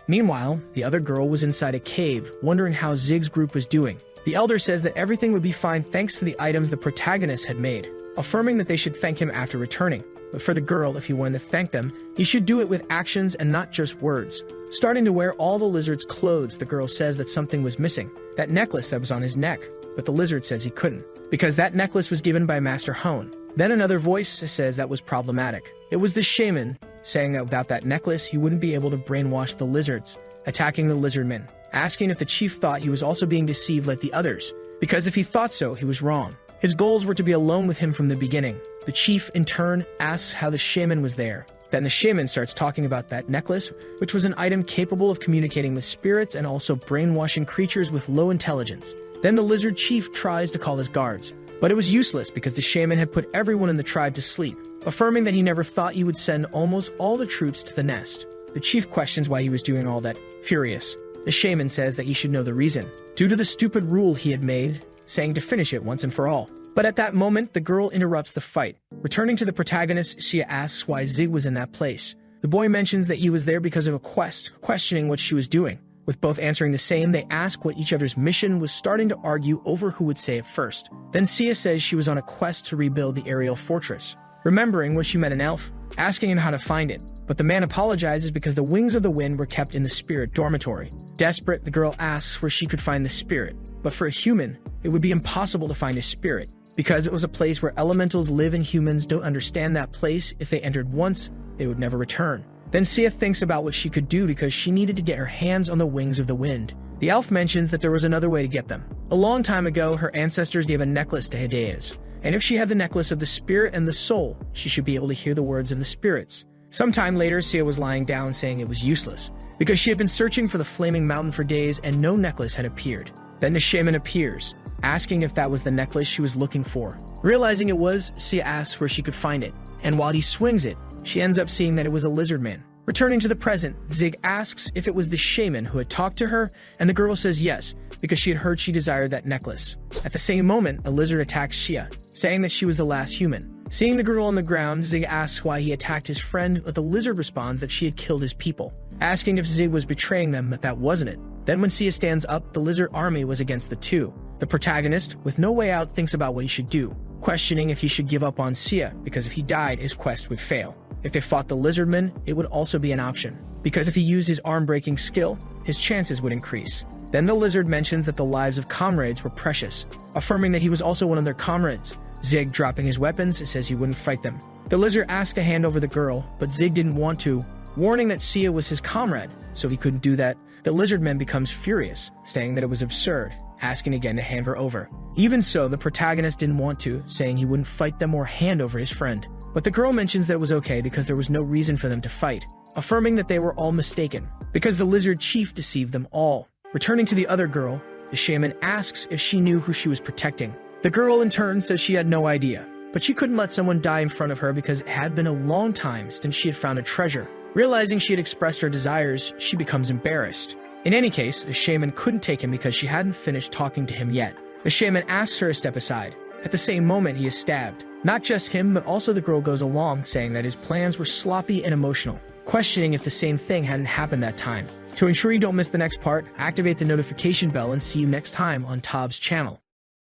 Meanwhile, the other girl was inside a cave, wondering how Zig's group was doing. The elder says that everything would be fine thanks to the items the protagonist had made, affirming that they should thank him after returning. But for the girl, if he wanted to thank them, he should do it with actions and not just words. Starting to wear all the lizard's clothes, the girl says that something was missing, that necklace that was on his neck, but the lizard says he couldn't, because that necklace was given by Master Hone. Then another voice says that was problematic. It was the shaman, saying that without that necklace, he wouldn't be able to brainwash the lizards, attacking the lizardmen, asking if the chief thought he was also being deceived like the others, because if he thought so, he was wrong. His goals were to be alone with him from the beginning. The chief, in turn, asks how the shaman was there. Then the shaman starts talking about that necklace, which was an item capable of communicating with spirits and also brainwashing creatures with low intelligence. Then the lizard chief tries to call his guards, but it was useless because the shaman had put everyone in the tribe to sleep, affirming that he never thought he would send almost all the troops to the nest. The chief questions why he was doing all that, furious. The shaman says that he should know the reason, due to the stupid rule he had made, saying to finish it once and for all. But at that moment, the girl interrupts the fight. Returning to the protagonist, she asks why Zig was in that place. The boy mentions that he was there because of a quest, questioning what she was doing. With both answering the same, they ask what each other's mission was, starting to argue over who would say it first. Then Sia says she was on a quest to rebuild the aerial fortress, remembering when she met an elf, asking him how to find it. But the man apologizes because the wings of the wind were kept in the spirit dormitory. Desperate, the girl asks where she could find the spirit. But for a human, it would be impossible to find a spirit, because it was a place where elementals live and humans don't understand that place. If they entered once, they would never return. Then Sia thinks about what she could do because she needed to get her hands on the wings of the wind. The elf mentions that there was another way to get them. A long time ago, her ancestors gave a necklace to Hideas, and if she had the necklace of the spirit and the soul, she should be able to hear the words of the spirits. Sometime later, Sia was lying down saying it was useless, because she had been searching for the flaming mountain for days and no necklace had appeared. Then the shaman appears, asking if that was the necklace she was looking for. Realizing it was, Sia asks where she could find it, and while he swings it, she ends up seeing that it was a lizard man. Returning to the present, Zig asks if it was the shaman who had talked to her, and the girl says yes, because she had heard she desired that necklace. At the same moment, a lizard attacks Shia, saying that she was the last human. Seeing the girl on the ground, Zig asks why he attacked his friend, but the lizard responds that she had killed his people, asking if Zig was betraying them, but that wasn't it. Then when Sia stands up, the lizard army was against the two. The protagonist, with no way out, thinks about what he should do, questioning if he should give up on Sia, because if he died, his quest would fail. If they fought the lizardmen, it would also be an option, because if he used his arm-breaking skill, his chances would increase. Then the lizard mentions that the lives of comrades were precious, affirming that he was also one of their comrades. Zig, dropping his weapons, says he wouldn't fight them. The lizard asks to hand over the girl, but Zig didn't want to, warning that Sia was his comrade, so he couldn't do that. The lizardman becomes furious, saying that it was absurd, asking again to hand her over. Even so, the protagonist didn't want to, saying he wouldn't fight them or hand over his friend. But the girl mentions that it was okay because there was no reason for them to fight, affirming that they were all mistaken, because the lizard chief deceived them all. Returning to the other girl, the shaman asks if she knew who she was protecting. The girl in turn says she had no idea, but she couldn't let someone die in front of her because it had been a long time since she had found a treasure. Realizing she had expressed her desires, she becomes embarrassed. In any case, the shaman couldn't take him because she hadn't finished talking to him yet. The shaman asks her to step aside. At the same moment, he is stabbed. Not just him, but also the girl goes along, saying that his plans were sloppy and emotional, questioning if the same thing hadn't happened that time. To ensure you don't miss the next part, activate the notification bell and see you next time on Tob's channel.